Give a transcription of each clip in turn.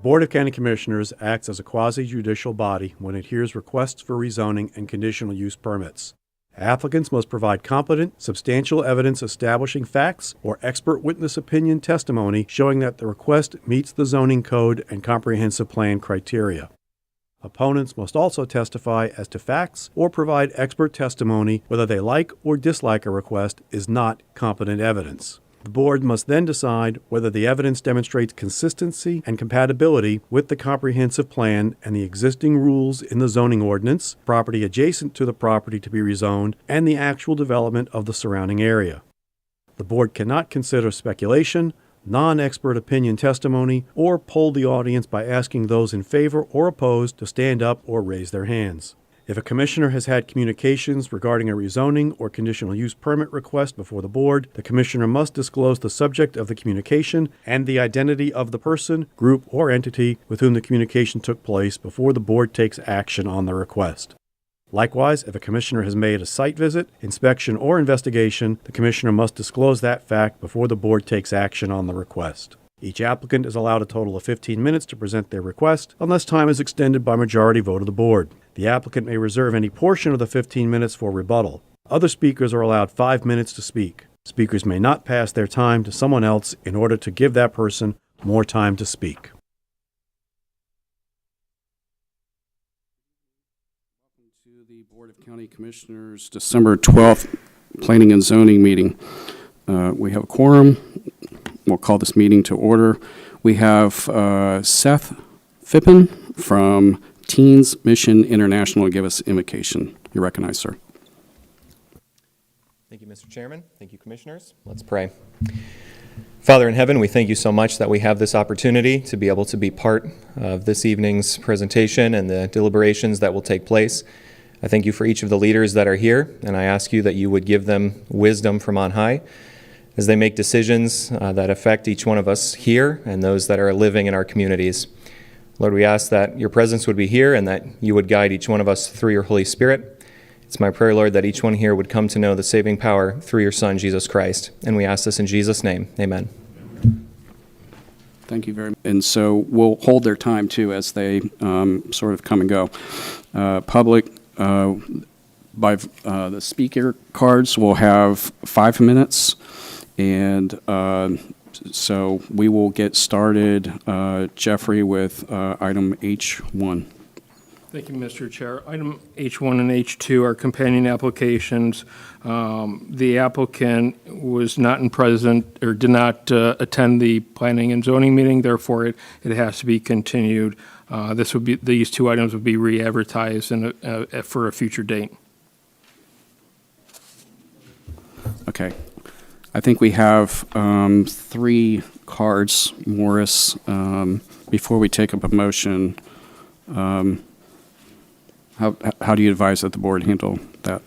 Board of County Commissioners acts as a quasi-judicial body when it hears requests for rezoning and conditional use permits. Applicants must provide competent, substantial evidence establishing facts or expert witness opinion testimony showing that the request meets the zoning code and comprehensive plan criteria. Opponents must also testify as to facts or provide expert testimony whether they like or dislike a request is not competent evidence. The board must then decide whether the evidence demonstrates consistency and compatibility with the comprehensive plan and the existing rules in the zoning ordinance, property adjacent to the property to be rezoned, and the actual development of the surrounding area. The board cannot consider speculation, non-expert opinion testimony, or poll the audience by asking those in favor or opposed to stand up or raise their hands. If a commissioner has had communications regarding a rezoning or conditional use permit request before the board, the commissioner must disclose the subject of the communication and the identity of the person, group, or entity with whom the communication took place before the board takes action on the request. Likewise, if a commissioner has made a site visit, inspection, or investigation, the commissioner must disclose that fact before the board takes action on the request. Each applicant is allowed a total of 15 minutes to present their request, unless time is extended by majority vote of the board. The applicant may reserve any portion of the 15 minutes for rebuttal. Other speakers are allowed 5 minutes to speak. Speakers may not pass their time to someone else in order to give that person more time to speak. Welcome to the Board of County Commissioners December 12th Planning and Zoning meeting. We have a quorum. We'll call this meeting to order. We have Seth Fippen from Teens Mission International give us invocation. You're recognized, sir. Thank you, Mr. Chairman. Thank you, Commissioners. Let's pray. Father in heaven, we thank you so much that we have this opportunity to be able to be part of this evening's presentation and the deliberations that will take place. I thank you for each of the leaders that are here, and I ask you that you would give them wisdom from on high as they make decisions that affect each one of us here and those that are living in our communities. Lord, we ask that your presence would be here and that you would guide each one of us through your Holy Spirit. It's my prayer, Lord, that each one here would come to know the saving power through your Son, Jesus Christ. And we ask this in Jesus' name. Amen. Thank you very much. And so we'll hold their time, too, as they sort of come and go. Public, by the speaker cards, will have 5 minutes. And so we will get started, Jeffrey, with item H1. Thank you, Mr. Chair. Item H1 and H2 are companion applications. The applicant was not present or did not attend the planning and zoning meeting. Therefore, it has to be continued. These two items would be re-advertised for a future date. Okay. I think we have 3 cards, Morris. Before we take up a motion, how do you advise that the board handle that?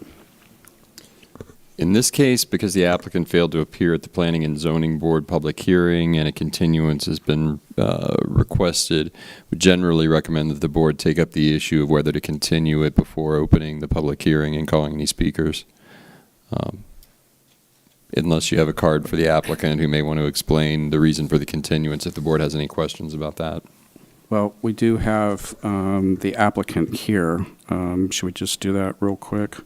In this case, because the applicant failed to appear at the Planning and Zoning Board public hearing and a continuance has been requested, we generally recommend that the board take up the issue of whether to continue it before opening the public hearing and calling any speakers. Unless you have a card for the applicant who may want to explain the reason for the continuance, if the board has any questions about that. Well, we do have the applicant here. Should we just do that real quick?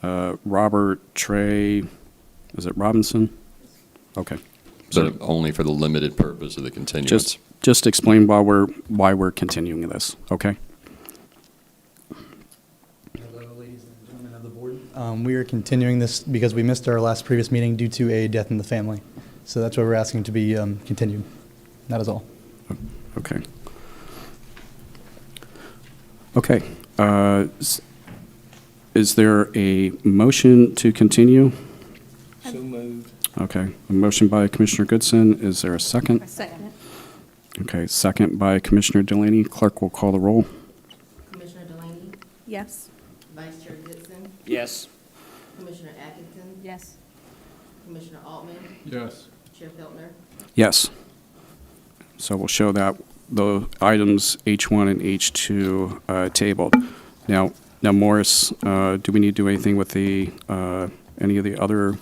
Robert Trey, is it Robinson? Okay. But only for the limited purpose of the continuance. Just explain why we're continuing this, okay? We are continuing this because we missed our last previous meeting due to a death in the family. So that's why we're asking to be continued. That is all. Okay. Okay. Is there a motion to continue? So moved. Okay. A motion by Commissioner Goodson. Is there a second? A second. Okay. Second by Commissioner Delaney. Clerk will call the roll. Commissioner Delaney? Yes. Vice Chair Goodson? Yes. Commissioner Atkinson? Yes. Commissioner Altman? Yes. Chair Feltner? Yes. So we'll show that the items H1 and H2 tabled. Now, Morris, do we need to do anything with the any of the other?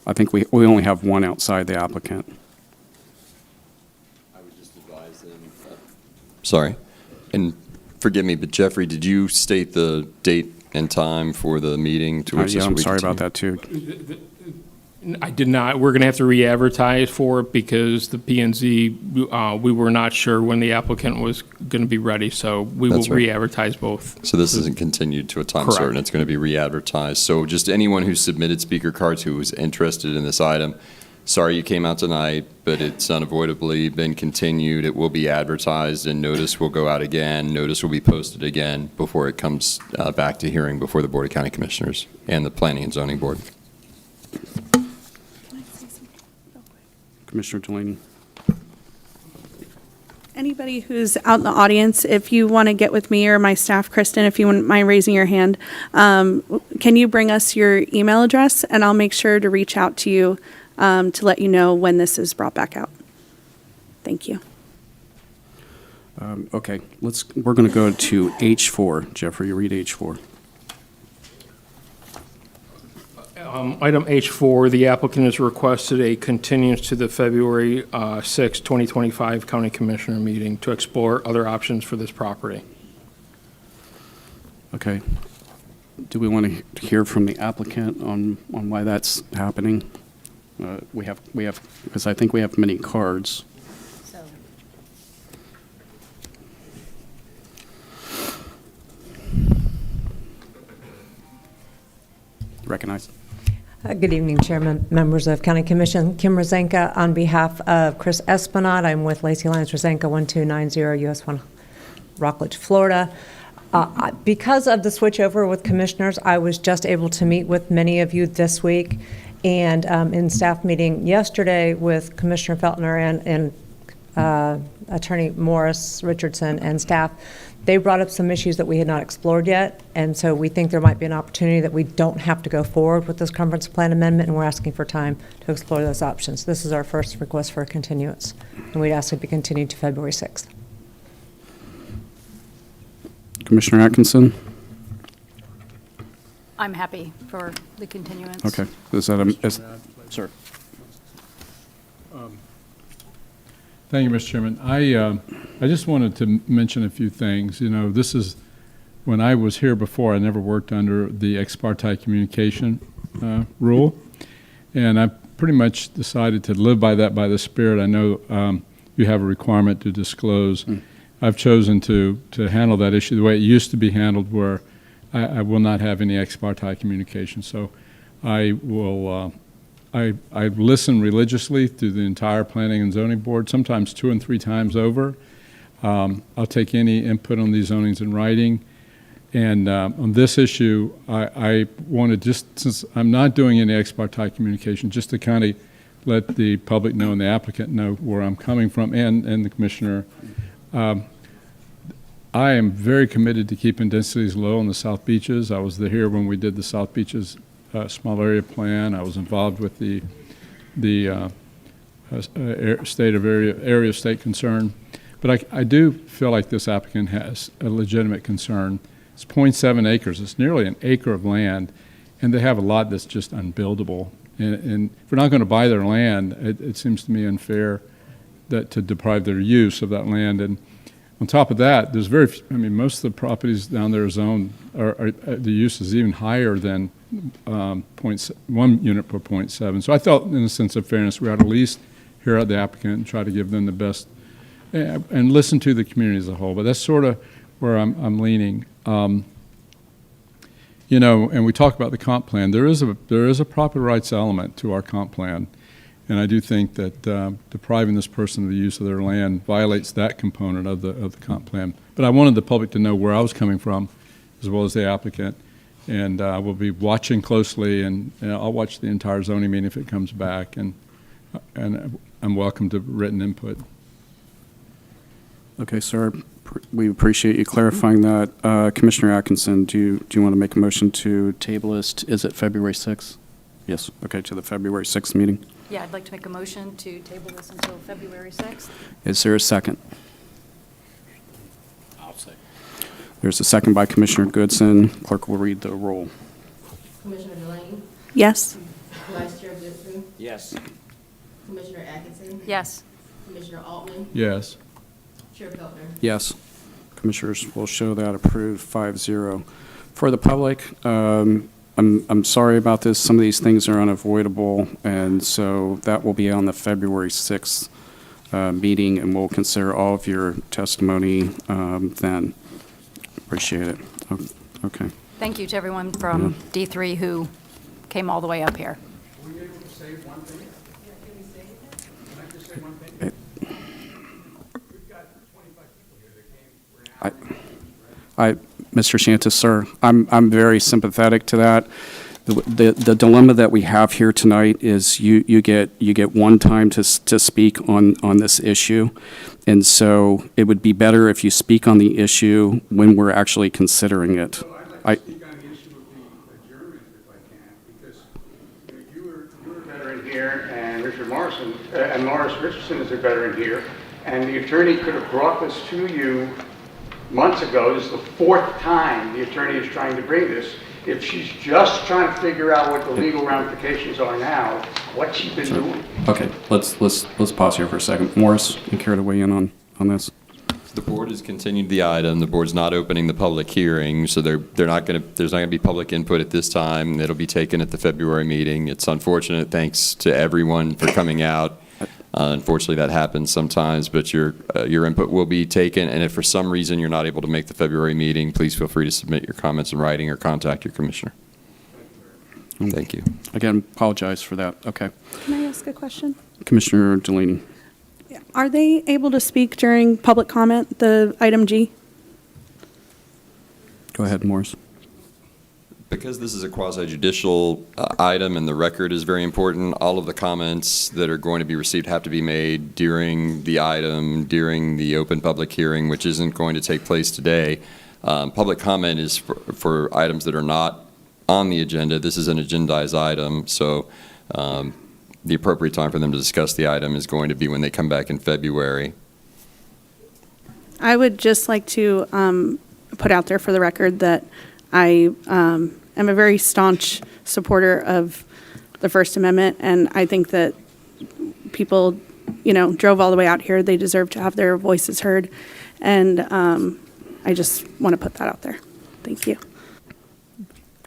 I think we only have one outside the applicant. I would just advise them Sorry. And forgive me, but Jeffrey, did you state the date and time for the meeting to which Yeah, this will I'm be sorry about continued? that, too. I did not. We're going to have to re-advertise for it because the P&Z, we were not sure when the applicant was going to be ready, so we will That's right. re-advertise both. So this isn't continued to a time Correct. certain. It's going to be re-advertised. So just anyone who submitted speaker cards who was interested in this item, sorry you came out tonight, but it's unavoidably been continued. It will be advertised and notice will go out again. Notice will be posted again before it comes back to hearing before the Board of County Commissioners and the Planning and Zoning Board. Commissioner Delaney. Anybody who's out in the audience, if you want to get with me or my staff, Kristen, if you wouldn't mind raising your hand, can you bring us your email address? And I'll make sure to reach out to you to let you know when this is brought back out. Thank you. Okay, we're going to go to H4. Jeffrey, read H4. Item H4, the applicant has requested a continuance to the February 6, 2025 County Commissioner meeting to explore other options for this property. Okay. Do we want to hear from the applicant on why that's happening? We have, because I think we have many cards. So, Recognize. Good evening, Chairman, members of County Commission. Kim Rezanka on behalf of Chris Espanet. I'm with Lacey Lyons Rezanka, 1290 US 1 Rockledge, Florida. Because of the switchover with commissioners, I was just able to meet with many of you this week, and in staff meeting yesterday with Commissioner Feltner and Attorney Morris Richardson and staff. They brought up some issues that we had not explored yet, and so we think there might be an opportunity that we don't have to go forward with this conference plan amendment, and we're asking for time to explore those options. This is our first request for a continuance, and we'd ask it be continued to February 6th. Commissioner Atkinson? I'm happy for the continuance. Okay. Is that sir? Thank you, Mr. Chairman. I just wanted to mention a few things. You know, this is, when I was here before, I never worked under the ex parte communication rule, and I pretty much decided to live by that, by the spirit. I know you have a requirement to disclose. I've chosen to handle that issue the way it used to be handled, where I will not have any ex parte communication. So I will I listen religiously through the entire Planning and Zoning Board, sometimes 2 and 3 times over. I'll take any input on these zonings in writing. And on this issue, I wanted, just since I'm not doing any ex parte communication, just to kind of let the public know and the applicant know where I'm coming from, and the commissioner. I am very committed to keeping densities low on the South Beaches. I was here when we did the South Beaches small area plan. I was involved with the state of area of state concern. But I do feel like this applicant has a legitimate concern. It's 0.7 acres. It's nearly an acre of land, and they have a lot that's just unbuildable. And if we're not going to buy their land, it seems to me unfair to deprive their use of that land. And on top of that, there's most of the properties down there zoned, the use is even higher than 1 unit per 0.7. So I felt, in a sense of fairness, we ought to at least hear out the applicant and try to give them the best, and listen to the community as a whole. But that's sort of where I'm leaning. You know, and we talk about the comp plan. There is a property rights element to our comp plan, and I do think that depriving this person of the use of their land violates that component of the comp plan. But I wanted the public to know where I was coming from, as well as the applicant, and we'll be watching closely, and I'll watch the entire zoning meeting if it comes back, and I'm welcome to written input. Okay, sir. We appreciate you clarifying that. Commissioner Atkinson, do you want to make a motion to table this? Is it February 6th? Yes. Okay, to the February 6th meeting. Yeah, I'd like to make a motion to table this until February 6th. Is there a second? I'll say. There's a second by Commissioner Goodson. Clerk will read the roll. Commissioner Delaney, Yes? Vice Chair Goodson, Yes. Commissioner Atkinson, Yes. Commissioner Altman, Yes. Chair Feltner. Yes. Commissioners will show that approved 5-0. For the public, I'm sorry about this. Some of these things are unavoidable, and so that will be on the February 6th meeting, and we'll consider all of your testimony then. Appreciate it. Okay. Thank you to everyone from D3 who came all the way up here. Were you able to say one thing? Yeah, can we say it? Can I just say one thing? We've got 25 people here that came for an hour. Mr. Shantis, sir, I'm very sympathetic to that. The dilemma that we have here tonight is you get one time to speak on this issue, and so it would be better if you speak on the issue when we're actually considering it. So I'd like to speak on the issue of the adjournment if I can, because you were a veteran here, and Richard Morrison, and Morris Richardson is a veteran here, and the attorney could have brought this to you months ago. This is the fourth time the attorney is trying to bring this. If she's just trying to figure out what the legal ramifications are now, what's she been doing? Okay, let's pause here for a second. Morris, you care to weigh in on this? The board has continued the item. The board's not opening the public hearing, so there's not going to be public input at this time. It'll be taken at the February meeting. It's unfortunate. Thanks to everyone for coming out. Unfortunately, that happens sometimes, but your input will be taken, and if for some reason you're not able to make the February meeting, please feel free to submit your comments in writing or contact your commissioner. Thank you. Again, apologize for that. Okay. Can I ask a question? Commissioner Delaney. Are they able to speak during public comment, the item G? Go ahead, Morris. Because this is a quasi-judicial item and the record is very important, all of the comments that are going to be received have to be made during the item, during the open public hearing, which isn't going to take place today. Public comment is for items that are not on the agenda. This is an agendized item, so the appropriate time for them to discuss the item is going to be when they come back in February. I would just like to put out there for the record that I am a very staunch supporter of the First Amendment, and I think that people, drove all the way out here. They deserve to have their voices heard, and I just want to put that out there. Thank you.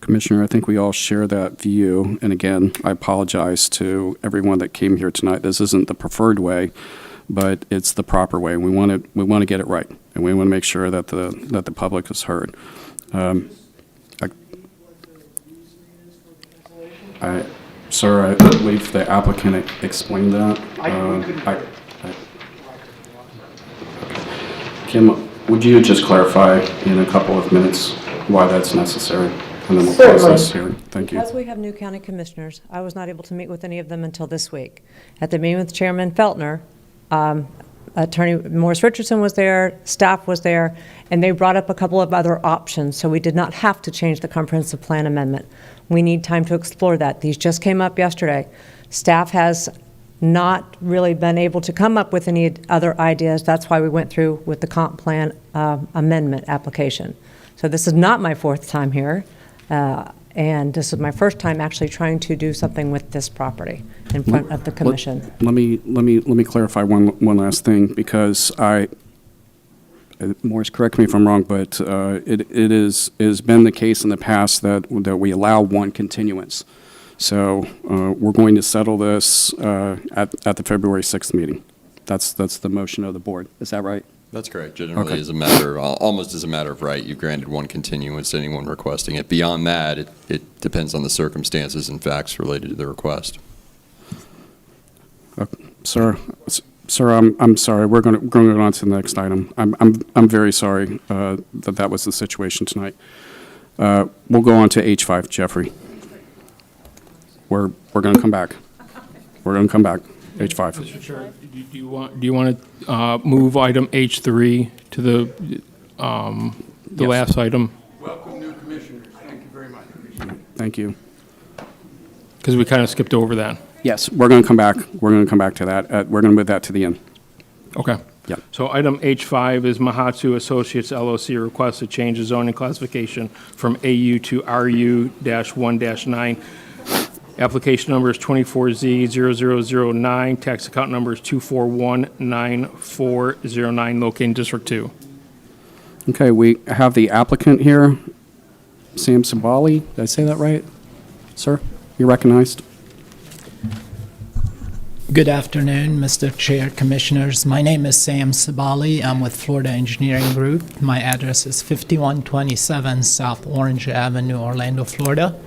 Commissioner, I think we all share that view, and again, I apologize to everyone that came here tonight. This isn't the preferred way, but it's the proper way. We want to get it right, and we want to make sure that the public is heard. Sir, I believe the applicant explained that. Kim, would you just clarify in a couple of minutes why that's necessary? And then we'll close this hearing. Thank you. Because we have new county commissioners, I was not able to meet with any of them until this week. At the meeting with Chairman Feltner, Attorney Morris Richardson was there, staff was there, and they brought up a couple of other options, so we did not have to change the comprehensive plan amendment. We need time to explore that. These just came up yesterday. Staff has not really been able to come up with any other ideas. That's why we went through with the comp plan amendment application. So this is not my fourth time here, and this is my first time actually trying to do something with this property in front of the commission. Let me clarify one last thing, because Morris, correct me if I'm wrong, but it has been the case in the past that we allow one continuance. So we're going to settle this at the February 6th meeting. That's the motion of the board. Is that right? That's correct. Generally, Okay. almost as a matter of right, you've granted one continuance to anyone requesting it. Beyond that, it depends on the circumstances and facts related to the request. Sir, I'm sorry. We're going to go on to the next item. I'm very sorry that was the situation tonight. We'll go on to H5, Jeffrey. We're going to come back. We're going to come back. H5. Mr. Chair, do you want to move item H3 to the Yes. last item? Welcome, new commissioners. Thank you very much. Thank you. Because we kind of skipped over that. Yes, we're going to come back. We're going to come back to that. We're going to move that to the end. Okay. Yeah. So item H5 is Mahasu Associates LLC requests to change the zoning classification from AU to RU-1-9. Application number is 24Z0009. Tax account number is 2419409, located in District 2. Okay, we have the applicant here, Sam Sabali. Did I say that right? Sir, you're recognized. Good afternoon, Mr. Chair, Commissioners. My name is Sam Sabali. I'm with Florida Engineering Group. My address is 5127 South Orange Avenue, Orlando, Florida.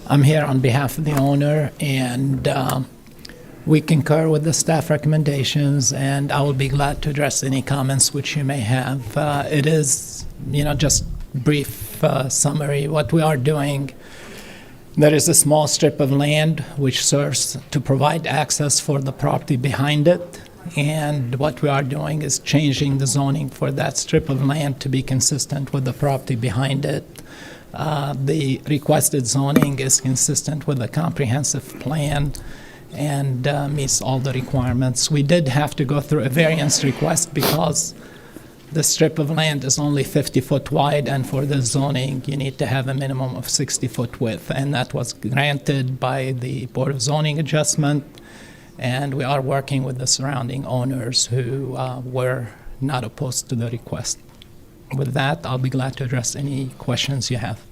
I'm here on behalf of the owner, and we concur with the staff recommendations, and I will be glad to address any comments which you may have. It is, just brief summary. What we are doing, there is a small strip of land which serves to provide access for the property behind it, and what we are doing is changing the zoning for that strip of land to be consistent with the property behind it. The requested zoning is consistent with the comprehensive plan and meets all the requirements. We did have to go through a variance request because the strip of land is only 50 foot wide, and for the zoning, you need to have a minimum of 60 foot width, and that was granted by the Board of Zoning Adjustment, and we are working with the surrounding owners who were not opposed to the request. With that, I'll be glad to address any questions you have.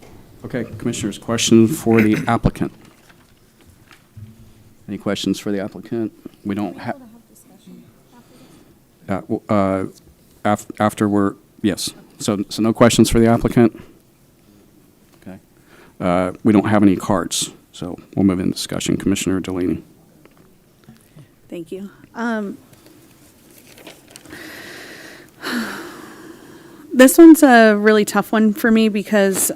Okay, Commissioners, question for the applicant. Any questions for the applicant? We don't have. After we're, yes. So no questions for the applicant? Okay. We don't have any cards, so we'll move into discussion. Commissioner Delaney. Thank you. This one's a really tough one for me because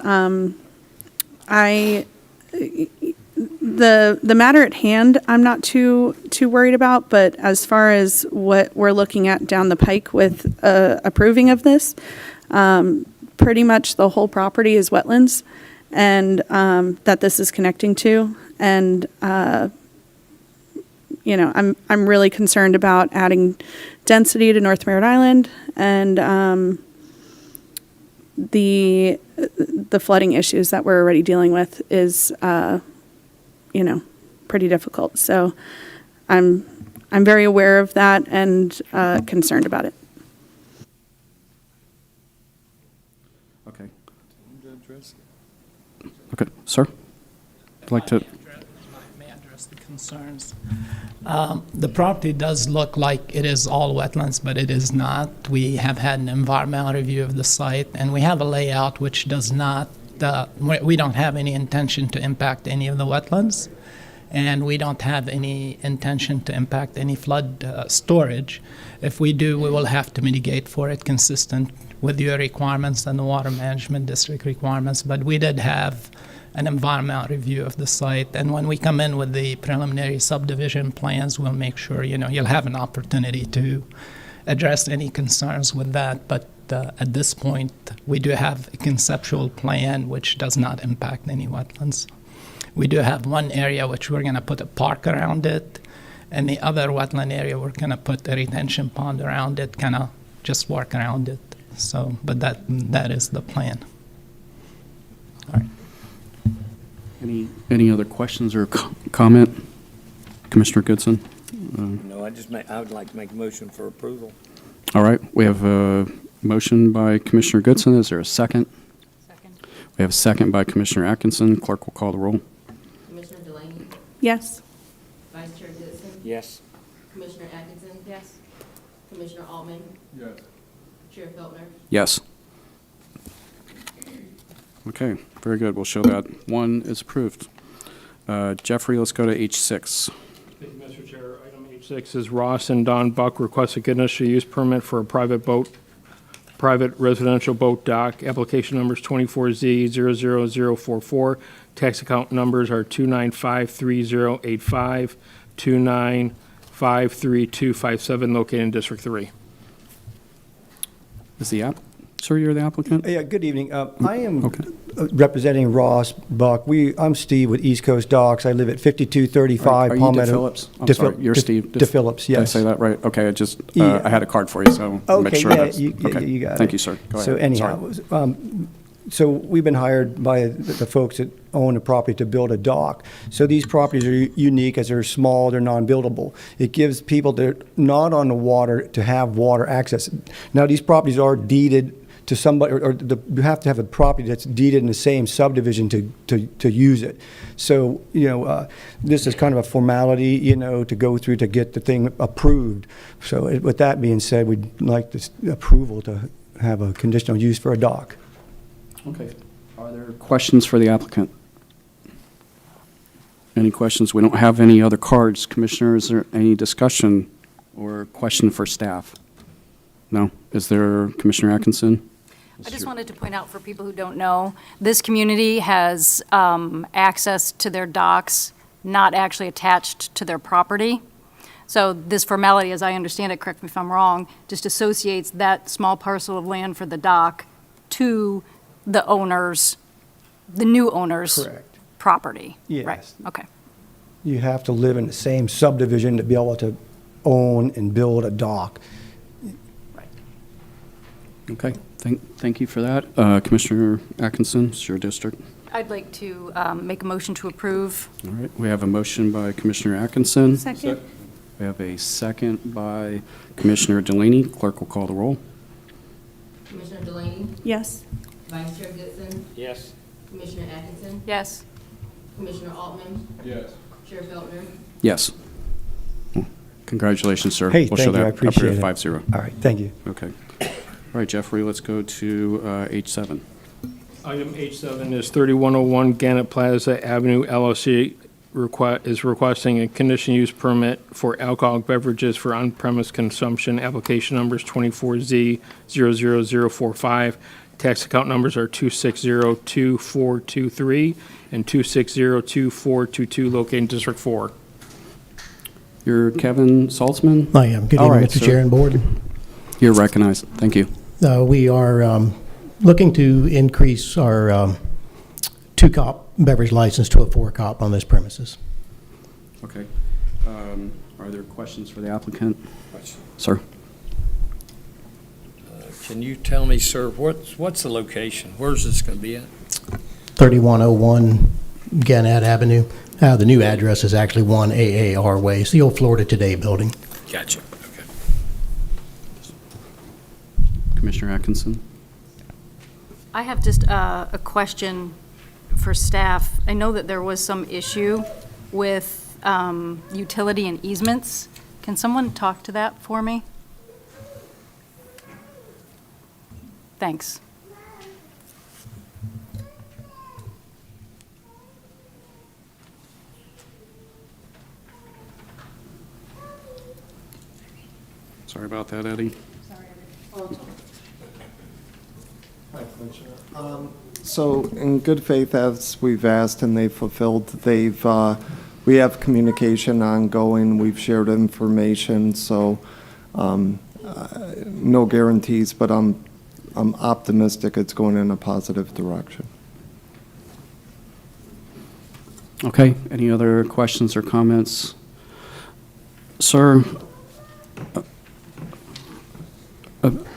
the matter at hand I'm not too worried about, but as far as what we're looking at down the pike with approving of this, pretty much the whole property is wetlands, and that this is connecting to, and I'm really concerned about adding density to North Merritt Island, and the flooding issues that we're already dealing with is pretty difficult. So I'm very aware of that and concerned about it. Okay. Okay, sir. I'd like to. May I address the concerns? The property does look like it is all wetlands, but it is not. We have had an environmental review of the site, and we have a layout which does not, we don't have any intention to impact any of the wetlands, and we don't have any intention to impact any flood storage. If we do, we will have to mitigate for it consistent with your requirements and the Water Management District requirements, but we did have an environmental review of the site, and when we come in with the preliminary subdivision plans, we'll make sure you'll have an opportunity to address any concerns with that. But at this point, we do have a conceptual plan which does not impact any wetlands. We do have one area which we're going to put a park around it, and the other wetland area we're going to put a retention pond around it, kind of just work around it. So, but that is the plan. All right. Any other questions or comment? Commissioner Goodson? No, I would like to make a motion for approval. All right, we have a motion by Commissioner Goodson. Is there a second? Second. We have a second by Commissioner Atkinson. Clerk will call the roll. Commissioner Delaney, Yes. Vice Chair Goodson, Yes. Commissioner Atkinson, Yes. Commissioner Altman, Yes. Chair Feltner. Yes. Okay, very good. We'll show that one is approved. Jeffrey, let's go to H6. Thank you, Mr. Chair. Item H6 is Ross and Don Buck request a conditional use permit for a private residential boat dock. Application numbers 24Z00044. Tax account numbers are 2953085, 2953257, located in District 3. Is the app? Sir, you're the applicant? Yeah, good evening. I am representing Ross Buck. I'm Steve with East Coast Docks. I live at 5235 Are you Palmetto. DePhillips? I'm sorry, you're Steve. DePhillips, yes. Did I say that right? Okay, Yeah. I had a card for you, so make Okay, sure yeah, that's. you got Thank it. you, sir. Go ahead. So anyhow, so we've been hired by the folks that own the property to build a dock. So these properties are unique as they're small, they're non-buildable. It gives people that are not on the water to have water access. Now, these properties are deeded to somebody, you have to have a property that's deeded in the same subdivision to use it. So, this is kind of a formality, to go through to get the thing approved. So with that being said, we'd like this approval to have a conditional use for a dock. Okay. Are there questions for the applicant? Any questions? We don't have any other cards. Commissioner, is there any discussion or question for staff? No? Is there, Commissioner Atkinson? I just wanted to point out for people who don't know, this community has access to their docks not actually attached to their property. So this formality, as I understand it, correct me if I'm wrong, just associates that small parcel of land for the dock to the owners, the new owners' Correct. property. Yes. Right, okay. You have to live in the same subdivision to be able to own and build a dock. Okay, thank you for that. Commissioner Atkinson, it's your district. I'd like to make a motion to approve. All right, we have a motion by Commissioner Atkinson. Second. We have a second by Commissioner Delaney. Clerk will call the roll. Commissioner Delaney, Yes. Vice Chair Goodson, Yes. Commissioner Atkinson, Yes. Commissioner Altman, Yes. Chair Feltner, Yes. Congratulations, sir. Hey, We'll thank show you, I that appreciate it. 5-0. All right, thank you. Okay. All right, Jeffrey, let's go to H7. Item H7 is 3101 Gannett Plaza Avenue LLC is requesting a conditional use permit for alcoholic beverages for on-premise consumption. Application numbers 24Z00045. Tax account numbers are 2602423 and 2602422, located in District 4. You're Kevin Saltzman? I am. Good All evening, right, Mr. sir. Chair and Board. You're recognized. Thank you. We are looking to increase our 2-cop beverage license to a 4-cop on this premises. Okay. Are there questions for the applicant? Sir? Can you tell me, sir, what's the location? Where's this going to be at? 3101 Gannett Avenue. The new address is actually 1 AAR Way. It's the old Florida Today building. Gotcha. Okay. Commissioner Atkinson? I have just a question for staff. I know that there was some issue with utility and easements. Can someone talk to that for me? Thanks. Sorry about that, Eddie. So in good faith, as we've asked and they've fulfilled, we have communication ongoing, we've shared information, so no guarantees, but I'm optimistic it's going in a positive direction. Okay, any other questions or comments? Sir,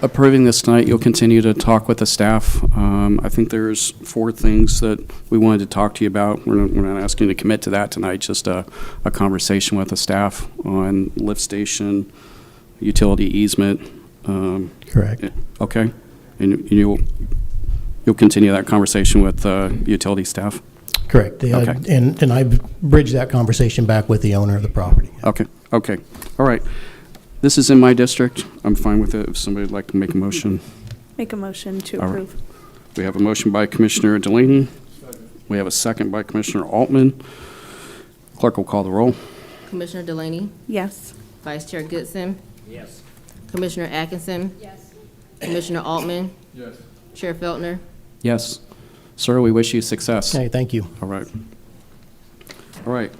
approving this tonight, you'll continue to talk with the staff. I think there's 4 things that we wanted to talk to you about. We're not asking you to commit to that tonight, just a conversation with the staff on lift station, utility easement. Correct. Okay, and you'll continue that conversation with utility staff? Correct. Okay. And I've bridged that conversation back with the owner of the property. Okay, all right. This is in my district. I'm fine with it if somebody would like to make a motion. Make a motion to All right. approve. We have a motion by Commissioner Delaney. We have a second by Commissioner Altman. Clerk will call the roll. Commissioner Delaney, Yes. Vice Chair Goodson, Yes. Commissioner Atkinson, Yes. Commissioner Altman, Yes. Chair Feltner, Yes. Sir, we wish you success. Okay, thank you. All right. All right.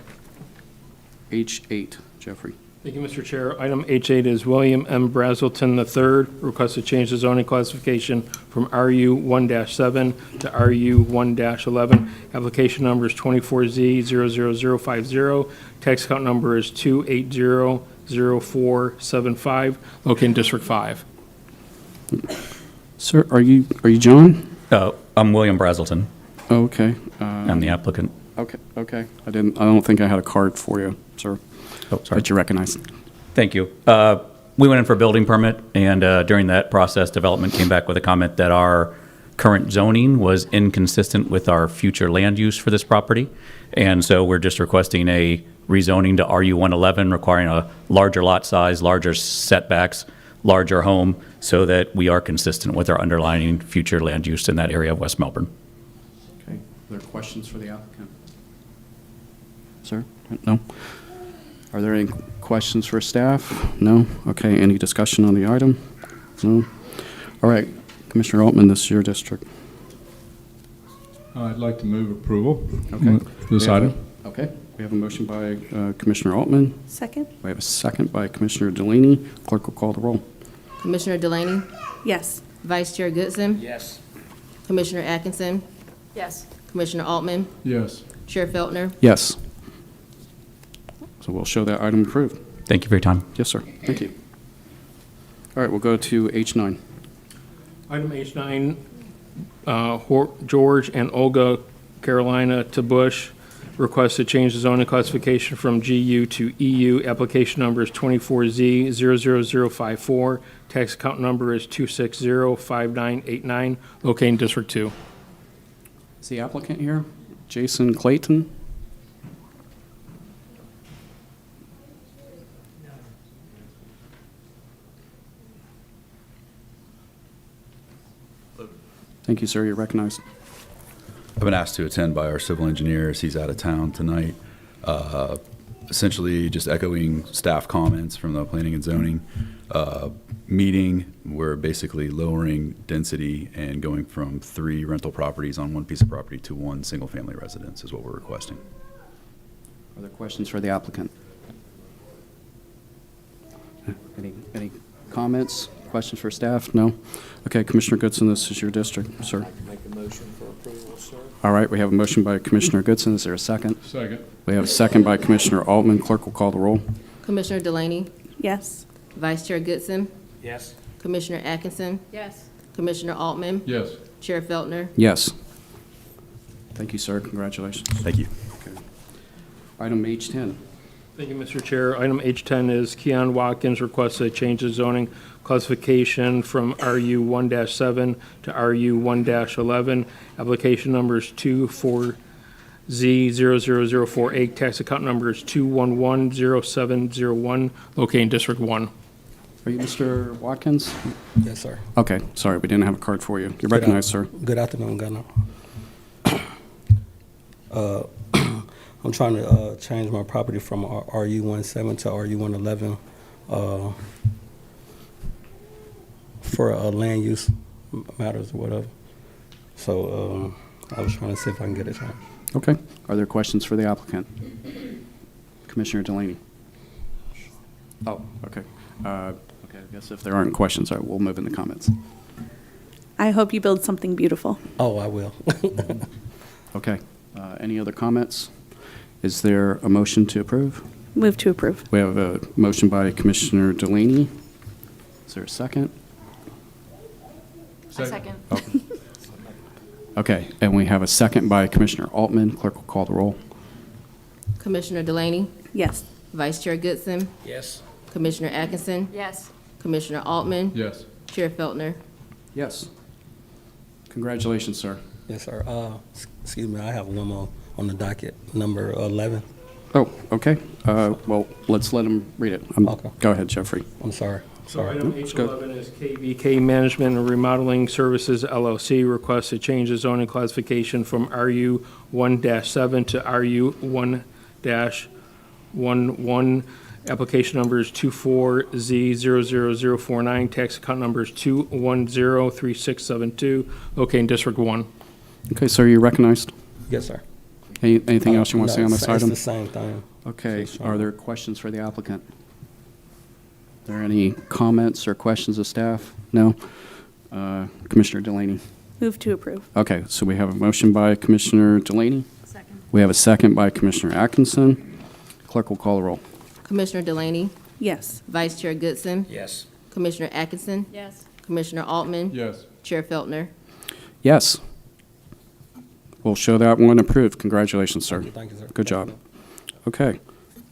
H8, Jeffrey. Thank you, Mr. Chair. Item H8 is William M. Braselton III, request to change the zoning classification from RU1-7 to RU1-11. Application number is 24Z00050. Tax account number is 2800475, located in District 5. Sir, are you John? I'm William Braselton. Oh, okay. I'm the applicant. Okay. I don't think I had a card for you, sir. Oh, sorry. That you recognize. Thank you. We went in for a building permit, and during that process, development came back with a comment that our current zoning was inconsistent with our future land use for this property. And so we're just requesting a rezoning to RU 111, requiring a larger lot size, larger setbacks, larger home, so that we are consistent with our underlying future land use in that area of West Melbourne. Okay. Are there questions for the applicant? Sir? No? Are there any questions for staff? No? Okay. Any discussion on the item? No? All right. Commissioner Altman, this is your district. I'd like to move approval. Okay. For this item. Okay. We have a motion by Commissioner Altman. Second? We have a second by Commissioner Delaney. Clerk will call the roll. Commissioner Delaney, Yes. Vice Chair Goodson, Yes. Commissioner Atkinson, Yes. Commissioner Altman, Yes. Chair Feltner, Yes. So we'll show that item approved. Thank you for your time. Yes, sir. Thank you. All right, we'll go to H9. Item H9, George and Olga Carolina Tabush request to change the zoning classification from GU to EU. Application number is 24Z00054. Tax account number is 2605989, located in District 2. Is the applicant here? Jason Clayton? Thank you, sir. You're recognized. I've been asked to attend by our civil engineers. He's out of town tonight. Essentially, just echoing staff comments from the planning and zoning meeting. We're basically lowering density and going from 3 rental properties on one piece of property to 1 single-family residence is what we're requesting. Are there questions for the applicant? Any comments, questions for staff? No? Okay, Commissioner Goodson, this is your district, sir. Make a motion for approval, sir. All right, we have a motion by Commissioner Goodson. Is there a second? Second. We have a second by Commissioner Altman. Clerk will call the roll. Commissioner Delaney, Yes. Vice Chair Goodson, Yes. Commissioner Atkinson, Yes. Commissioner Altman, Yes. Chair Feltner, Yes. Thank you, sir. Congratulations. Thank you. Okay. Item H10. Thank you, Mr. Chair. Item H10 is Keleon Watkins requests a change of zoning classification from RU 1-7 to RU 1-11. Application number is 24Z00048. Tax account number is 2110701, located in District 1. Are you Mr. Watkins? Yes, sir. Okay, sorry, we didn't have a card for you. You're recognized, sir. Good afternoon, Gunnar. I'm trying to change my property from RU 17 to RU 111 for land use matters or whatever. So I was trying to see if I can get it changed. Okay. Are there questions for the applicant? Commissioner Delaney. Oh, okay. Okay, I guess if there aren't questions, we'll move in the comments. I hope you build something beautiful. Oh, I will. Okay. Any other comments? Is there a motion to approve? Move to approve. We have a motion by Commissioner Delaney. Is there a second? Second. Okay, and we have a second by Commissioner Altman. Clerk will call the roll. Commissioner Delaney, Yes. Vice Chair Goodson, Yes. Commissioner Atkinson, Yes. Commissioner Altman, Yes. Chair Feltner, Yes. Congratulations, sir. Yes, sir. Excuse me, I have one more on the docket, number 11. Oh, okay. Well, let's let him read it. Okay. Go ahead, Jeffrey. I'm sorry. So item Let's go. H11 is KVK Management and Remodeling Services LLC requests to change the zoning classification from RU 1-7 to RU 1-11. Application number is 24Z00049. Tax account number is 2103672, located in District 1. Okay, sir, you recognized? Yes, sir. Anything else you want to say on this item? It's the same thing. Okay, are there questions for the applicant? Are there any comments or questions of staff? No? Commissioner Delaney? Move to approve. Okay, so we have a motion by Commissioner Delaney. Second. We have a second by Commissioner Atkinson. Clerk will call the roll. Commissioner Delaney, Yes. Vice Chair Goodson, Yes. Commissioner Atkinson, Yes. Commissioner Altman, Yes. Chair Feltner, Yes. We'll show that one approved. Congratulations, sir. Thank you, sir. Good job. Okay,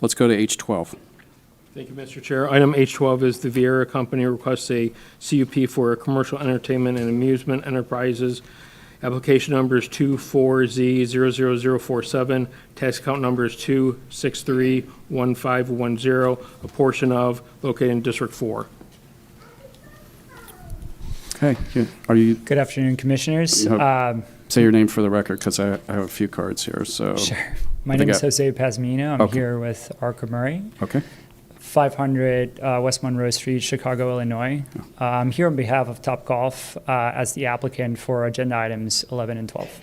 let's go to H12. Thank you, Mr. Chair. Item H12 is the Viera Company requests a CUP for Commercial Entertainment and Amusement Enterprises. Application number is 24Z00047. Tax account number is 2631510, a portion of located in District 4. Okay, are you? Good afternoon, Commissioners. Say your name for the record, because I have a few cards here, so. Sure. My name is Jose Pazmino. I'm here with Arca Murray. Okay. 500 West Monroe Street, Chicago, Illinois. I'm here on behalf of Topgolf as the applicant for agenda items 11 and 12.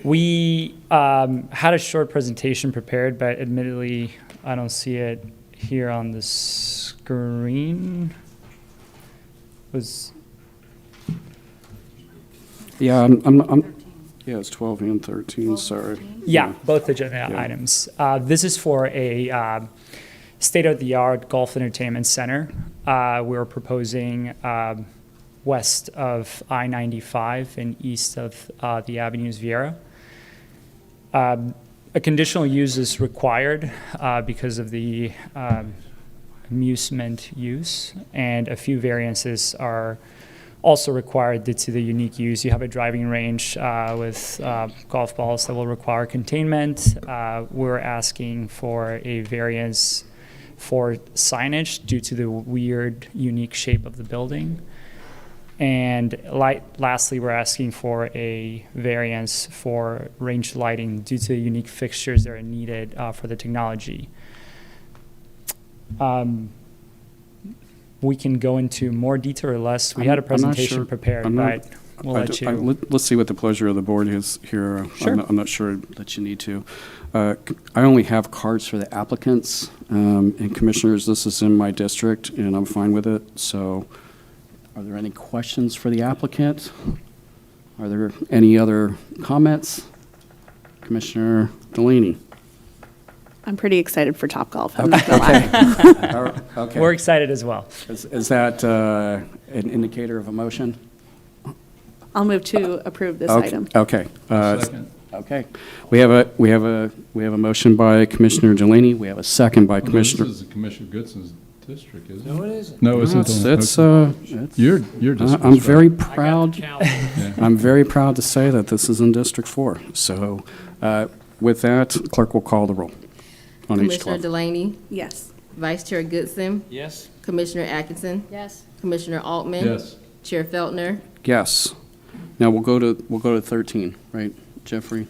We had a short presentation prepared, but admittedly, I don't see it here on the screen. Yeah, yeah, it's 12 and 13, sorry. Yeah, both agenda items. This is for a state-of-the-art golf entertainment center. We're proposing west of I-95 and east of the avenues Viera. A conditional use is required because of the amusement use, and a few variances are also required due to the unique use. You have a driving range with golf balls that will require containment. We're asking for a variance for signage due to the weird, unique shape of the building. And lastly, we're asking for a variance for range lighting due to the unique fixtures that are needed for the technology. We can go into more detail or less. We had a presentation prepared, but we'll let you. Let's see what the pleasure of the board is here. Sure. I'm not sure that you need to. I only have cards for the applicants. And commissioners, this is in my district, and I'm fine with it. So are there any questions for the applicant? Are there any other comments? Commissioner Delaney. I'm pretty excited for Topgolf. I'm not gonna lie. Okay. We're excited as well. Is that an indicator of emotion? I'll move to approve this item. Okay. Second. Okay. We have a motion by Commissioner Delaney. We have a second by Commissioner. This is Commissioner Goodson's district, isn't it? No, it isn't. No, it's not. It's Your district. I'm very proud. Yeah. I'm very proud to say that this is in District 4. So with that, clerk will call the roll on Commissioner H12. Delaney, Yes. Vice Chair Goodson, Yes. Commissioner Atkinson, Yes. Commissioner Altman, Yes. Chair Feltner, Yes. Now we'll go to 13, right, Jeffrey?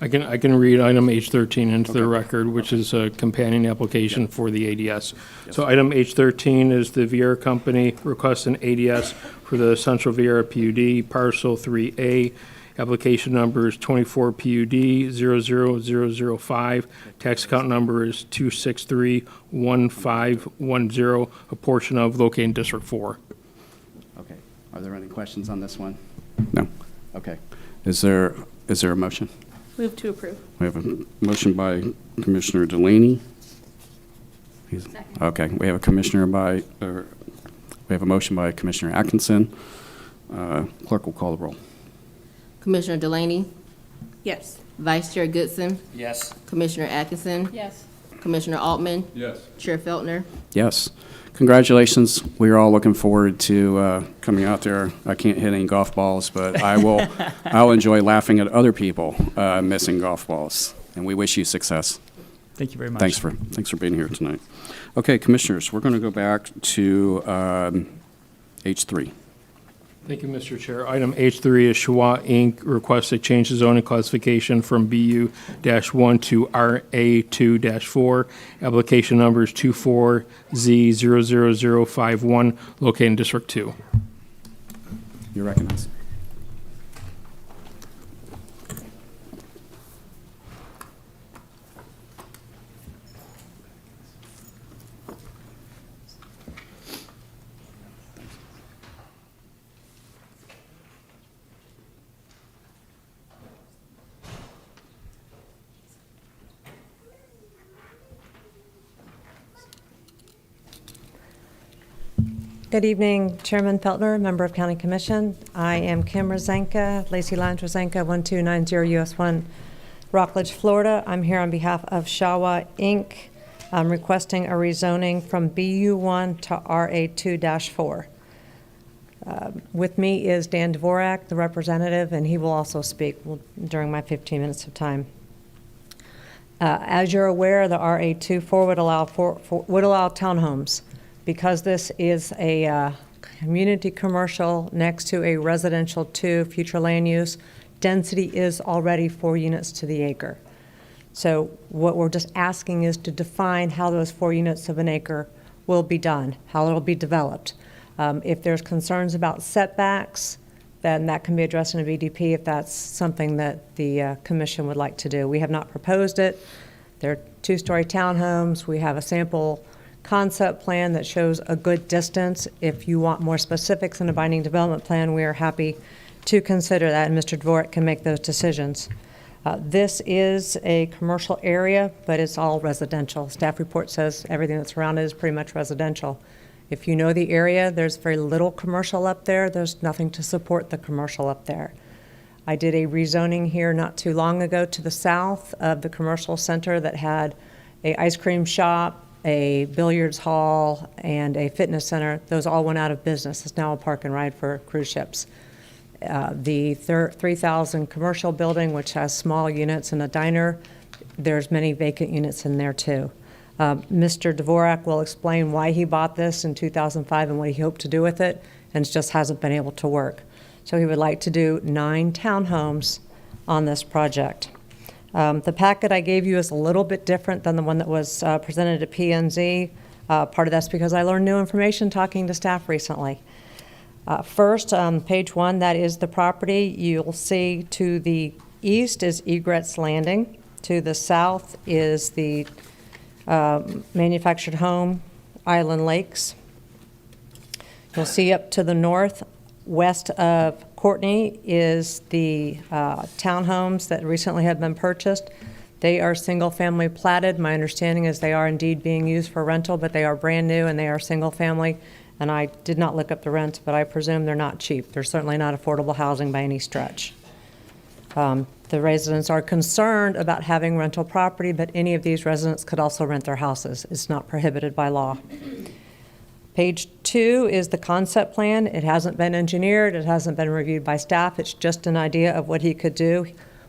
I can read item H13 into the record, which is a companion application for the ADS. So item H13 is the Viera Company requests an ADS for the Central Viera PUD, Parcel 3A. Application number is 24 PUD 00005. Tax account number is 2631510, a portion of located in District 4. Okay. Are there any questions on this one? No. Okay. Is there a motion? Move to approve. We have a motion by Commissioner Delaney. Okay. We have a motion by Commissioner Atkinson. Clerk will call the roll. Commissioner Delaney, Yes. Vice Chair Goodson, Yes. Commissioner Atkinson, Yes. Commissioner Altman, Yes. Chair Feltner, Yes. Congratulations. We're all looking forward to coming out there. I can't hit any golf balls, but I'll enjoy laughing at other people missing golf balls. And we wish you success. Thank you very much. Thanks for being here tonight. Okay, commissioners, we're going to go back to H3. Thank you, Mr. Chair. Item H3 is Schwa Inc. requests a change the zoning classification from BU-1 to RA2-4. Application number is 24Z00051, located in District 2. You're recognized. Good evening, Chairman Feltner, member of County Commission. I am Kim Rezanka, Lacey Lyons Rezanka, 1290 US 1 Rockledge, Florida. I'm here on behalf of Schwa Inc. I'm requesting a rezoning from BU1 to RA2-4. With me is Dan Dvorak, the representative, and he will also speak during my 15 minutes of time. As you're aware, the RA24 would allow townhomes. Because this is a community commercial next to a residential 2 future land use, density is already 4 units to the acre. So what we're just asking is to define how those 4 units of an acre will be done, how it'll be developed. If there's concerns about setbacks, then that can be addressed in a VDP if that's something that the commission would like to do. We have not proposed it. They're 2-story townhomes. We have a sample concept plan that shows a good distance. If you want more specifics in a binding development plan, we are happy to consider that, and Mr. Dvorak can make those decisions. This is a commercial area, but it's all residential. Staff report says everything that's around it is pretty much residential. If you know the area, there's very little commercial up there. There's nothing to support the commercial up there. I did a rezoning here not too long ago to the south of the commercial center that had a ice cream shop, a billiards hall, and a fitness center. Those all went out of business. It's now a park and ride for cruise ships. The 3,000 commercial building, which has small units and a diner, there's many vacant units in there too. Mr. Dvorak will explain why he bought this in 2005 and what he hoped to do with it, and it just hasn't been able to work. So he would like to do 9 townhomes on this project. The packet I gave you is a little bit different than the one that was presented at P&Z. Part of that's because I learned new information talking to staff recently. First, page 1, that is the property. You'll see to the east is Egret's Landing. To the south is the manufactured home, Island Lakes. You'll see up to the north, west of Courtney, is the townhomes that recently had been purchased. They are single-family platted. My understanding is they are indeed being used for rental, but they are brand new and they are single-family. And I did not look up the rent, but I presume they're not cheap. They're certainly not affordable housing by any stretch. The residents are concerned about having rental property, but any of these residents could also rent their houses. It's not prohibited by law. Page 2 is the concept plan. It hasn't been engineered. It hasn't been reviewed by staff. It's just an idea of what he could do.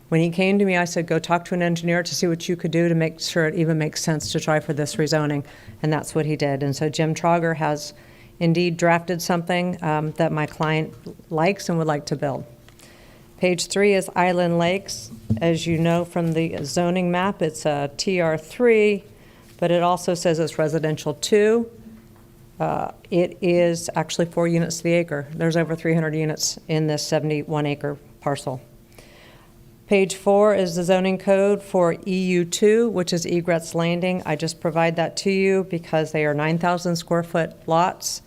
When he came to me, I said, go talk to an engineer to see what you could do to make sure it even makes sense to try for this rezoning. And that's what he did. And so Jim Trauger has indeed drafted something that my client likes and would like to build. Page 3 is Island Lakes. As you know from the zoning map, it's a TR3, but it also says it's residential 2. It is actually 4 units to the acre. There's over 300 units in this 71-acre parcel. Page 4 is the zoning code for EU2, which is Egret's Landing. I just provide that to you because they are 9,000 square foot lots,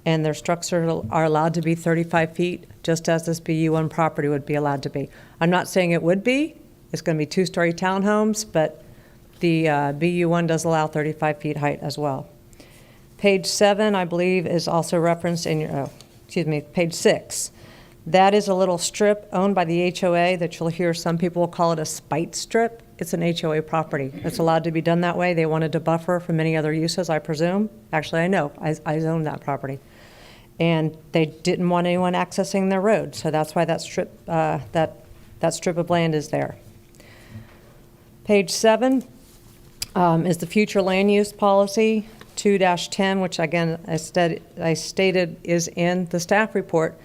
and their structures are allowed to be 35 feet, just as this BU1 property would be allowed to be. I'm not saying it would be. It's going to be 2-story townhomes, but the BU1 does allow 35 feet height as well. Page 7, I believe, is also referenced in your, page 6. That is a little strip owned by the HOA that you'll hear some people call it a spite strip. It's an HOA property. It's allowed to be done that way. They wanted to buffer from many other uses, I presume. Actually, I know. I own that property. And they didn't want anyone accessing their road, so that's why that strip, that strip of land is there. Page 7 is the future land use policy, 2-10, which again, I stated is in the staff report.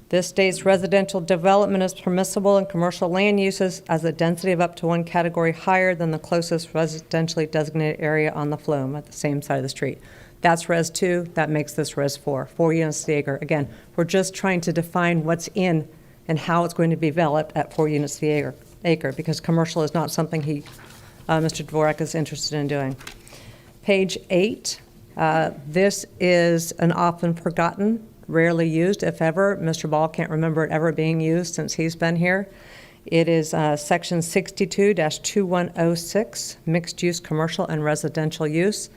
This states residential development is permissible in commercial land uses as a density of up to 1 category higher than the closest residentially designated area on the flume at the same side of the street. That's Res 2, that makes this Res 4, 4 units to the acre. Again, we're just trying to define what's in and how it's going to be developed at 4 units to the acre because commercial is not something Mr. Dvorak is interested in doing. Page 8, this is an often forgotten, rarely used, if ever. Mr. Ball can't remember it ever being used since he's been here. It is section 62-2106, mixed use commercial and residential use.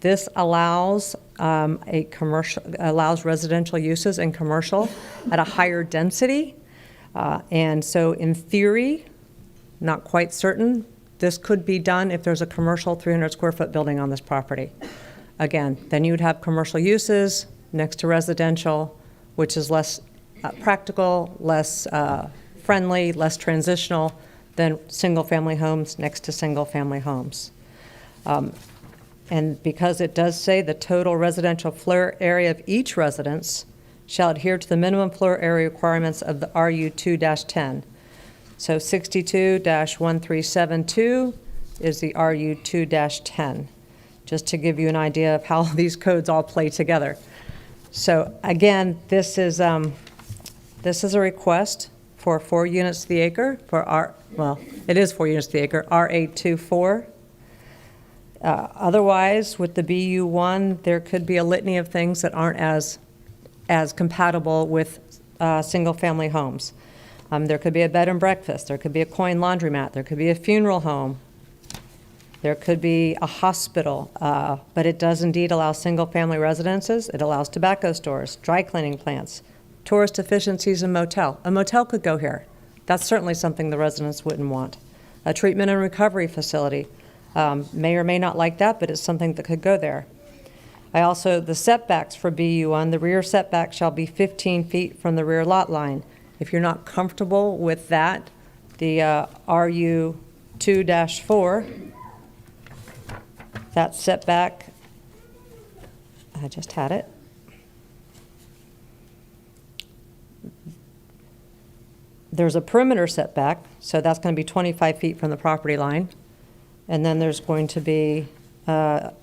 This allows allows residential uses and commercial at a higher density. And so in theory, not quite certain. This could be done if there's a commercial 300 square foot building on this property. Again, then you would have commercial uses next to residential, which is less practical, less friendly, less transitional than single-family homes next to single-family homes. And because it does say the total residential floor area of each residence shall adhere to the minimum floor area requirements of the RU 2-10. So 62-1372 is the RU 2-10, just to give you an idea of how these codes all play together. So again, this is a request for 4 units to the acre for it is 4 units to the acre, R824. Otherwise, with the BU1, there could be a litany of things that aren't as compatible with single-family homes. There could be a bed and breakfast. There could be a coin laundromat. There could be a funeral home. There could be a hospital. But it does indeed allow single-family residences. It allows tobacco stores, dry cleaning plants, tourist efficiencies, and motel. A motel could go here. That's certainly something the residents wouldn't want. A treatment and recovery facility. May or may not like that, but it's something that could go there. The setbacks for BU1, the rear setback shall be 15 feet from the rear lot line. If you're not comfortable with that, the RU 2-4, that setback, I just had it. There's a perimeter setback, so that's going to be 25 feet from the property line. And then there's going to be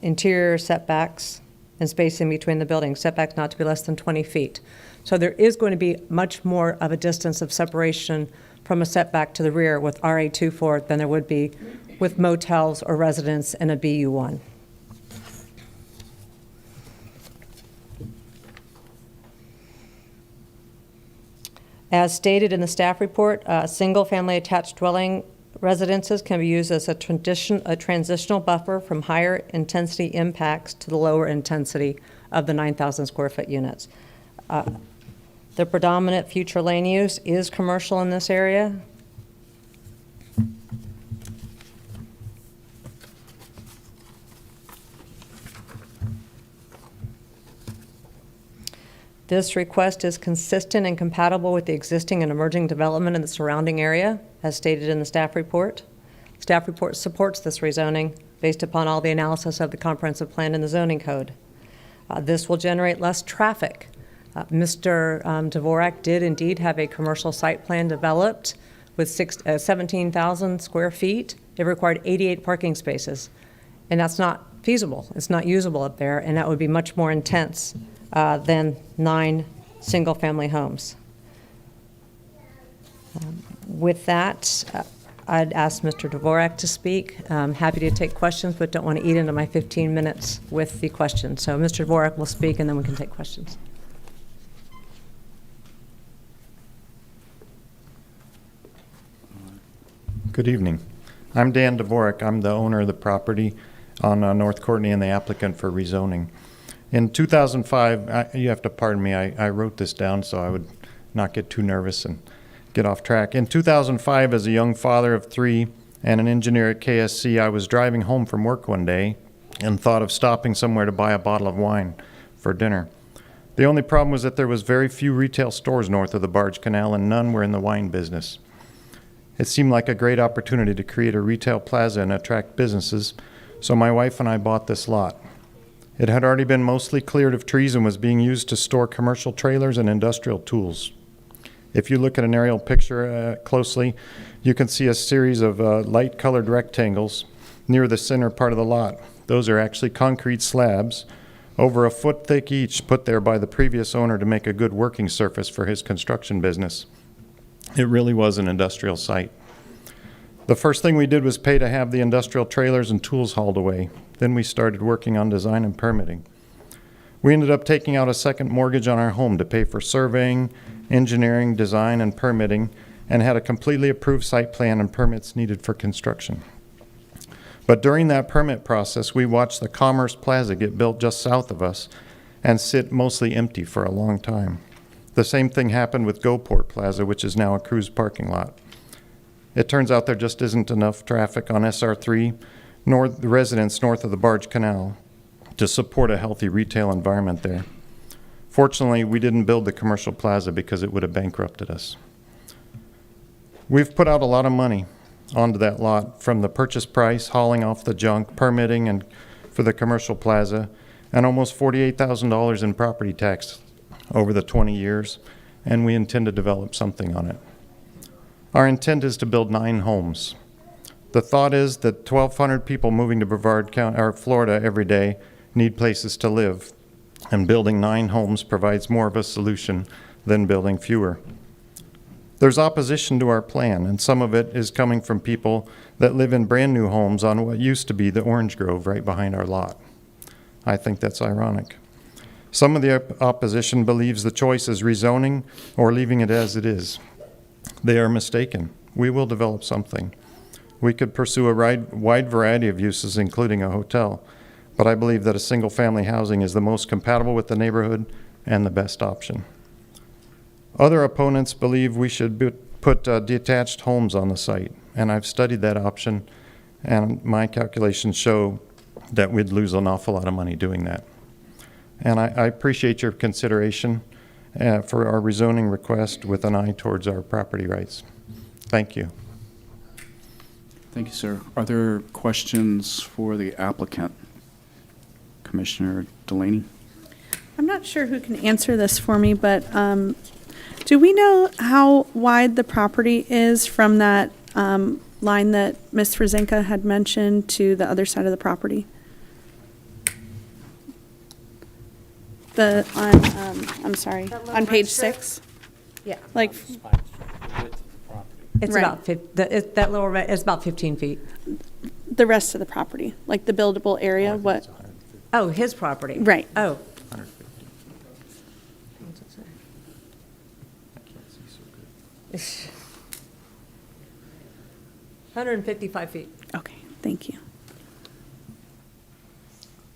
interior setbacks and spacing between the buildings, setbacks not to be less than 20 feet. So there is going to be much more of a distance of separation from a setback to the rear with RA24 than there would be with motels or residents in a BU1. As stated in the staff report, single-family attached dwelling residences can be used as a transitional buffer from higher intensity impacts to the lower intensity of the 9,000 square foot units. The predominant future land use is commercial in this area. This request is consistent and compatible with the existing and emerging development in the surrounding area, as stated in the staff report. Staff report supports this rezoning based upon all the analysis of the comprehensive plan and the zoning code. This will generate less traffic. Mr. Dvorak did indeed have a commercial site plan developed with 17,000 square feet. It required 88 parking spaces, and that's not feasible. It's not usable up there, and that would be much more intense than 9 single-family homes. With that, I'd ask Mr. Dvorak to speak. I'm happy to take questions, but don't want to eat into my 15 minutes with the questions. So Mr. Dvorak will speak, and then we can take questions. Good evening. I'm Dan Dvorak. I'm the owner of the property on North Courtney and the applicant for rezoning. In 2005, you have to pardon me, I wrote this down so I would not get too nervous and get off track. In 2005, as a young father of 3 and an engineer at KSC, I was driving home from work one day and thought of stopping somewhere to buy a bottle of wine for dinner. The only problem was that there was very few retail stores north of the Barge Canal and none were in the wine business. It seemed like a great opportunity to create a retail plaza and attract businesses, so my wife and I bought this lot. It had already been mostly cleared of trees and was being used to store commercial trailers and industrial tools. If you look at an aerial picture closely, you can see a series of light-colored rectangles near the center part of the lot. Those are actually concrete slabs, over a foot thick each, put there by the previous owner to make a good working surface for his construction business. It really was an industrial site. The first thing we did was pay to have the industrial trailers and tools hauled away. Then we started working on design and permitting. We ended up taking out a second mortgage on our home to pay for surveying, engineering, design, and permitting, and had a completely approved site plan and permits needed for construction. But during that permit process, we watched the Commerce Plaza get built just south of us and sit mostly empty for a long time. The same thing happened with GoPort Plaza, which is now a cruise parking lot. It turns out there just isn't enough traffic on SR3, nor the residents north of the Barge Canal, to support a healthy retail environment there. Fortunately, we didn't build the commercial plaza because it would have bankrupted us. We've put out a lot of money onto that lot, from the purchase price, hauling off the junk, permitting, and for the commercial plaza, and almost $48,000 in property tax over the 20 years, and we intend to develop something on it. Our intent is to build 9 homes. The thought is that 1,200 people moving to Brevard County, or Florida every day need places to live, and building 9 homes provides more of a solution than building fewer. There's opposition to our plan, and some of it is coming from people that live in brand new homes on what used to be the orange grove right behind our lot. I think that's ironic. Some of the opposition believes the choice is rezoning or leaving it as it is. They are mistaken. We will develop something. We could pursue a wide variety of uses, including a hotel, but I believe that a single-family housing is the most compatible with the neighborhood and the best option. Other opponents believe we should put detached homes on the site, and I've studied that option, and my calculations show that we'd lose an awful lot of money doing that. And I appreciate your consideration for our rezoning request with an eye towards our property rights. Thank you. Thank you, sir. Are there questions for the applicant? Commissioner Delaney? I'm not sure who can answer this for me, but do we know how wide the property is from that line that Ms. Rezanka had mentioned to the other side of the property? I'm sorry, on page 6? Yeah. Like, It's Right. about, that lower, it's about 15 feet. the rest of the property, like the buildable area, what? Oh, his property? Right. Oh. 155 feet. Okay, thank you.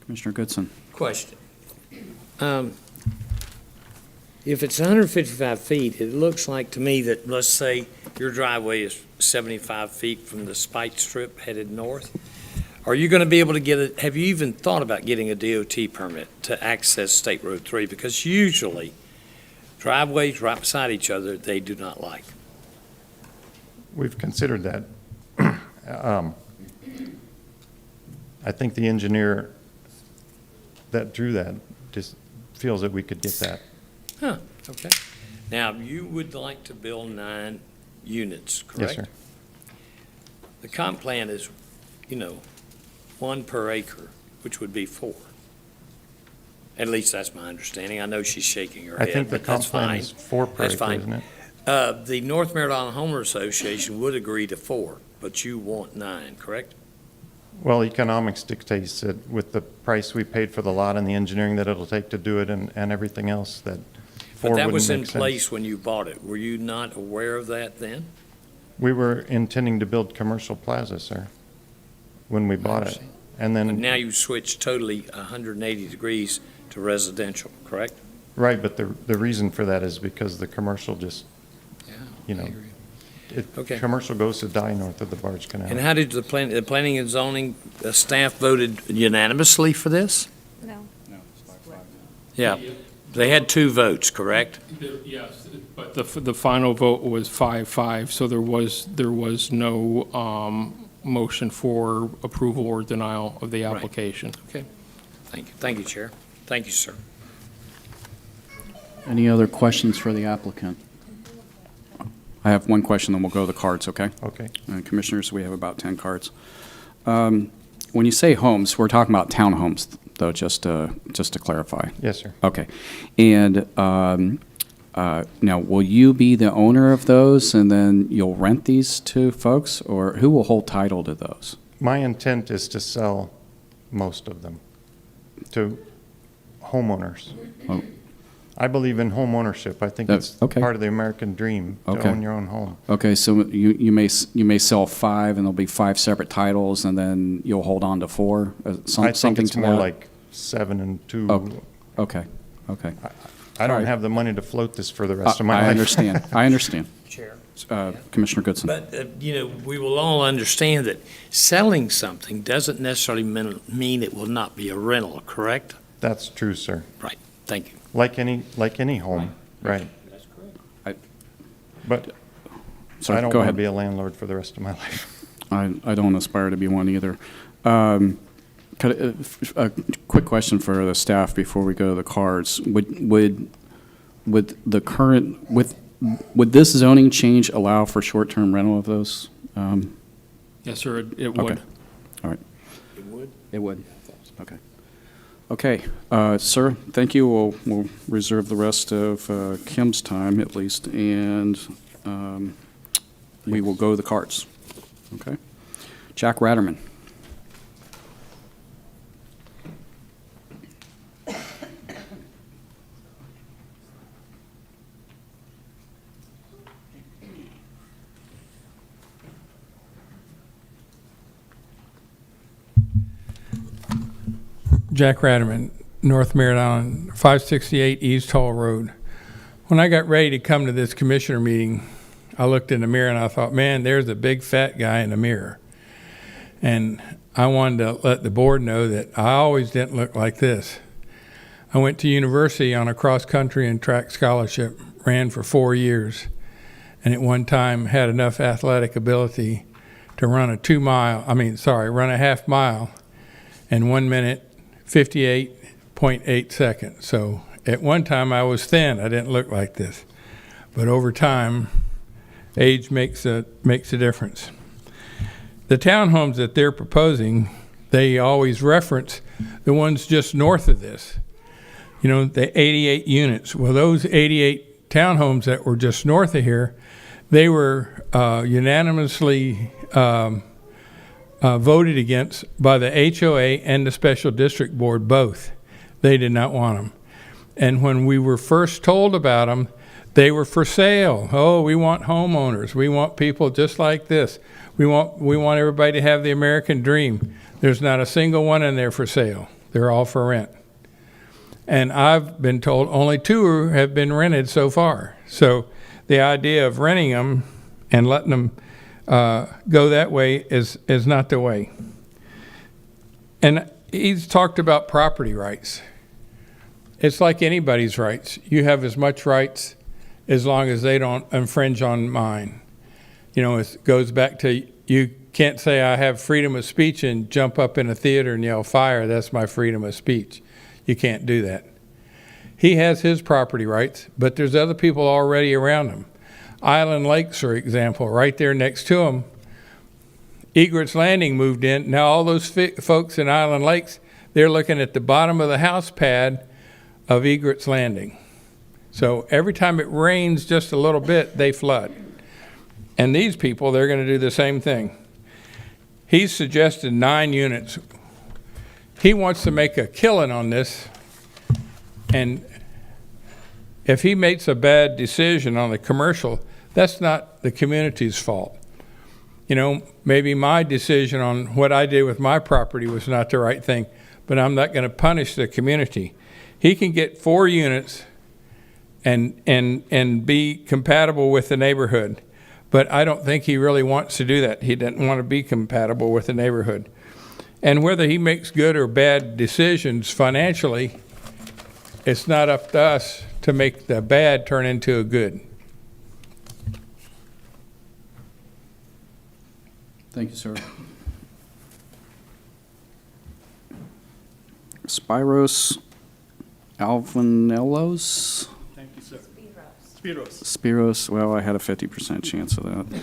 Commissioner Goodson? Question. If it's 155 feet, it looks like to me that, let's say, your driveway is 75 feet from the spike strip headed north. Are you going to be able to get it? Have you even thought about getting a DOT permit to access State Road 3? Because usually driveways right beside each other, they do not like. We've considered that. I think the engineer that drew that just feels that we could get that. Huh, okay. Now, you would like to build 9 units, correct? Yes, sir. The comp plan is, 1 per acre, which would be 4. At least that's my understanding. I know she's shaking her I head, think the but that's comp plan fine. is 4 per That's acre, fine. isn't it? The North Merritt Homeowner Association would agree to 4, but you want 9, correct? Well, economics dictates that with the price we paid for the lot and the engineering that it'll take to do it and everything else, that 4 But that wouldn't was in make sense. place when you bought it. Were you not aware of that then? We were intending to build commercial plaza, sir, when we bought it. And But then, now you switched totally 180 degrees to residential, correct? right, but the reason for that is because the commercial just, Okay. commercial goes to die north of the Barge Canal. And how did the planning and zoning staff voted unanimously for this? No. Yeah, they had 2 votes, correct? Yes, but the final vote was 5-5, so there was no motion for approval or denial of the Right. application. Okay, thank you. Thank you, Chair. Thank you, sir. Any other questions for the applicant? I have one question, then we'll go to the cards, okay? Okay. Commissioners, we have about 10 cards. When you say homes, we're talking about townhomes, though, just to clarify. Yes, sir. Okay. And now, will you be the owner of those, and then you'll rent these to folks, or who will hold title to those? My intent is to sell most of them to homeowners. Oh. I believe in home ownership. I think it's Okay. part of the American dream to Okay. own your own home. Okay, so you may sell 5, and there'll be 5 separate titles, and then you'll hold on to 4? I think Something it's to more that? like 7 and 2. Oh, okay. I don't All right. have the money to float this for the rest of my life. I understand. I understand. Chair, Commissioner Goodson. But, we will all understand that selling something doesn't necessarily mean it will not be a rental, correct? That's true, sir. Right, thank you. Like any home, right? That's correct. But Sorry, I don't go want to ahead. be a landlord for the rest of my life. I don't aspire to be one either. A quick question for the staff before we go to the cards. Would this zoning change allow for short-term rental of those? Yes, sir, it would. Okay. All right. It would? It would. Okay. Okay, sir, thank you. We'll reserve the rest of Kim's time at least, and we will go to the cards. Okay. Jack Ratterman. Jack Ratterman, North Merritt Island, 568 East Hall Road. When I got ready to come to this commissioner meeting, I looked in the mirror and I thought, man, there's a big fat guy in the mirror. And I wanted to let the board know that I always didn't look like this. I went to university on a cross-country and track scholarship, ran for 4 years, and at one time had enough athletic ability to run a half mile in 1 minute, 58.8 seconds. So at one time I was thin. I didn't look like this. But over time, age makes a difference. The townhomes that they're proposing, they always reference the ones just north of this. You know, the 88 units. Well, those 88 townhomes that were just north of here, they were unanimously voted against by the HOA and the Special District Board both. They did not want them. And when we were first told about them, they were for sale. Oh, we want homeowners. We want people just like this. We want everybody to have the American dream. There's not a single one in there for sale. They're all for rent. And I've been told only 2 have been rented so far. So the idea of renting them and letting them go that way is not the way. And he's talked about property rights. It's like anybody's rights. You have as much rights as long as they don't infringe on mine. You know, it goes back to, you can't say I have freedom of speech and jump up in a theater and yell fire. That's my freedom of speech. You can't do that. He has his property rights, but there's other people already around him. Island Lakes, for example, right there next to him. Egret's Landing moved in. Now all those folks in Island Lakes, they're looking at the bottom of the house pad of Egret's Landing. So every time it rains just a little bit, they flood. And these people, they're going to do the same thing. He's suggested 9 units. He wants to make a killing on this. And if he makes a bad decision on the commercial, that's not the community's fault. You know, maybe my decision on what I did with my property was not the right thing, but I'm not going to punish the community. He can get 4 units and be compatible with the neighborhood. But I don't think he really wants to do that. He doesn't want to be compatible with the neighborhood. And whether he makes good or bad decisions financially, it's not up to us to make the bad turn into a good. Thank you, sir. Spiros Alvanellos? Thank you, sir. Spiros. Spiros, well, I had a 50% chance of that.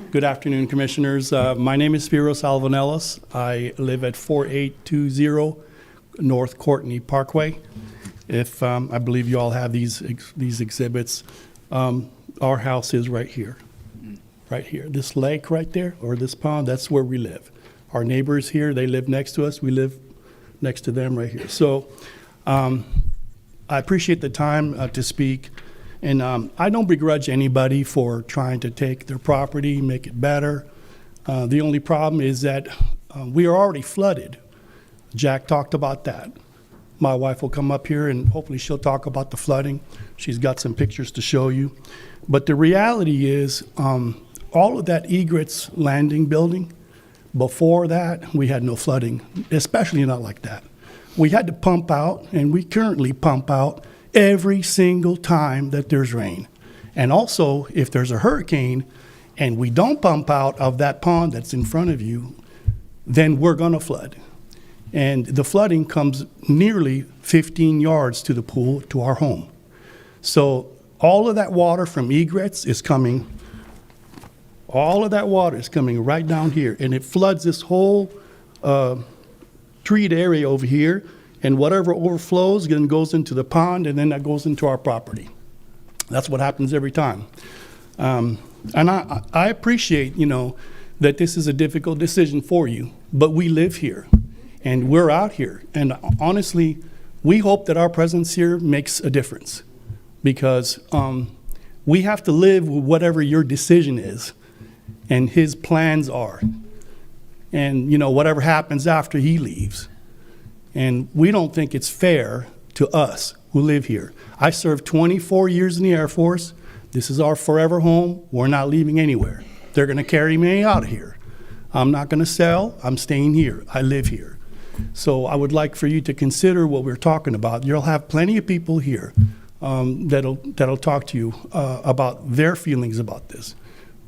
Good afternoon, Commissioners. My name is Spiros Alvanellos. I live at 4820 North Courtney Parkway. If I believe you all have these exhibits, our house is right here. Right here. This lake right there, or this pond, that's where we live. Our neighbors here, they live next to us. We live next to them right here. So I appreciate the time to speak. And I don't begrudge anybody for trying to take their property, make it better. The only problem is that we are already flooded. Jack talked about that. My wife will come up here and hopefully she'll talk about the flooding. She's got some pictures to show you. But the reality is, all of that egrets landing building, before that, we had no flooding, especially not like that. We had to pump out, and we currently pump out every single time that there's rain. And also, if there's a hurricane and we don't pump out of that pond that's in front of you, then we're gonna flood. And the flooding comes nearly 15 yards to the pool, to our home. So all of that water from egrets is coming, all of that water is coming right down here, and it floods this whole treed area over here, and whatever overflows then goes into the pond, and then that goes into our property. That's what happens every time. And I appreciate, that this is a difficult decision for you, but we live here, and we're out here. And honestly, we hope that our presence here makes a difference, because we have to live with whatever your decision is and his plans are. And, whatever happens after he leaves. And we don't think it's fair to us who live here. I served 24 years in the Air Force. This is our forever home. We're not leaving anywhere. They're going to carry me out of here. I'm not going to sell. I'm staying here. I live here. So I would like for you to consider what we're talking about. You'll have plenty of people here that'll talk to you about their feelings about this.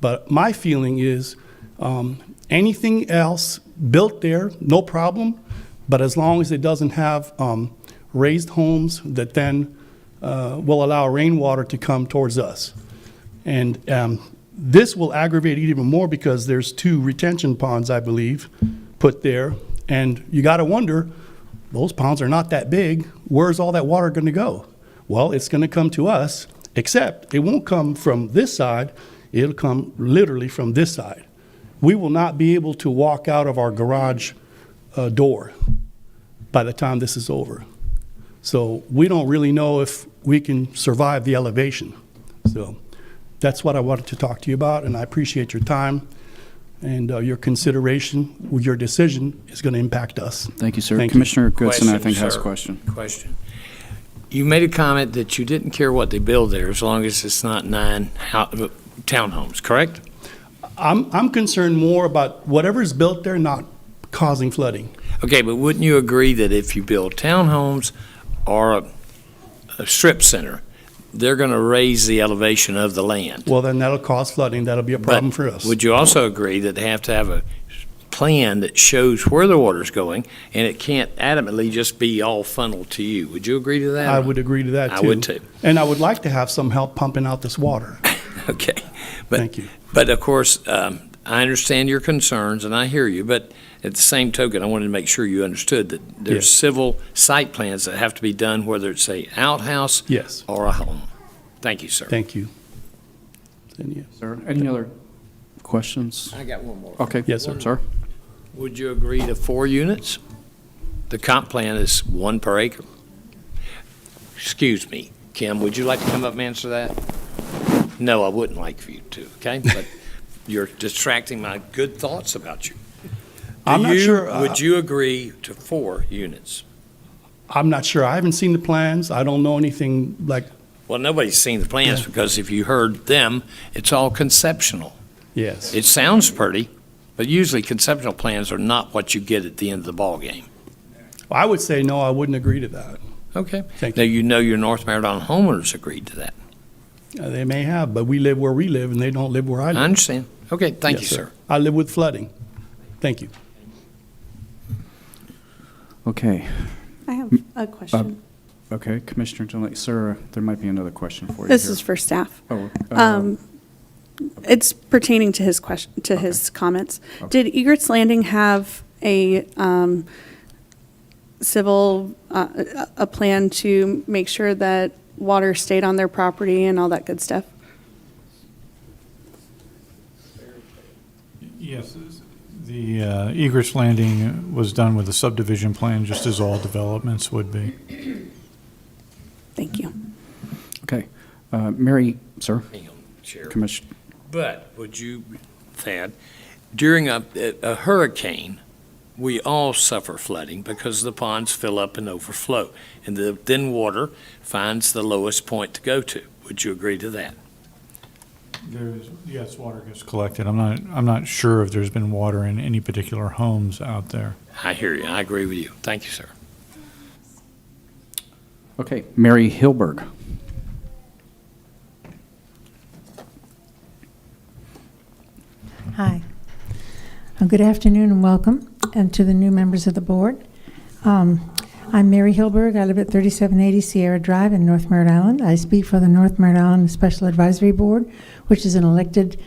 But my feeling is anything else built there, no problem. But as long as it doesn't have raised homes that then will allow rainwater to come towards us. And this will aggravate it even more because there's 2 retention ponds, I believe, put there. And you got to wonder, those ponds are not that big. Where's all that water going to go? Well, it's going to come to us, except it won't come from this side. It'll come literally from this side. We will not be able to walk out of our garage door by the time this is over. So we don't really know if we can survive the elevation. So that's what I wanted to talk to you about, and I appreciate your time and your consideration. Your decision is going to impact us. Thank you, sir. Thank you. Commissioner Goodson, I think, has sir. a question. Question. You made a comment that you didn't care what they build there as long as it's not 9 townhomes, correct? I'm concerned more about whatever's built there not causing flooding. Okay, but wouldn't you agree that if you build townhomes or a strip center, they're going to raise the elevation of the land? Well, then that'll cause flooding. That'll be a problem for us. Would you also agree that they have to have a plan that shows where the water's going, and it can't adamantly just be all funneled to you? Would you agree to that? I would agree to that, too. I would, too. And I would like to have some help pumping out this water. Okay. But, Thank you. But, of course, I understand your concerns, and I hear you, but at the same token, I wanted to make sure you understood that there's Yes. civil site plans that have to be done, whether it's a outhouse Yes. or a home. Thank you, sir. Thank you. Sir, any other questions? I got one more. Okay. Yes, sir. Sir? Would you agree to 4 units? The comp plan is 1 per acre. Excuse me, Kim, would you like to come up and answer that? No, I wouldn't like for you to, okay? But you're distracting my good thoughts about you. I'm not sure. Would you agree to 4 units? I'm not sure. I haven't seen the plans. I don't know anything like. Well, nobody's seen the plans because if you heard them, it's all conceptual. Yes. It sounds pretty, but usually conceptual plans are not what you get at the end of the ballgame. I would say no. I wouldn't agree to that. Okay. Thank Now, you know your North Marathon homeowners agreed to that. They may have, but we live where we live, and they don't live where I live. I understand. Okay, thank you, Yes, sir. I live with flooding. Thank you. Okay. I have a question. Okay, Commissioner Jones, sir, there might be another question for you This here. is for staff. Oh, It's pertaining to his question, to his comments. Did Egert's Landing have a civil, a plan to make sure that water stayed on their property and all that good stuff? Yes, the Egress Landing was done with a subdivision plan, just as all developments would be. Thank you. Okay. Mary, sir? Hang on, Sheriff. Commissioner. But would you, Thad, during a hurricane, we all suffer flooding because the ponds fill up and overflow, and the thin water finds the lowest point to go to. Would you agree to that? Yes, water gets collected. I'm not sure if there's been water in any particular homes out there. I hear you. I agree with you. Thank you, sir. Okay, Mary Hilberg. Hi. Good afternoon and welcome, and to the new members of the board. I'm Mary Hilberg. I live at 3780 Sierra Drive in North Merritt Island. I speak for the North Merritt Island Special Advisory Board, which is an elected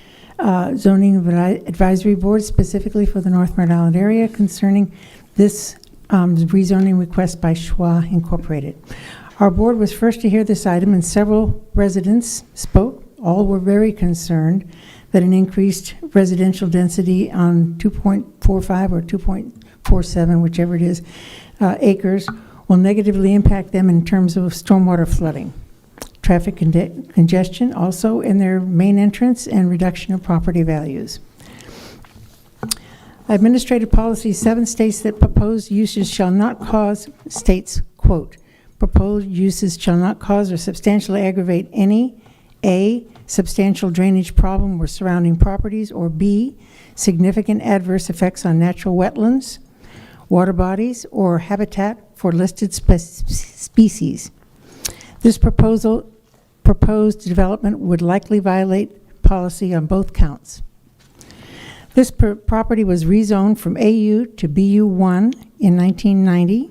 zoning advisory board specifically for the North Merritt Island area concerning this rezoning request by Schwa Incorporated. Our board was first to hear this item, and several residents spoke. All were very concerned that an increased residential density on 2.45 or 2.47, whichever it is, acres will negatively impact them in terms of stormwater flooding, traffic congestion also in their main entrance, and reduction of property values. Administrative Policy 7 states that proposed uses shall not cause, states, quote, proposed uses shall not cause or substantially aggravate any A, substantial drainage problem with surrounding properties, or B, significant adverse effects on natural wetlands, water bodies, or habitat for listed species. This proposed development would likely violate policy on both counts. This property was rezoned from AU to BU1 in 1990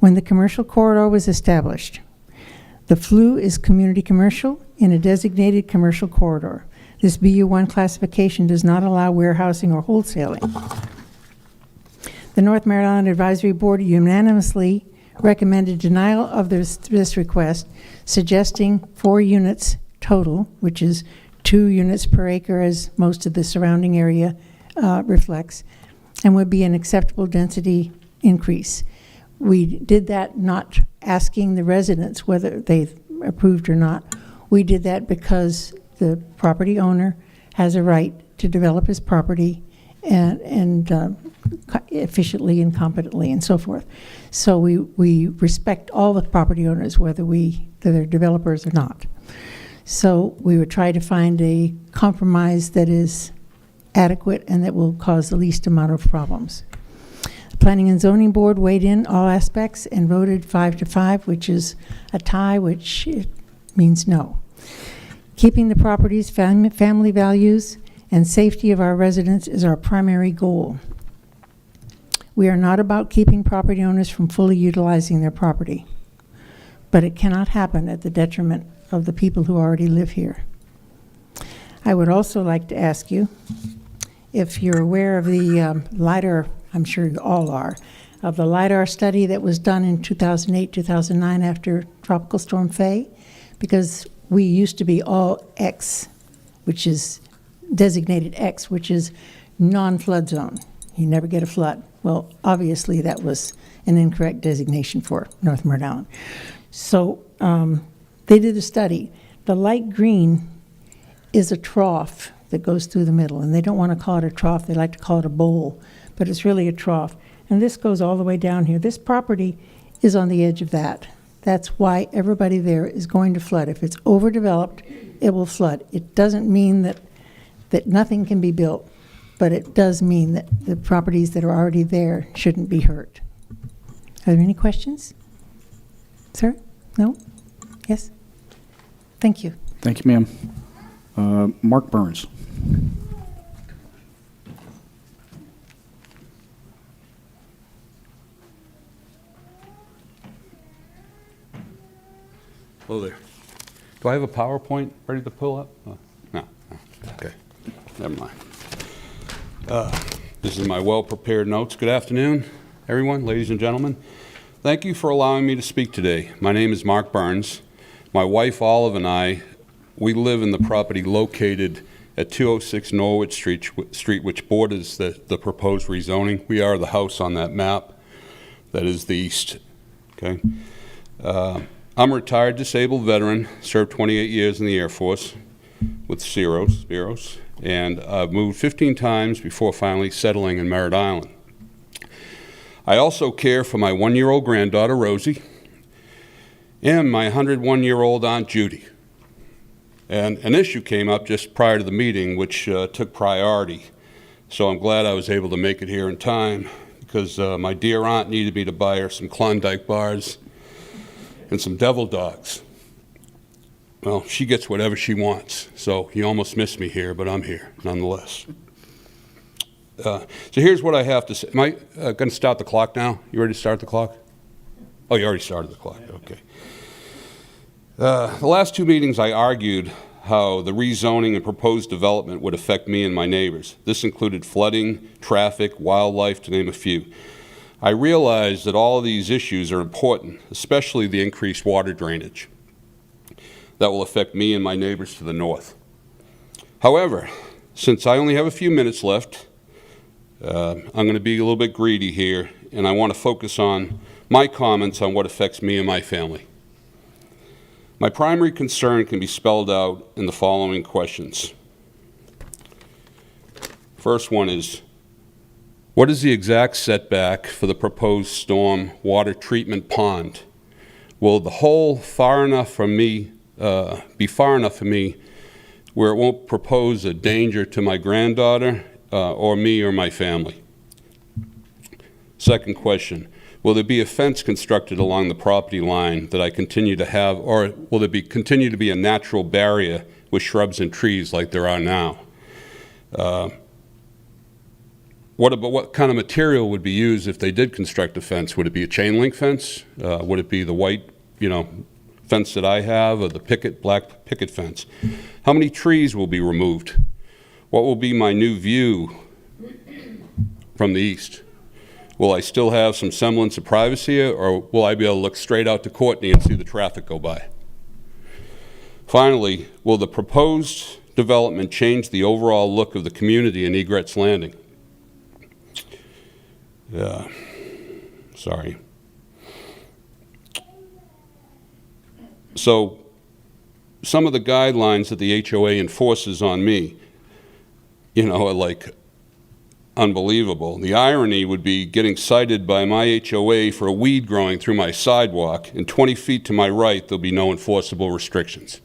when the commercial corridor was established. The FLU is community commercial in a designated commercial corridor. This BU1 classification does not allow warehousing or wholesaling. The North Merritt Island Advisory Board unanimously recommended denial of this request, suggesting 4 units total, which is 2 units per acre as most of the surrounding area reflects, and would be an acceptable density increase. We did that not asking the residents whether they approved or not. We did that because the property owner has a right to develop his property and efficiently and competently and so forth. So we respect all the property owners, whether they're developers or not. So we would try to find a compromise that is adequate and that will cause the least amount of problems. The Planning and Zoning Board weighed in all aspects and voted 5-5, which is a tie, which means no. Keeping the property's family values and safety of our residents is our primary goal. We are not about keeping property owners from fully utilizing their property, but it cannot happen at the detriment of the people who already live here. I would also like to ask you if you're aware of the LIDAR, I'm sure you all are, of the LIDAR study that was done in 2008, 2009 after Tropical Storm Faye, because we used to be all X, which is designated X, which is non-flood zone. You never get a flood. Well, obviously that was an incorrect designation for North Merritt Island. So they did a study. The light green is a trough that goes through the middle, and they don't want to call it a trough. They like to call it a bowl, but it's really a trough. And this goes all the way down here. This property is on the edge of that. That's why everybody there is going to flood. If it's overdeveloped, it will flood. It doesn't mean that nothing can be built, but it does mean that the properties that are already there shouldn't be hurt. Are there any questions? Sir? No? Yes? Thank you. Thank you, ma'am. Mark Burns. Hello there. Do I have a PowerPoint ready to pull up? No. Okay. Never mind. This is my well-prepared notes. Good afternoon, everyone, ladies and gentlemen. Thank you for allowing me to speak today. My name is Mark Burns. My wife, Olive, and I, we live in the property located at 206 Norwood Street, which borders the proposed rezoning. We are the house on that map. That is the east. Okay. I'm a retired disabled veteran, served 28 years in the Air Force with Spearos, and I've moved 15 times before finally settling in Merritt Island. I also care for my 1-year-old granddaughter, Rosie, and my 101-year-old Aunt Judy. And an issue came up just prior to the meeting, which took priority. So I'm glad I was able to make it here in time, because my dear aunt needed me to buy her some Klondike bars and some devil dogs. Well, she gets whatever she wants, so you almost missed me here, but I'm here nonetheless. So here's what I have to say. Am I going to start the clock now? You ready to start the clock? Oh, you already started the clock, okay. The last 2 meetings I argued how the rezoning and proposed development would affect me and my neighbors. This included flooding, traffic, wildlife, to name a few. I realize that all of these issues are important, especially the increased water drainage that will affect me and my neighbors to the north. However, since I only have a few minutes left, I'm going to be a little bit greedy here, and I want to focus on my comments on what affects me and my family. My primary concern can be spelled out in the following questions. First one is, what is the exact setback for the proposed storm water treatment pond? Will the hole far enough from me be far enough for me where it won't propose a danger to my granddaughter or me or my family? Second question, will there be a fence constructed along the property line that I continue to have, or will there continue to be a natural barrier with shrubs and trees like there are now? What kind of material would be used if they did construct a fence? Would it be a chain link fence? Would it be the white, fence that I have, or the black picket fence? How many trees will be removed? What will be my new view from the east? Will I still have some semblance of privacy, or will I be able to look straight out to Courtney and see the traffic go by? Finally, will the proposed development change the overall look of the community in Egret's Landing? Sorry. So, some of the guidelines that the HOA enforces on me, are like unbelievable. The irony would be getting cited by my HOA for a weed growing through my sidewalk, and 20 feet to my right, there'll be no enforceable restrictions.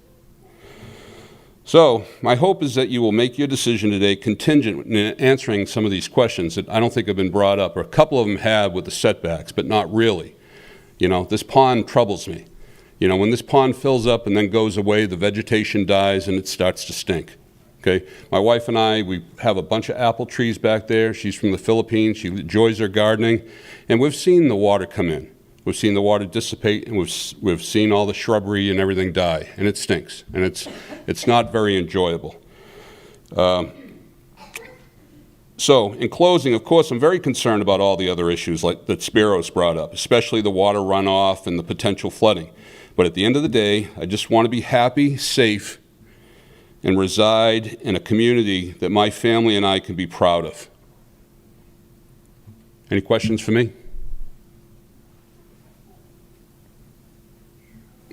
So, my hope is that you will make your decision today contingent in answering some of these questions that I don't think have been brought up, or a couple of them have with the setbacks, but not really. This pond troubles me. When this pond fills up and then goes away, the vegetation dies and it starts to stink. Okay, my wife and I, we have a bunch of apple trees back there. She's from the Philippines. She enjoys her gardening. And we've seen the water come in. We've seen the water dissipate, and we've seen all the shrubbery and everything die. And it stinks. And it's not very enjoyable. So, in closing, of course, I'm very concerned about all the other issues like that Spiros brought up, especially the water runoff and the potential flooding. But at the end of the day, I just want to be happy, safe, and reside in a community that my family and I can be proud of. Any questions for me?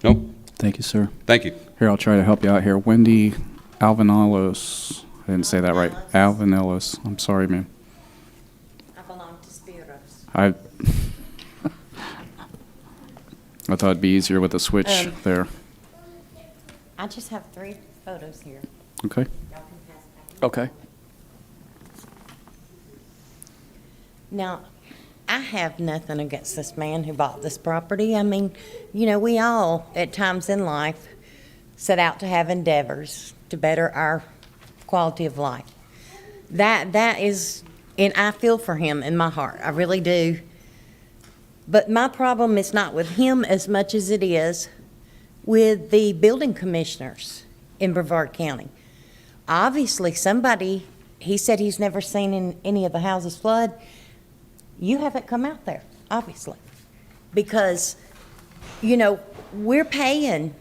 Nope. Thank you, sir. Thank you. Here, I'll try to help you out here. Wendy Alvanelos. I didn't say that right. Alvanelos. I'm sorry, ma'am. I belong to Spiros. I thought it'd be easier with a switch there. I just have 3 photos here. Okay. Y'all can pass that. Okay. Now, I have nothing against this man who bought this property. I mean, we all, at times in life, set out to have endeavors to better our quality of life. That is, and I feel for him in my heart. I really do. But my problem is not with him as much as it is with the building commissioners in Brevard County. Obviously, he said he's never seen any of the houses flood. You haven't come out there, obviously, because, we're paying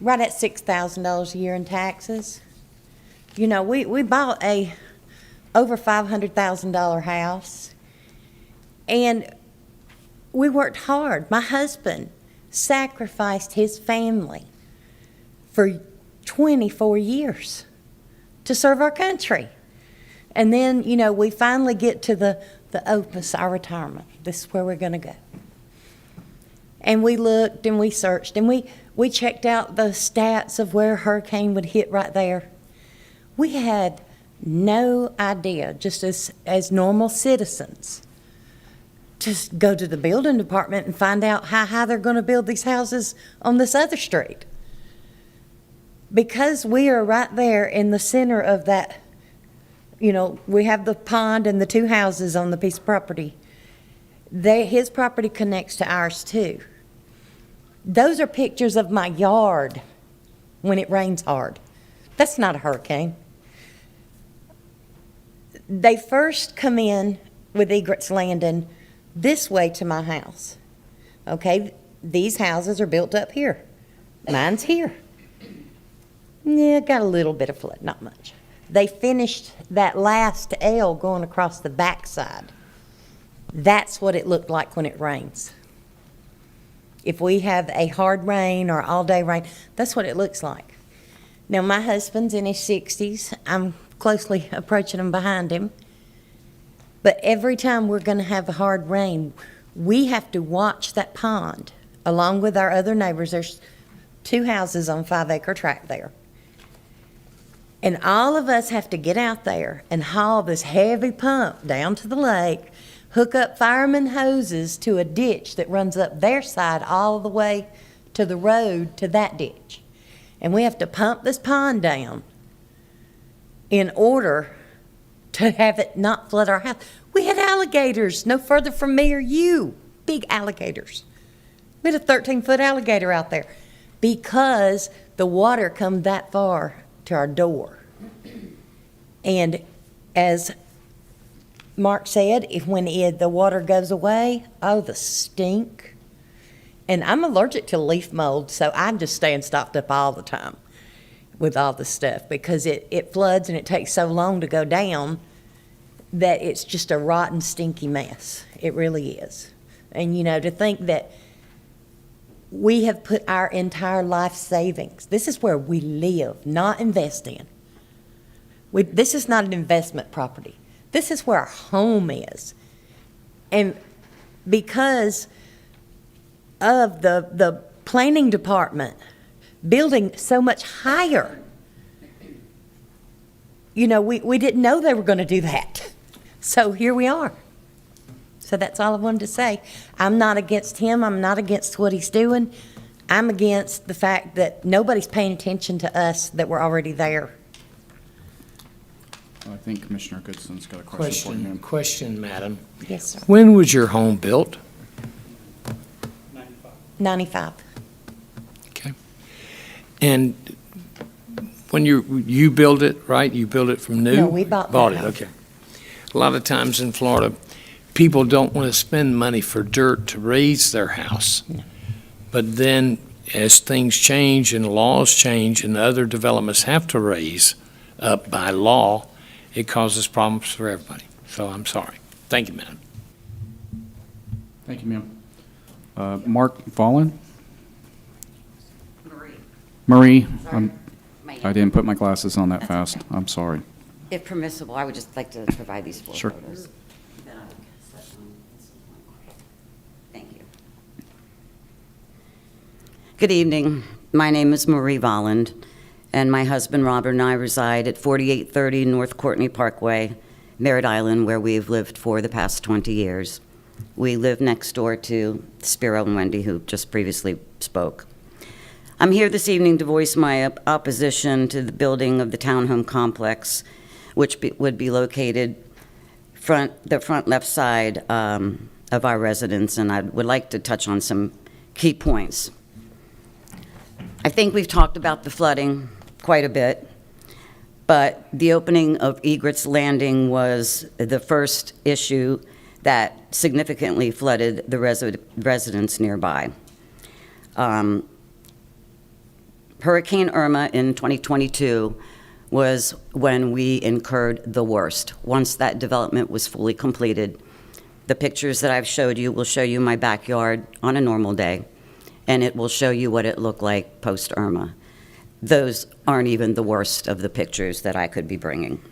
right at $6,000 a year in taxes. We bought a over $500,000 house, and we worked hard. My husband sacrificed his family for 24 years to serve our country. And then, we finally get to the the Opus, our retirement. This is where we're going to go. And we looked and we searched and we checked out the stats of where a hurricane would hit right there. We had no idea, just as normal citizens, just go to the building department and find out how high they're going to build these houses on this other street. Because we are right there in the center of that, you know, we have the pond and the two houses on the piece of property. His property connects to ours too. Those are pictures of my yard when it rains hard. That's not a hurricane. They first come in with egrets landing this way to my house. Okay, these houses are built up here. Mine's here. Yeah, got a little bit of flood, not much. They finished that last L going across the backside. That's what it looked like when it rains. If we have a hard rain or all day rain, that's what it looks like. Now, my husband's in his 60s. I'm closely approaching him behind him. But every time we're going to have a hard rain, we have to watch that pond along with our other neighbors. There's 2 houses on 5-acre tract there. And all of us have to get out there and haul this heavy pump down to the lake, hook up fireman hoses to a ditch that runs up their side all the way to the road to that ditch. And we have to pump this pond down in order to have it not flood our house. We had alligators no further from me or you, big alligators. We had a 13-foot alligator out there because the water come that far to our door. And as Mark said, when the water goes away, oh, the stink. And I'm allergic to leaf mold, so I'm just staying stocked up all the time with all the stuff because it floods and it takes so long to go down that it's just a rotten, stinky mess. It really is. And, you know, to think that we have put our entire life savings, this is where we live, not invest in. This is not an investment property. This is where our home is. And because of the planning department building so much higher, you know, we didn't know they were going to do that. So here we are. So that's all I wanted to say. I'm not against him. I'm not against what he's doing. I'm against the fact that nobody's paying attention to us that we're already there. I think Commissioner Goodson's got a question for you. Question, madam. Yes, sir. When was your home built? 95. Okay. And when you built it, right? You built it from new? No, we bought it, house. okay. A lot of times in Florida, people don't want to spend money for dirt to raise their house. No. But then as things change and laws change and other developments have to raise up by law, it causes problems for everybody. So I'm sorry. Thank you, madam. Thank you, ma'am. Mark Vollen? Marie. I didn't put my glasses on that fast. I'm sorry. If permissible, I would just like to provide these 4 Sure. photos. Thank you. Good evening. My name is Marie Volland, and my husband Robert and I reside at 4830 North Courtney Parkway, Merritt Island, where we've lived for the past 20 years. We live next door to Spiro and Wendy, who just previously spoke. I'm here this evening to voice my opposition to the building of the townhome complex, which would be located the front left side of our residence, and I would like to touch on some key points. I think we've talked about the flooding quite a bit, but the opening of Egret's Landing was the first issue that significantly flooded the residents nearby. Hurricane Irma in 2022 was when we incurred the worst. Once that development was fully completed, the pictures that I've showed you will show you my backyard on a normal day, and it will show you what it looked like post-Irma. Those aren't even the worst of the pictures that I could be bringing.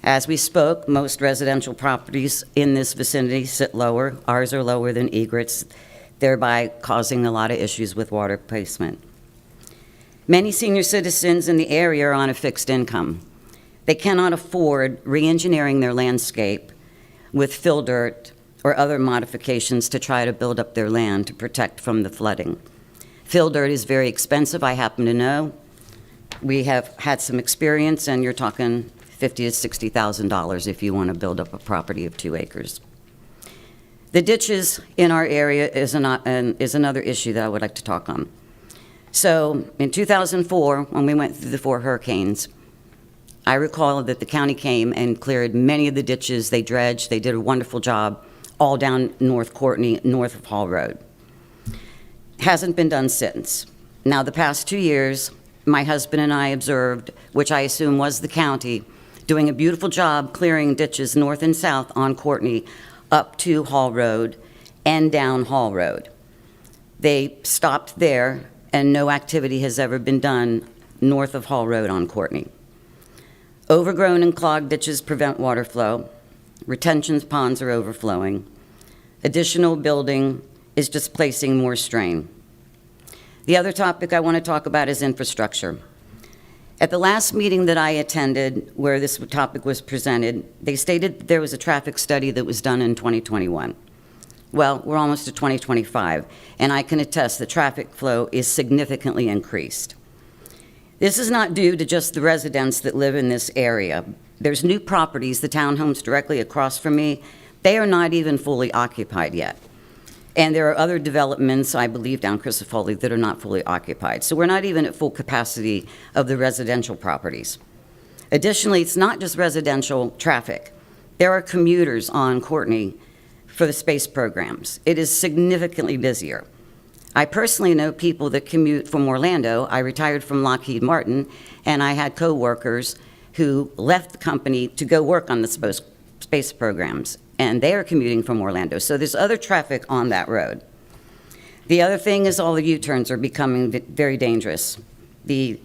As we spoke, most residential properties in this vicinity sit lower. Ours are lower than egrets, thereby causing a lot of issues with water placement. Many senior citizens in the area are on a fixed income. They cannot afford re-engineering their landscape with fill dirt or other modifications to try to build up their land to protect from the flooding. Fill dirt is very expensive, I happen to know. We have had some experience, and you're talking $50,000 to $60,000 if you want to build up a property of 2 acres. The ditches in our area is another issue that I would like to talk on. So in 2004, when we went through the 4 hurricanes, I recall that the county came and cleared many of the ditches. They dredged, they did a wonderful job, all down North Courtney, north of Hall Road. Hasn't been done since. Now, the past 2 years, my husband and I observed, which I assume was the county, doing a beautiful job clearing ditches north and south on Courtney up to Hall Road and down Hall Road. They stopped there, and no activity has ever been done north of Hall Road on Courtney. Overgrown and clogged ditches prevent water flow. Retention ponds are overflowing. Additional building is just placing more strain. The other topic I want to talk about is infrastructure. At the last meeting that I attended where this topic was presented, they stated that there was a traffic study that was done in 2021. Well, we're almost to 2025, and I can attest the traffic flow is significantly increased. This is not due to just the residents that live in this area. There's new properties, the townhomes directly across from me, they are not even fully occupied yet. And there are other developments, I believe, down Crisafulli that are not fully occupied. So we're not even at full capacity of the residential properties. Additionally, it's not just residential traffic. There are commuters on Courtney for the space programs. It is significantly busier. I personally know people that commute from Orlando. I retired from Lockheed Martin, and I had coworkers who left the company to go work on the space programs, and they are commuting from Orlando. So there's other traffic on that road. The other thing is all the U-turns are becoming very dangerous. The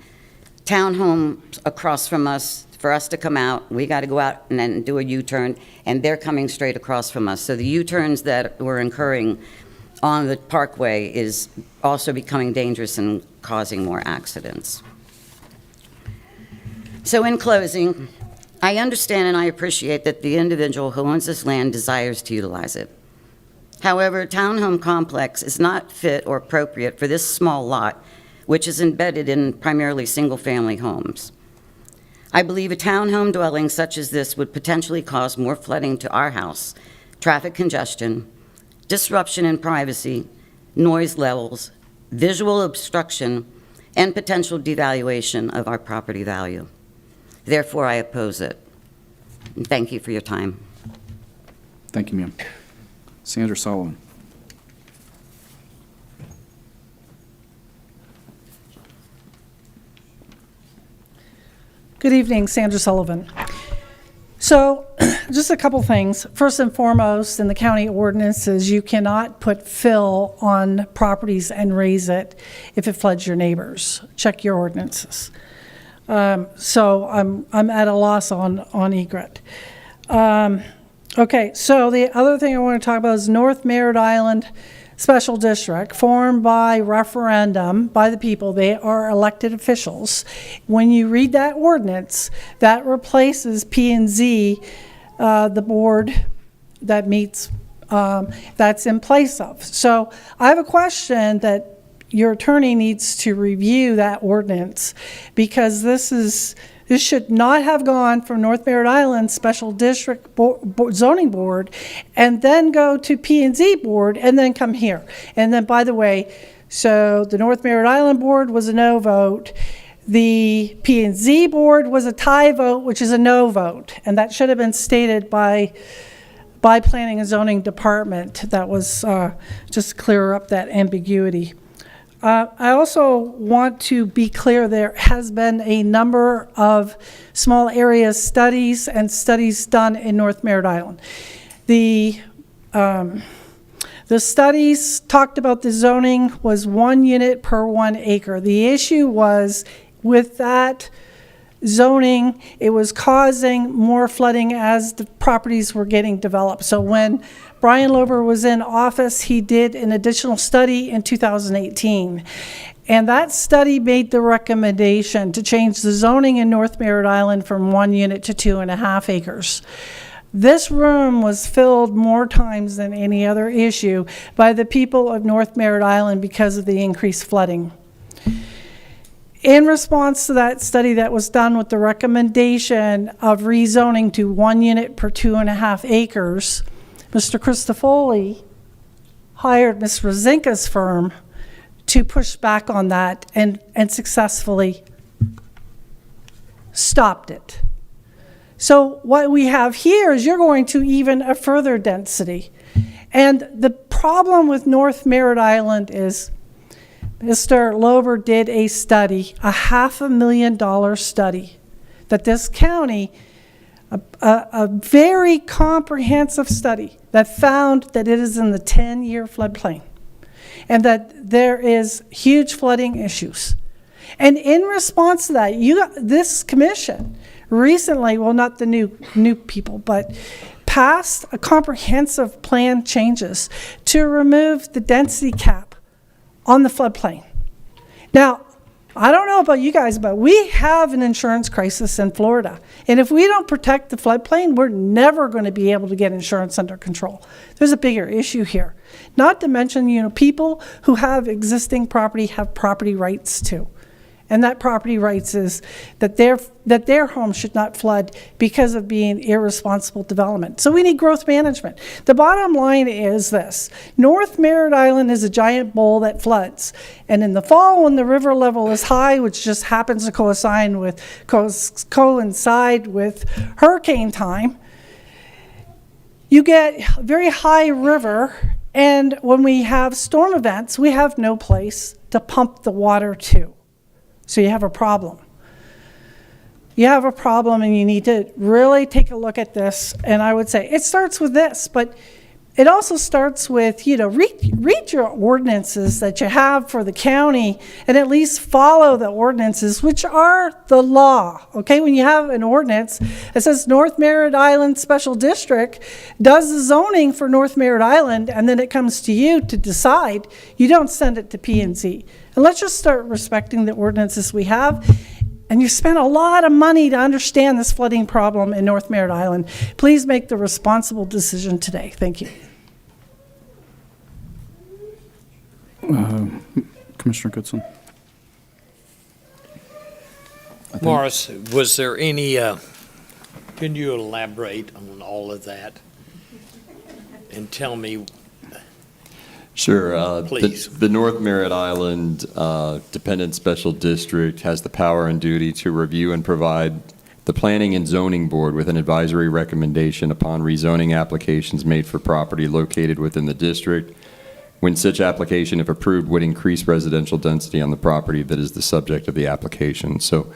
townhome across from us, for us to come out, we got to go out and then do a U-turn, and they're coming straight across from us. So the U-turns that we're incurring on the parkway is also becoming dangerous and causing more accidents. So in closing, I understand and I appreciate that the individual who owns this land desires to utilize it. However, a townhome complex is not fit or appropriate for this small lot, which is embedded in primarily single-family homes. I believe a townhome dwelling such as this would potentially cause more flooding to our house, traffic congestion, disruption in privacy, noise levels, visual obstruction, and potential devaluation of our property value. Therefore, I oppose it. And thank you for your time. Thank you, ma'am. Sandra Sullivan. Good evening, Sandra Sullivan. So just a couple things. First and foremost, in the county ordinances, you cannot put fill on properties and raise it if it floods your neighbors. Check your ordinances. So I'm at a loss on egret. Okay, so the other thing I want to talk about is North Merritt Island Special District, formed by referendum by the people. They are elected officials. When you read that ordinance, that replaces P&Z, the board that meets, that's in place of. So I have a question that your attorney needs to review that ordinance, because this should not have gone from North Merritt Island Special District Zoning Board and then go to P&Z Board and then come here. And then, by the way, so the North Merritt Island Board was a no vote. The P&Z Board was a tie vote, which is a no vote. And that should have been stated by Planning and Zoning Department. That was just to clear up that ambiguity. I also want to be clear, there has been a number of small area studies and studies done in North Merritt Island. The studies talked about the zoning was 1 unit per 1 acre. The issue was with that zoning, it was causing more flooding as the properties were getting developed. So when Brian Lober was in office, he did an additional study in 2018. And that study made the recommendation to change the zoning in North Merritt Island from 1 unit to 2.5 acres. This room was filled more times than any other issue by the people of North Merritt Island because of the increased flooding. In response to that study that was done with the recommendation of rezoning to 1 unit per 2.5 acres, Mr. Christofoli hired Ms. Rezanka's firm to push back on that and successfully stopped it. So what we have here is you're going to even a further density. And the problem with North Merritt Island is Mr. Lober did a study, a $500,000 study, that this county, a very comprehensive study that found that it is in the 10-year floodplain and that there is huge flooding issues. And in response to that, this commission recently, well, not the new people, but passed a comprehensive plan changes to remove the density cap on the floodplain. Now, I don't know about you guys, but we have an insurance crisis in Florida. And if we don't protect the floodplain, we're never going to be able to get insurance under control. There's a bigger issue here. Not to mention, people who have existing property have property rights too. And that property rights is that their home should not flood because of being irresponsible development. So we need growth management. The bottom line is this: North Merritt Island is a giant bowl that floods. And in the fall, when the river level is high, which just happens to coincide with hurricane time, you get very high river. And when we have storm events, we have no place to pump the water to. So you have a problem. You have a problem, and you need to really take a look at this. And I would say it starts with this, but it also starts with, read your ordinances that you have for the county and at least follow the ordinances, which are the law. Okay, when you have an ordinance that says North Merritt Island Special District does the zoning for North Merritt Island, and then it comes to you to decide, you don't send it to P&Z. And let's just start respecting the ordinances we have. And you spent a lot of money to understand this flooding problem in North Merritt Island. Please make the responsible decision today. Thank you. Commissioner Goodson. Morris, was there any, can you elaborate on all of that and tell me? Sure. Please. The North Merritt Island Dependent Special District has the power and duty to review and provide the Planning and Zoning Board with an advisory recommendation upon rezoning applications made for property located within the district, when such application, if approved, would increase residential density on the property that is the subject of the application. So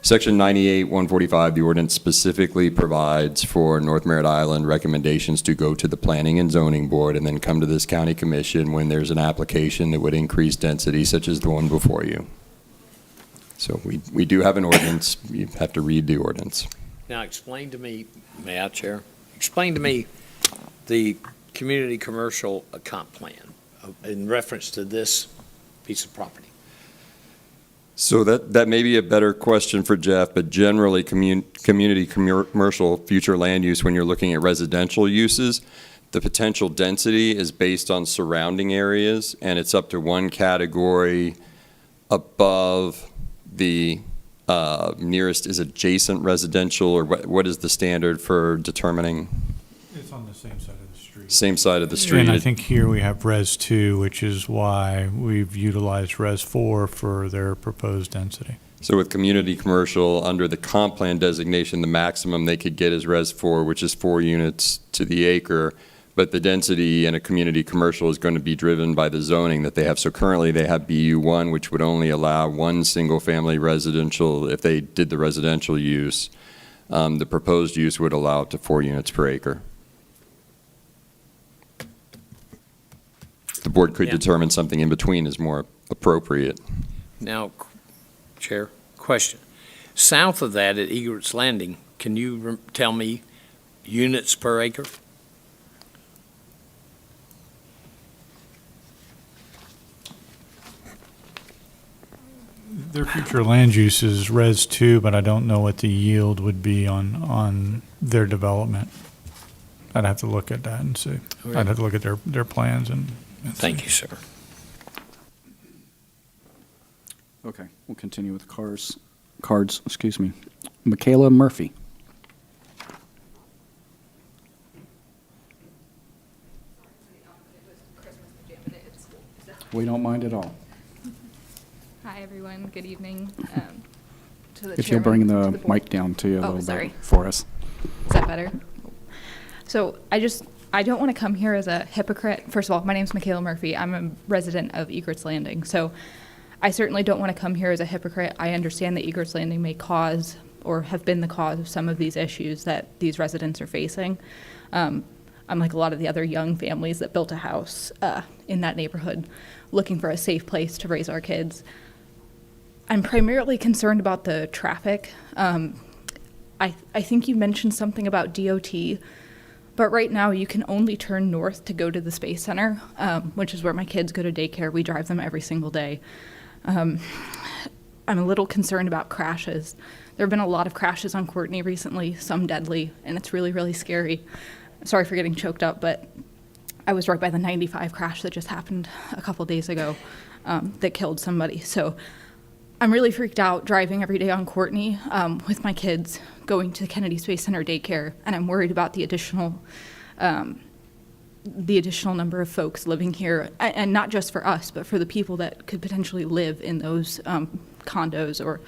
Section 98-145, the ordinance specifically provides for North Merritt Island recommendations to go to the Planning and Zoning Board and then come to this county commission when there's an application that would increase density, such as the one before you. So we do have an ordinance. You have to read the ordinance. Now explain to me, may I, Chair? Explain to me the community commercial comp plan in reference to this piece of property. So that may be a better question for Jeff, but generally community commercial future land use, when you're looking at residential uses, the potential density is based on surrounding areas, and it's up to one category above the nearest is adjacent residential, or what is the standard for determining? It's on the same side of the street. Same side of the street. And I think here we have Res 2, which is why we've utilized Res 4 for their proposed density. So with community commercial, under the comp plan designation, the maximum they could get is Res 4, which is 4 units to the acre. But the density in a community commercial is going to be driven by the zoning that they have. So currently they have BU1, which would only allow one single-family residential if they did the residential use. The proposed use would allow up to 4 units per acre. The board could determine something in between is more appropriate. Now, Chair, question. South of that at Egret's Landing, can you tell me units per acre? Their future land use is Res 2, but I don't know what the yield would be on their development. I'd have to look at that and see. Okay. I'd have to look at their plans and Thank see. you, sir. Okay, we'll continue with cards, excuse me. Michaela Murphy. We don't mind at all. Hi, everyone. Good evening. To the If you'll chairman, bring to the the board. mic down to you a little sorry. bit for us. Is that better? So I don't want to come here as a hypocrite. First of all, my name's Michaela Murphy. I'm a resident of Egret's Landing. So I certainly don't want to come here as a hypocrite. I understand that Egret's Landing may cause or have been the cause of some of these issues that these residents are facing. Unlike a lot of the other young families that built a house in that neighborhood looking for a safe place to raise our kids. I'm primarily concerned about the traffic. I think you mentioned something about DOT, but right now you can only turn north to go to the Space Center, which is where my kids go to daycare. We drive them every single day. I'm a little concerned about crashes. There have been a lot of crashes on Courtney recently, some deadly, and it's really, really scary. Sorry for getting choked up, but I was right by the 95 crash that just happened a couple days ago that killed somebody. So I'm really freaked out driving every day on Courtney with my kids going to the Kennedy Space Center daycare, and I'm worried about the additional number of folks living here, and not just for us, but for the people that could potentially live in those condos or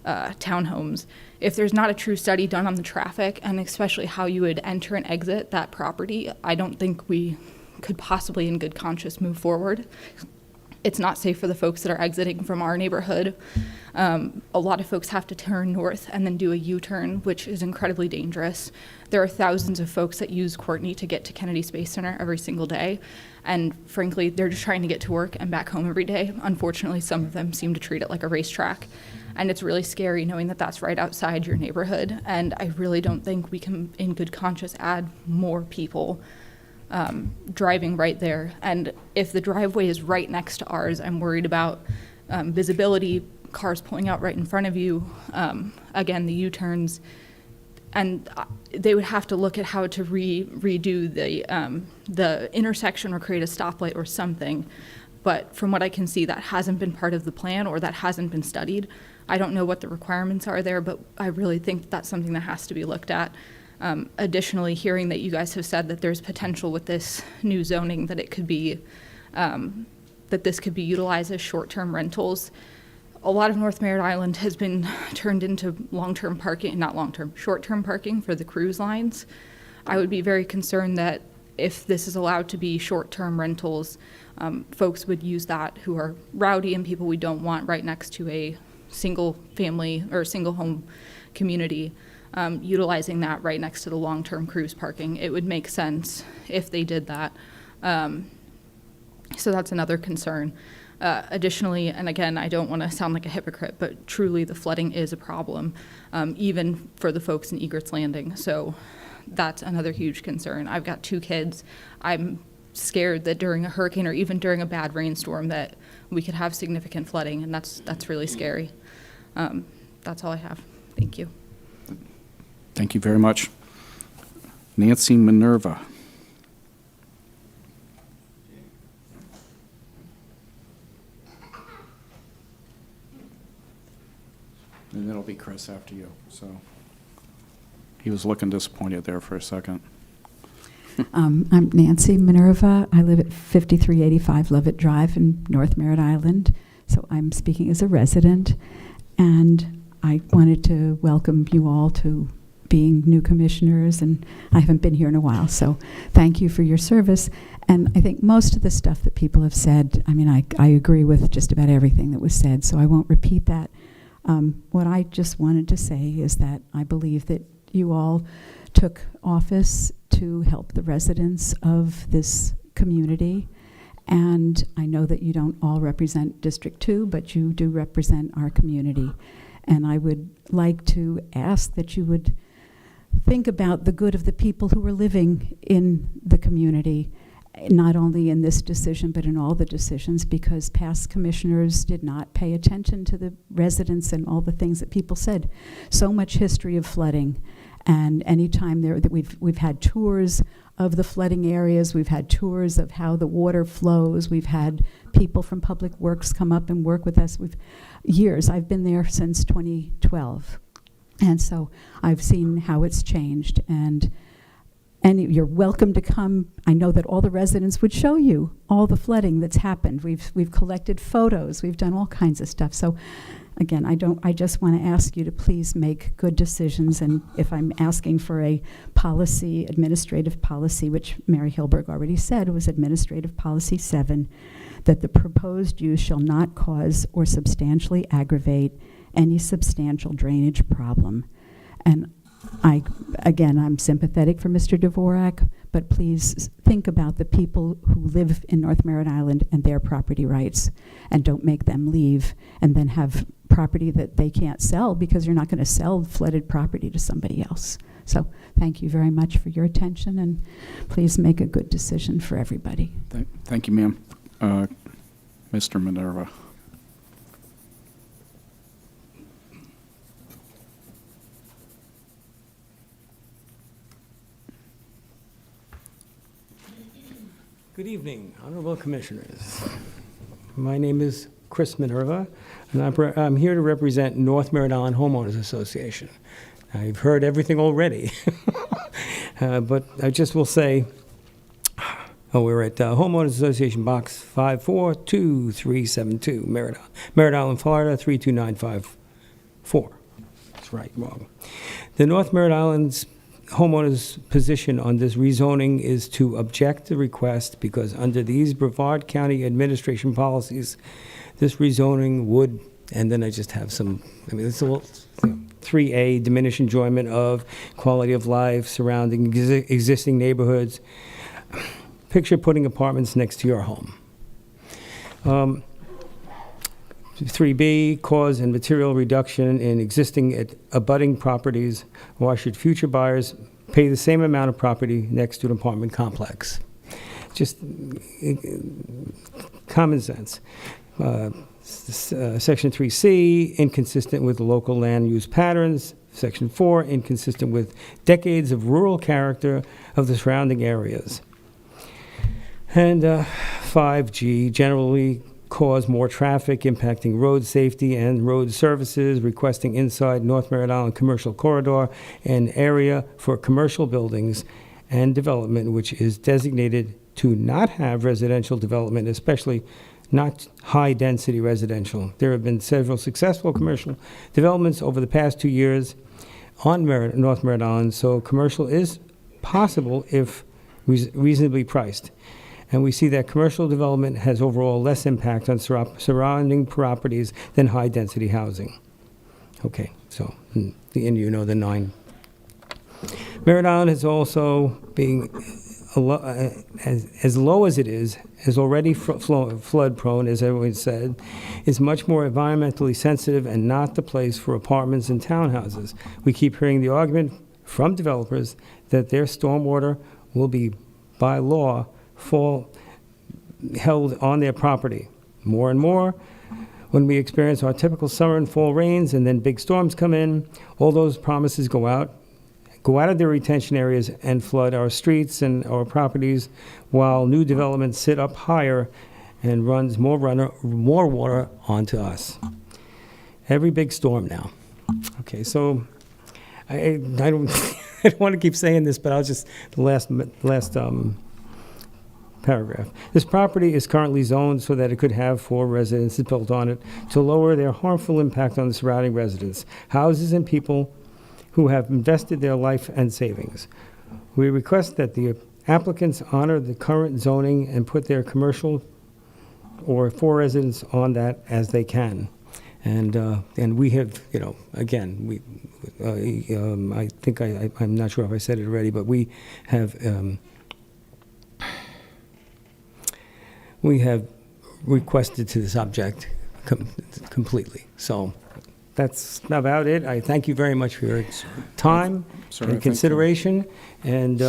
townhomes. If there's not a true study done on the traffic, and especially how you would enter and exit that property, I don't think we could possibly in good conscience move forward. It's not safe for the folks that are exiting from our neighborhood. A lot of folks have to turn north and then do a U-turn, which is incredibly dangerous. There are thousands of folks that use Courtney to get to Kennedy Space Center every single day. And frankly, they're just trying to get to work and back home every day. Unfortunately, some of them seem to treat it like a racetrack. And it's really scary knowing that that's right outside your neighborhood. And I really don't think we can, in good conscience, add more people driving right there. And if the driveway is right next to ours, I'm worried about visibility, cars pulling out right in front of you, again, the U-turns. And they would have to look at how to redo the intersection or create a stoplight or something. But from what I can see, that hasn't been part of the plan, or that hasn't been studied. I don't know what the requirements are there, but I really think that's something that has to be looked at. Additionally, hearing that you guys have said that there's potential with this new zoning that it could be, that this could be utilized as short-term rentals. A lot of North Merritt Island has been turned into long-term parking, not long-term, short-term parking for the cruise lines. I would be very concerned that if this is allowed to be short-term rentals, folks would use that who are rowdy and people we don't want right next to a single family or single home community, utilizing that right next to the long-term cruise parking. It would make sense if they did that. So that's another concern. Additionally, and again, I don't want to sound like a hypocrite, but truly the flooding is a problem, even for the folks in Egret's Landing. So that's another huge concern. I've got 2 kids. I'm scared that during a hurricane or even during a bad rainstorm that we could have significant flooding, and that's really scary. That's all I have. Thank you. Thank you very much. Nancy Minerva. And it'll be Chris after you, so. He was looking disappointed there for a second. I'm Nancy Minerva. I live at 5385 Lovett Drive in North Merritt Island, so I'm speaking as a resident, and I wanted to welcome you all to being new commissioners, and I haven't been here in a while, so thank you for your service. And I think most of the stuff that people have said, I mean, I agree with just about everything that was said, so I won't repeat that. What I just wanted to say is that I believe that you all took office to help the residents of this community, and I know that you don't all represent District 2, but you do represent our community. And I would like to ask that you would think about the good of the people who are living in the community, not only in this decision, but in all the decisions, because past commissioners did not pay attention to the residents and all the things that people said. So much history of flooding. And anytime that we've had tours of the flooding areas, we've had tours of how the water flows, we've had people from Public Works come up and work with us. I've been there since 2012. And so I've seen how it's changed, and you're welcome to come. I know that all the residents would show you all the flooding that's happened. We've collected photos, we've done all kinds of stuff. So again, I just want to ask you to please make good decisions, and if I'm asking for a policy, administrative policy, which Mary Hilberg already said was Administrative Policy 7, that the proposed use shall not cause or substantially aggravate any substantial drainage problem. And I'm sympathetic for Mr. Dvorak, but please think about the people who live in North Merritt Island and their property rights, and don't make them leave and then have property that they can't sell, because you're not going to sell flooded property to somebody else. So thank you very much for your attention, and please make a good decision for everybody. Thank you, ma'am. Mr. Minerva. Good evening, Honorable Commissioners. My name is Chris Minerva, and I'm here to represent North Merritt Island Homeowners Association. Now, you've heard everything already, but I just will say, we're at Homeowners Association Box 542372, Merritt Island, Florida 32954. That's right, wrong. The North Merritt Island's homeowners' position on this rezoning is to object the request, because under these Brevard County administration policies, this rezoning would, and then I just have some, it's a little, 3A, diminish enjoyment of quality of life surrounding existing neighborhoods. Picture putting apartments next to your home. 3B, cause and material reduction in existing abutting properties. Why should future buyers pay the same amount of property next to an apartment complex? Just common sense. Section 3C, inconsistent with the local land use patterns. Section 4, inconsistent with decades of rural character of the surrounding areas. And 5G, generally cause more traffic, impacting road safety and road services, requesting inside North Merritt Island commercial corridor and area for commercial buildings and development, which is designated to not have residential development, especially not high-density residential. There have been several successful commercial developments over the past 2 years on North Merritt Island, so commercial is possible if reasonably priced. And we see that commercial development has overall less impact on surrounding properties than high-density housing. Okay, so, and you know the 9. Merritt Island is also being, as low as it is already flood-prone, as everyone said, is much more environmentally sensitive and not the place for apartments and townhouses. We keep hearing the argument from developers that their stormwater will be, by law, held on their property. More and more, when we experience our typical summer and fall rains and then big storms come in, all those promises go out of their retention areas and flood our streets and our properties, while new developments sit up higher and runs more water onto us. Every big storm now. Okay, so I don't I don't want to keep saying this, but I'll just, the last paragraph. This property is currently zoned so that it could have 4 residences built on it to lower their harmful impact on the surrounding residents, houses, and people who have invested their life and savings. We request that the applicants honor the current zoning and put their commercial or 4 residents on that as they can. And we have, again, I think I'm not sure if I said it already, but we have requested to this object completely. So that's about it. I thank you very much for your time Sir, and thank consideration, and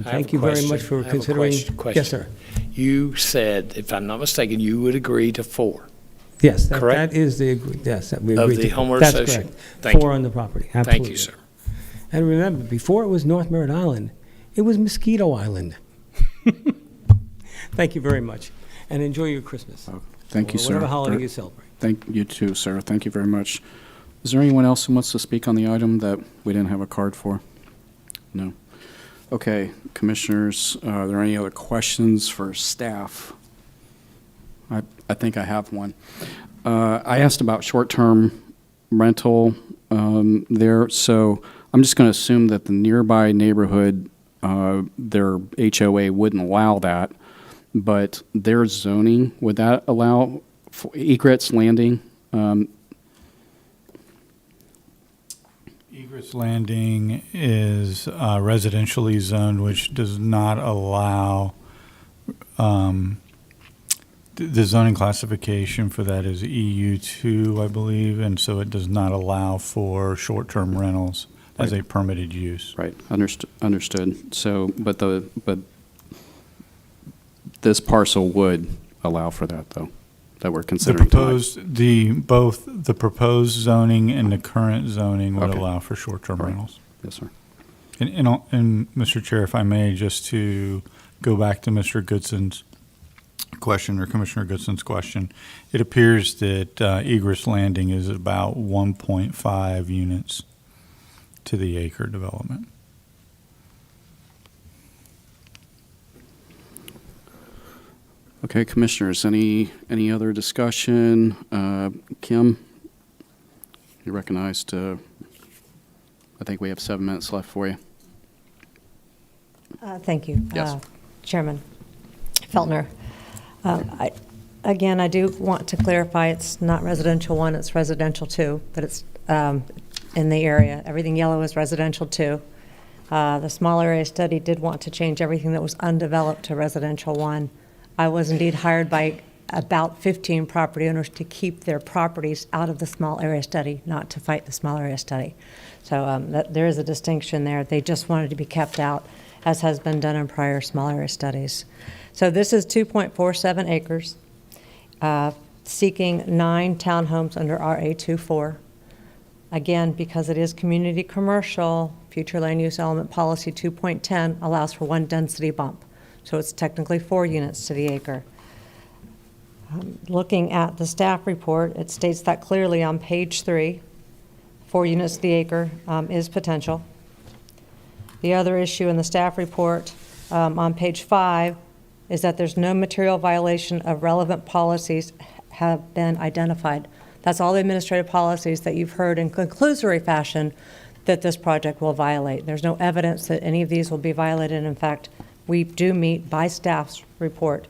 thank you very much for considering. Question. Yes, sir. You said, if I'm not mistaken, you would agree to 4. Yes, Correct? that is the yes that we Of agreed the to. homeowners That's association. correct. Thank 4 you. on the property. Thank Absolutely. you, sir. And remember, before it was North Merritt Island, it was Mosquito Island. Thank you very much, and enjoy your Christmas. Thank you, Or sir. whatever holiday you celebrate. Thank you too, sir. Thank you very much. Is there anyone else who wants to speak on the item that we didn't have a card for? No. Okay, commissioners, are there any other questions for staff? I think I have one. I asked about short-term rental there, so I'm just going to assume that the nearby neighborhood, their HOA wouldn't allow that, but their zoning, would that allow for egrets landing? Egress Landing is residentially zoned, which does not allow, the zoning classification for that is EU2, I believe, and so it does not allow for short-term rentals as a permitted use. Right, understood. So, but this parcel would allow for that, though, that we're The considering tonight. both the proposed zoning and the current zoning would Okay. allow for short-term Right. rentals. Yes, sir. And Mr. Chair, if I may, just to go back to Mr. Goodson's question, or Commissioner Goodson's question, it appears that Egress Landing is about 1.5 units to the acre development. Okay, commissioners, any other discussion? Kim, you're recognized. I think we have 7 minutes left for you. Thank you. Yes. Chairman Feltner. Again, I do want to clarify, it's not residential 1, it's residential 2, but it's in the area. Everything yellow is residential 2. The small area study did want to change everything that was undeveloped to residential 1. I was indeed hired by about 15 property owners to keep their properties out of the small area study, not to fight the small area study. So there is a distinction there. They just wanted to be kept out, as has been done in prior small area studies. So this is 2.47 acres, seeking 9 townhomes under RA24. Again, because it is community commercial, future land use element policy 2.10 allows for 1 density bump. So it's technically 4 units to the acre. Looking at the staff report, it states that clearly on page 3, 4 units to the acre is potential. The other issue in the staff report on page 5 is that there's no material violation of relevant policies have been identified. That's all the administrative policies that you've heard in conclusory fashion that this project will violate. There's no evidence that any of these will be violated. In fact, we do meet by staff's report.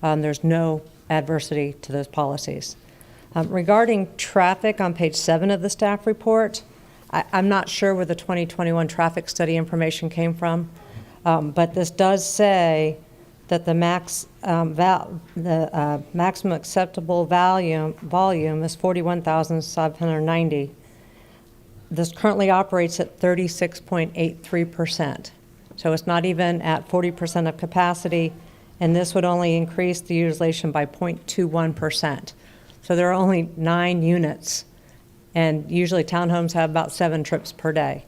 There's no adversity to those policies. Regarding traffic on page 7 of the staff report, I'm not sure where the 2021 traffic study information came from, but this does say that the maximum acceptable volume is 41,790. This currently operates at 36.83%. So it's not even at 40% of capacity, and this would only increase the utilization by 0.21%. So there are only 9 units, and usually townhomes have about 7 trips per day.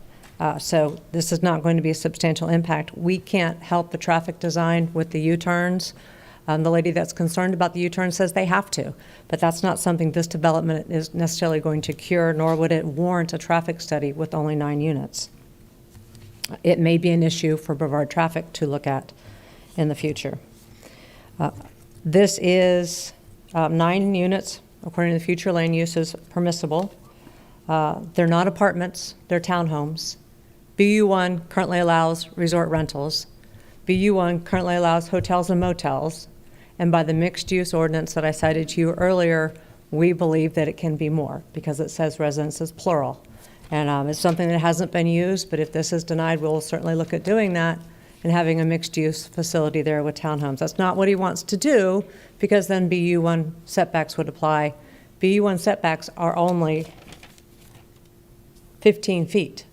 So this is not going to be a substantial impact. We can't help the traffic design with the U-turns. The lady that's concerned about the U-turn says they have to, but that's not something this development is necessarily going to cure, nor would it warrant a traffic study with only 9 units. It may be an issue for Brevard traffic to look at in the future. This is 9 units, according to the future land uses, permissible. They're not apartments, they're townhomes. BU1 currently allows resort rentals. BU1 currently allows hotels and motels. And by the mixed-use ordinance that I cited to you earlier, we believe that it can be more because it says residences plural. And it's something that hasn't been used, but if this is denied, we'll certainly look at doing that and having a mixed-use facility there with townhomes. That's not what he wants to do because then BU1 setbacks would apply BU1 setbacks are only 15 feet.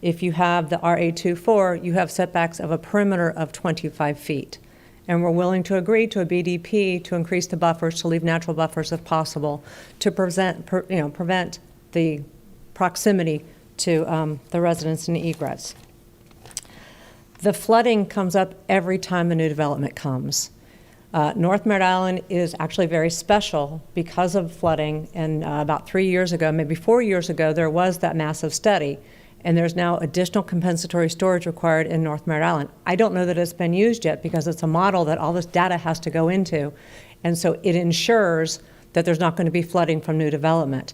If you have the RA24, you have setbacks of a perimeter of 25 feet. And we're willing to agree to a BDP to increase the buffers, to leave natural buffers if possible, to prevent the proximity to the residents and egress. The flooding comes up every time a new development comes. North Merritt Island is actually very special because of flooding, and about 3 years ago, maybe 4 years ago, there was that massive study, and there's now additional compensatory storage required in North Merritt Island. I don't know that it's been used yet because it's a model that all this data has to go into, and so it ensures that there's not going to be flooding from new development.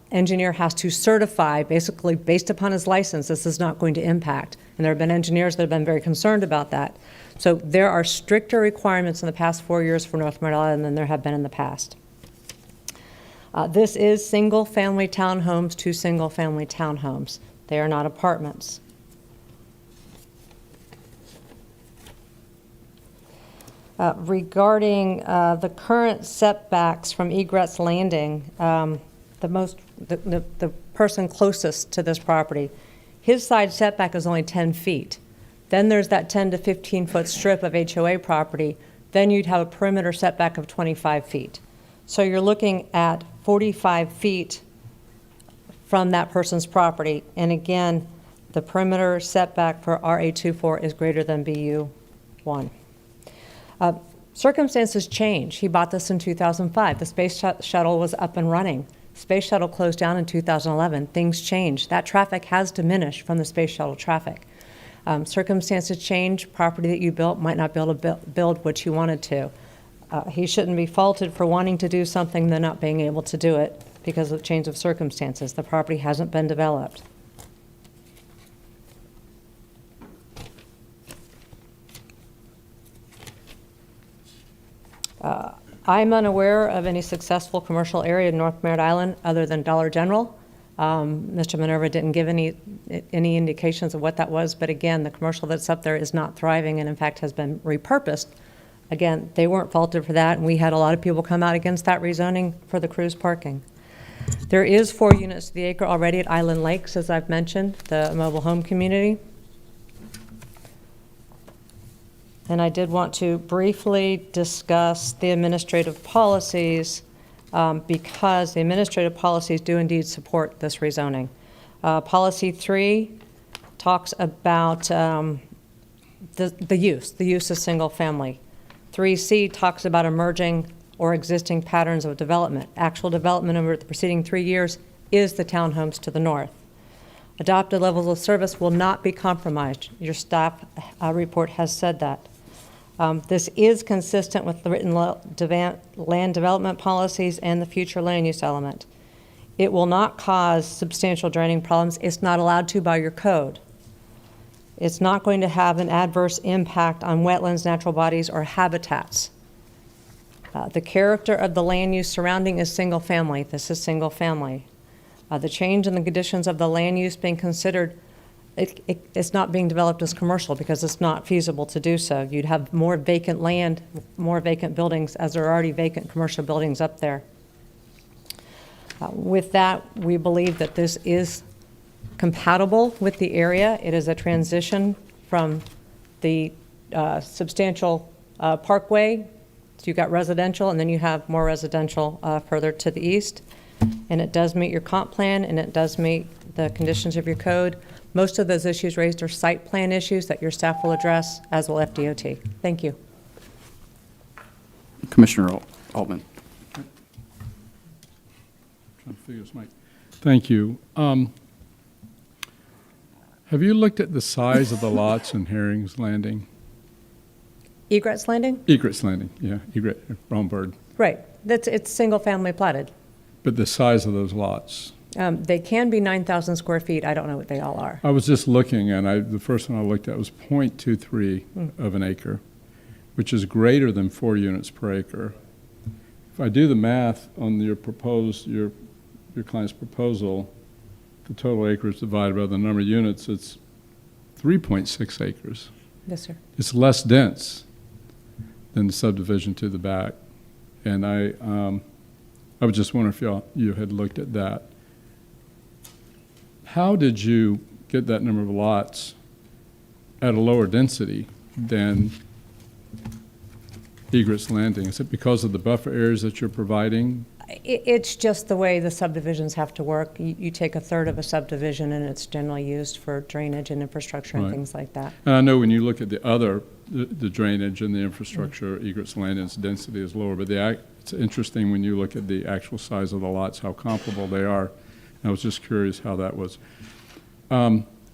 Engineer has to certify, basically based upon his license, this is not going to impact, and there have been engineers that have been very concerned about that. So there are stricter requirements in the past 4 years for North Merritt Island than there have been in the past. This is single-family townhomes to single-family townhomes. They are not apartments. Regarding the current setbacks from egress landing, the person closest to this property, his side setback is only 10 feet. Then there's that 10 to 15 foot strip of HOA property. Then you'd have a perimeter setback of 25 feet. So you're looking at 45 feet from that person's property. And again, the perimeter setback for RA24 is greater than BU1. Circumstances change. He bought this in 2005. The space shuttle was up and running. Space shuttle closed down in 2011. Things changed. That traffic has diminished from the space shuttle traffic. Circumstances change. Property that you built might not be able to build what you wanted to. He shouldn't be faulted for wanting to do something than not being able to do it because of change of circumstances. The property hasn't been developed. I'm unaware of any successful commercial area in North Merritt Island other than Dollar General. Mr. Minerva didn't give any indications of what that was, but again, the commercial that's up there is not thriving and in fact has been repurposed. Again, they weren't faulted for that, and we had a lot of people come out against that rezoning for the cruise parking. There is 4 units to the acre already at Island Lakes, as I've mentioned, the mobile home community. And I did want to briefly discuss the administrative policies because the administrative policies do indeed support this rezoning. Policy 3 talks about the use of single family. 3C talks about emerging or existing patterns of development. Actual development over the preceding 3 years is the townhomes to the north. Adopted levels of service will not be compromised. Your staff report has said that. This is consistent with the written land development policies and the future land use element. It will not cause substantial draining problems. It's not allowed to by your code. It's not going to have an adverse impact on wetlands, natural bodies, or habitats. The character of the land use surrounding is single family. This is single family. The change in the conditions of the land use being considered, it's not being developed as commercial because it's not feasible to do so. You'd have more vacant land, more vacant buildings, as there are already vacant commercial buildings up there. With that, we believe that this is compatible with the area. It is a transition from the substantial parkway. So you've got residential, and then you have more residential further to the east. And it does meet your comp plan, and it does meet the conditions of your code. Most of those issues raised are site plan issues that your staff will address, as will FDOT. Thank you. Commissioner Altman. Trying to figure this mic. Thank you. Have you looked at the size of the lots in Herring's Landing? Egrets Landing? Egrets Landing, yeah, egret, wrong bird. Right. It's single family platted. But the size of those lots? They can be 9,000 square feet. I don't know what they all are. I was just looking, and the first one I looked at was 0.23 of an acre, which is greater than 4 units per acre. If I do the math on your client's proposal, the total acres divided by the number of units, it's 3.6 acres. Yes, sir. It's less dense than the subdivision to the back. And I was just wondering if you had looked at that. How did you get that number of lots at a lower density than Egrets Landing? Is it because of the buffer areas that you're providing? It's just the way the subdivisions have to work. You take a third of a subdivision, and it's generally used for drainage and infrastructure and Right. things like that. And I know when you look at the drainage and the infrastructure, Egrets Landing's density is lower, but it's interesting when you look at the actual size of the lots, how comparable they are. I was just curious how that was. Are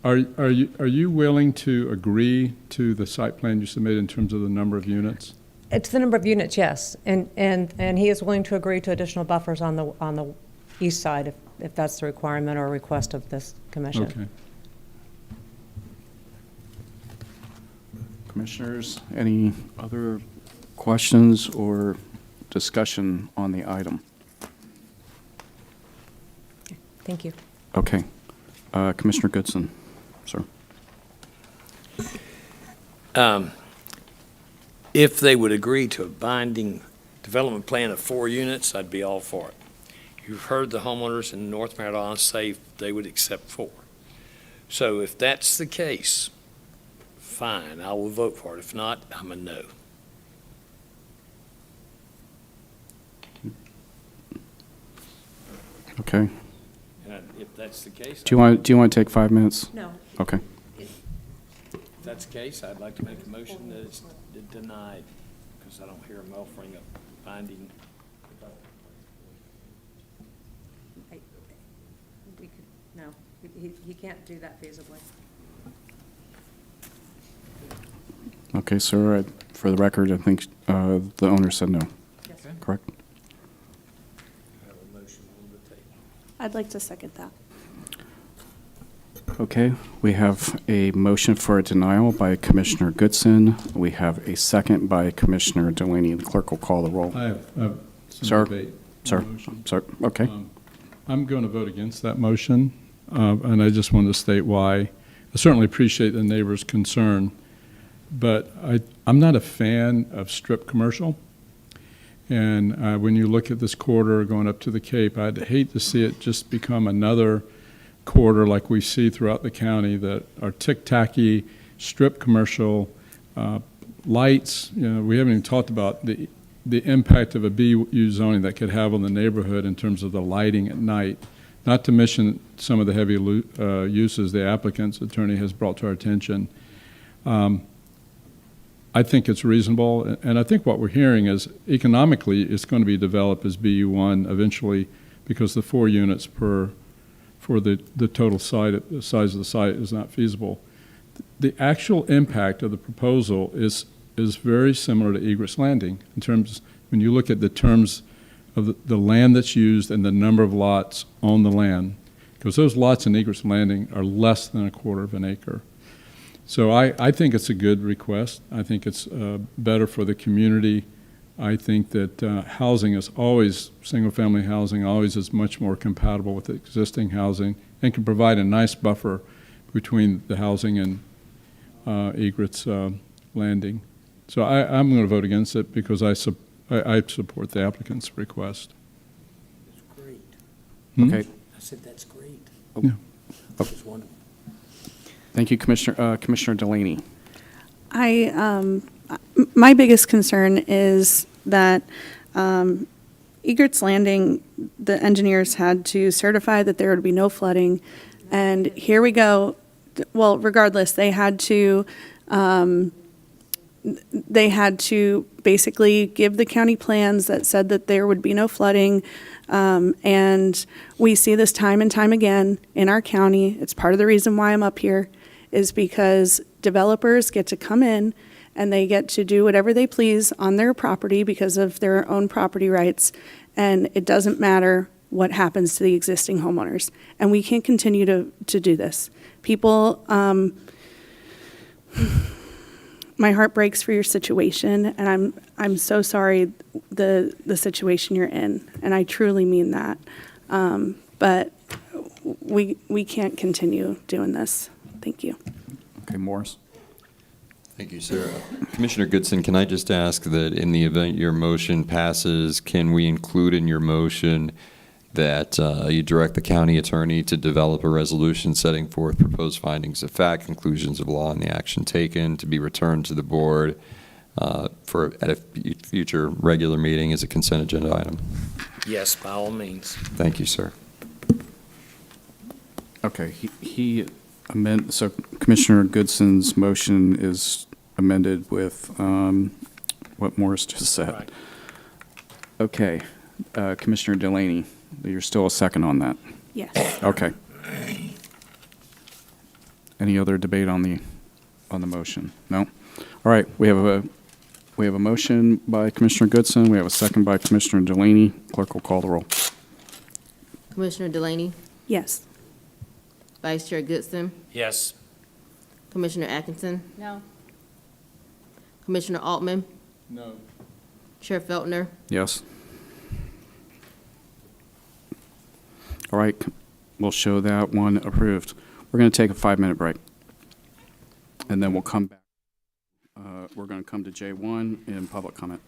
you willing to agree to the site plan you submitted in terms of the number of units? It's the number of units, yes, and he is willing to agree to additional buffers on the east side if that's the requirement or request of this commission. Okay. Commissioners, any other questions or discussion on the item? Thank you. Okay. Commissioner Goodson, sir. If they would agree to a binding development plan of 4 units, I'd be all for it. You've heard the homeowners in North Merritt Island say they would accept 4. So if that's the case, fine, I will vote for it. If not, I'm a no. Okay. And if that's the case. Do you want to take 5 minutes? No. Okay. If that's the case, I'd like to make a motion that it's denied, because I don't hear them offering a binding. No, he can't do that feasibly. Okay, sir. For the record, I think the owner said no. Yes. Correct? I have a motion on the table. I'd like to second that. Okay, we have a motion for a denial by Commissioner Goodson. We have a second by Commissioner Delaney. The clerk will call the roll. I have some Sir? debate on Sir? the motion. Sir? Okay. I'm going to vote against that motion, and I just want to state why. I certainly appreciate the neighbors' concern, but I'm not a fan of strip commercial. And when you look at this corridor going up to the Cape, I'd hate to see it just become another corridor like we see throughout the county that are tick-tacky, strip commercial, lights. You know, we haven't even talked about the impact of a BU zoning that could have on the neighborhood in terms of the lighting at night, not to mention some of the heavy uses the applicant's attorney has brought to our attention. I think it's reasonable, and I think what we're hearing is economically it's going to be developed as BU1 eventually, because the 4 units for the total size of the site is not feasible. The actual impact of the proposal is very similar to Egrets Landing in terms, when you look at the terms of the land that's used and the number of lots on the land, because those lots in Egrets Landing are less than 1/4 of an acre. So I think it's a good request. I think it's better for the community. I think that housing is always, single-family housing always is much more compatible with existing housing and can provide a nice buffer between the housing and Egrets Landing. So I'm going to vote against it because I support the applicant's request. That's great. Okay. I said that's great. Yeah. That's wonderful. Thank you, Commissioner Delaney. My biggest concern is that Egrets Landing, the engineers had to certify that there would be no flooding, and here we go. Well, regardless, they had to basically give the county plans that said that there would be no flooding, and we see this time and time again in our county. It's part of the reason why I'm up here, is because developers get to come in and they get to do whatever they please on their property because of their own property rights, and it doesn't matter what happens to the existing homeowners. And we can't continue to do this. People, my heart breaks for your situation, and I'm so sorry the situation you're in, and I truly mean that. But we can't continue doing this. Thank you. Okay, Morris. Thank you, sir. Commissioner Goodson, can I just ask that in the event your motion passes, can we include in your motion that you direct the county attorney to develop a resolution setting forth proposed findings of fact, conclusions of law, and the action taken to be returned to the board at a future regular meeting as a consent agenda item? Yes, by all means. Thank you, sir. Okay, so Commissioner Goodson's motion is amended with what Morris just said. Right. Okay, Commissioner Delaney, you're still a second on that? Yes. Okay. Any other debate on the motion? No? All right, we have a motion by Commissioner Goodson, we have a second by Commissioner Delaney. Clerk will call the roll. Commissioner Delaney, Yes. Vice Chair Goodson, Yes. Commissioner Atkinson, No. Commissioner Altman, No. Chair Feltner, Yes. All right, we'll show that one approved. We're going to take a 5-minute break, and then we'll come back. We're going to come to J1 in public comment.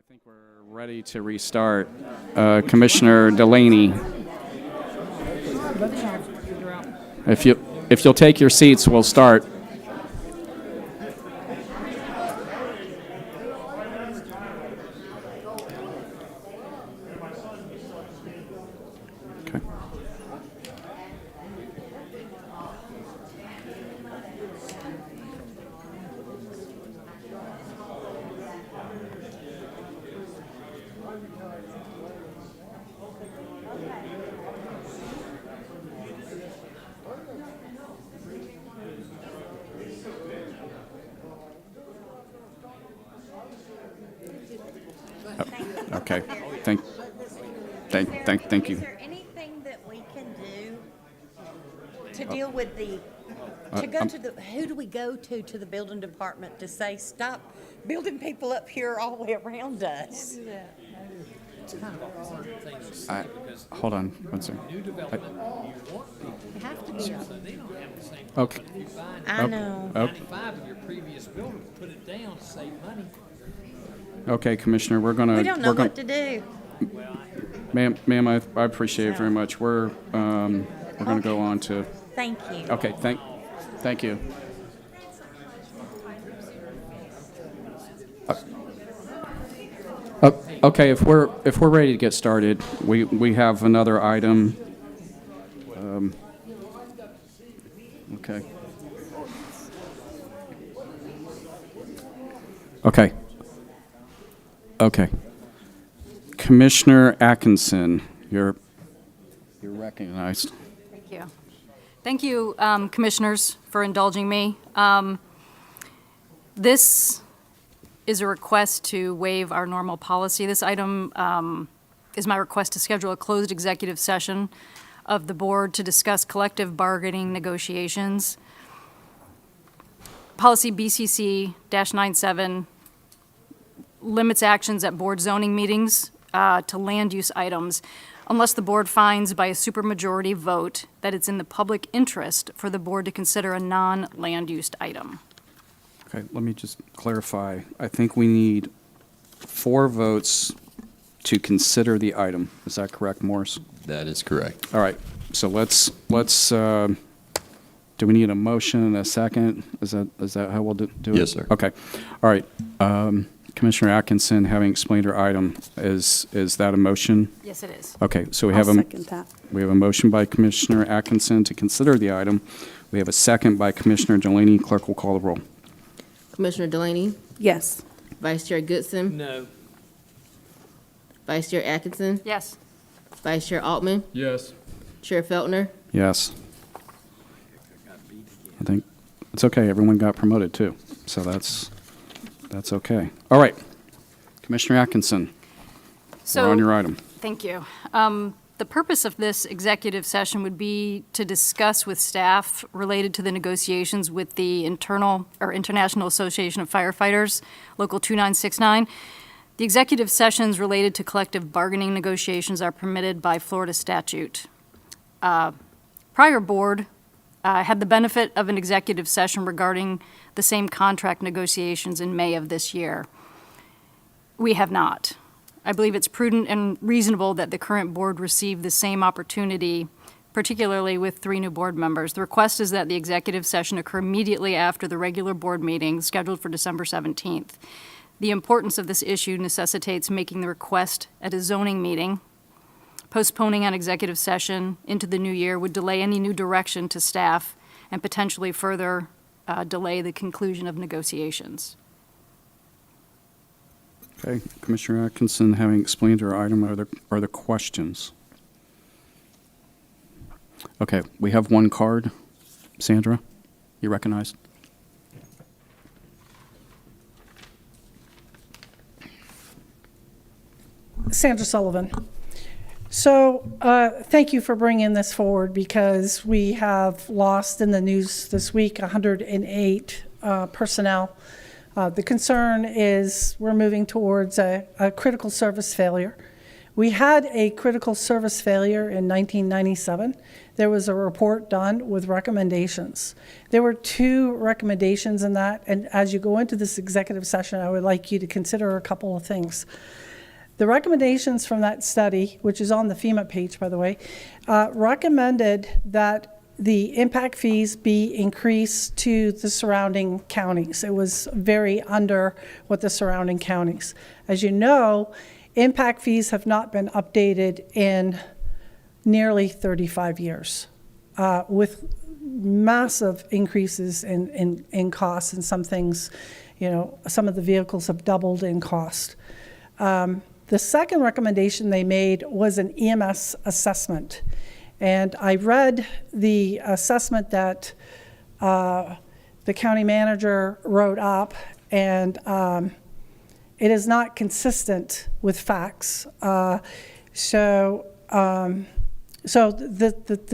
I think we're ready to restart. Commissioner Delaney, if you'll take your seats, we'll start. Okay. Okay, thank you. Is there anything that we can do to deal with who do we go to the building department to say, stop building people up here all the way around us? It's kind of a hard thing to say because Hold on, one second. new development, you want people to have to be so up. they don't have the same. Okay. If you find I know. 95 of your previous building, put it down to save money. Okay, Commissioner, we're gonna. We don't know what to do. Ma'am, I appreciate it very much. We're gonna go on to. Thank you. Okay, thank you. Okay, if we're ready to get started, we have another item. Okay. Okay. Commissioner Atkinson, you're recognized. Thank you. Thank you, Commissioners, for indulging me. This is a request to waive our normal policy. This item is my request to schedule a closed executive session of the board to discuss collective bargaining negotiations. Policy BCC-97 limits actions at board zoning meetings to land use items unless the board finds by a supermajority vote that it's in the public interest for the board to consider a non-land use item. Okay, let me just clarify. I think we need 4 votes to consider the item. Is that correct, Morris? That is correct. All right, so let's, do we need a motion and a second? Is that how we'll do it? Yes, sir. Okay, all right. Commissioner Atkinson, having explained her item, is that a motion? Yes, it is. Okay, so we I'll have second that. we have a motion by Commissioner Atkinson to consider the item. We have a second by Commissioner Delaney. Clerk will call the roll. Commissioner Delaney, Yes. Vice Chair Goodson, No. Vice Chair Atkinson, Yes. Vice Chair Altman, Yes. Chair Feltner, Yes. I think it's okay. Everyone got promoted too, so that's okay. All right, Commissioner Atkinson, we're on your item. Thank you. The purpose of this executive session would be to discuss with staff related to the negotiations with the International Association of Firefighters, Local 2969. The executive sessions related to collective bargaining negotiations are permitted by Florida statute. Prior board had the benefit of an executive session regarding the same contract negotiations in May of this year. We have not. I believe it's prudent and reasonable that the current board receive the same opportunity, particularly with 3 new board members. The request is that the executive session occur immediately after the regular board meeting scheduled for December 17th. The importance of this issue necessitates making the request at a zoning meeting. Postponing an executive session into the new year would delay any new direction to staff and potentially further delay the conclusion of negotiations. Okay, Commissioner Atkinson, having explained her item, are there questions? Okay, we have one card. Sandra, you recognized? Sandra Sullivan. So thank you for bringing this forward because we have lost in the news this week 108 personnel. The concern is we're moving towards a critical service failure. We had a critical service failure in 1997. There was a report done with recommendations. There were 2 recommendations in that, and as you go into this executive session, I would like you to consider a couple of things. The recommendations from that study, which is on the FEMA page, by the way, recommended that the impact fees be increased to the surrounding counties. It was very under what the surrounding counties. As you know, impact fees have not been updated in nearly 35 years, with massive increases in costs, and some things, some of the vehicles have doubled in cost. The second recommendation they made was an EMS assessment. And I read the assessment that the county manager wrote up, and it is not consistent with facts. So the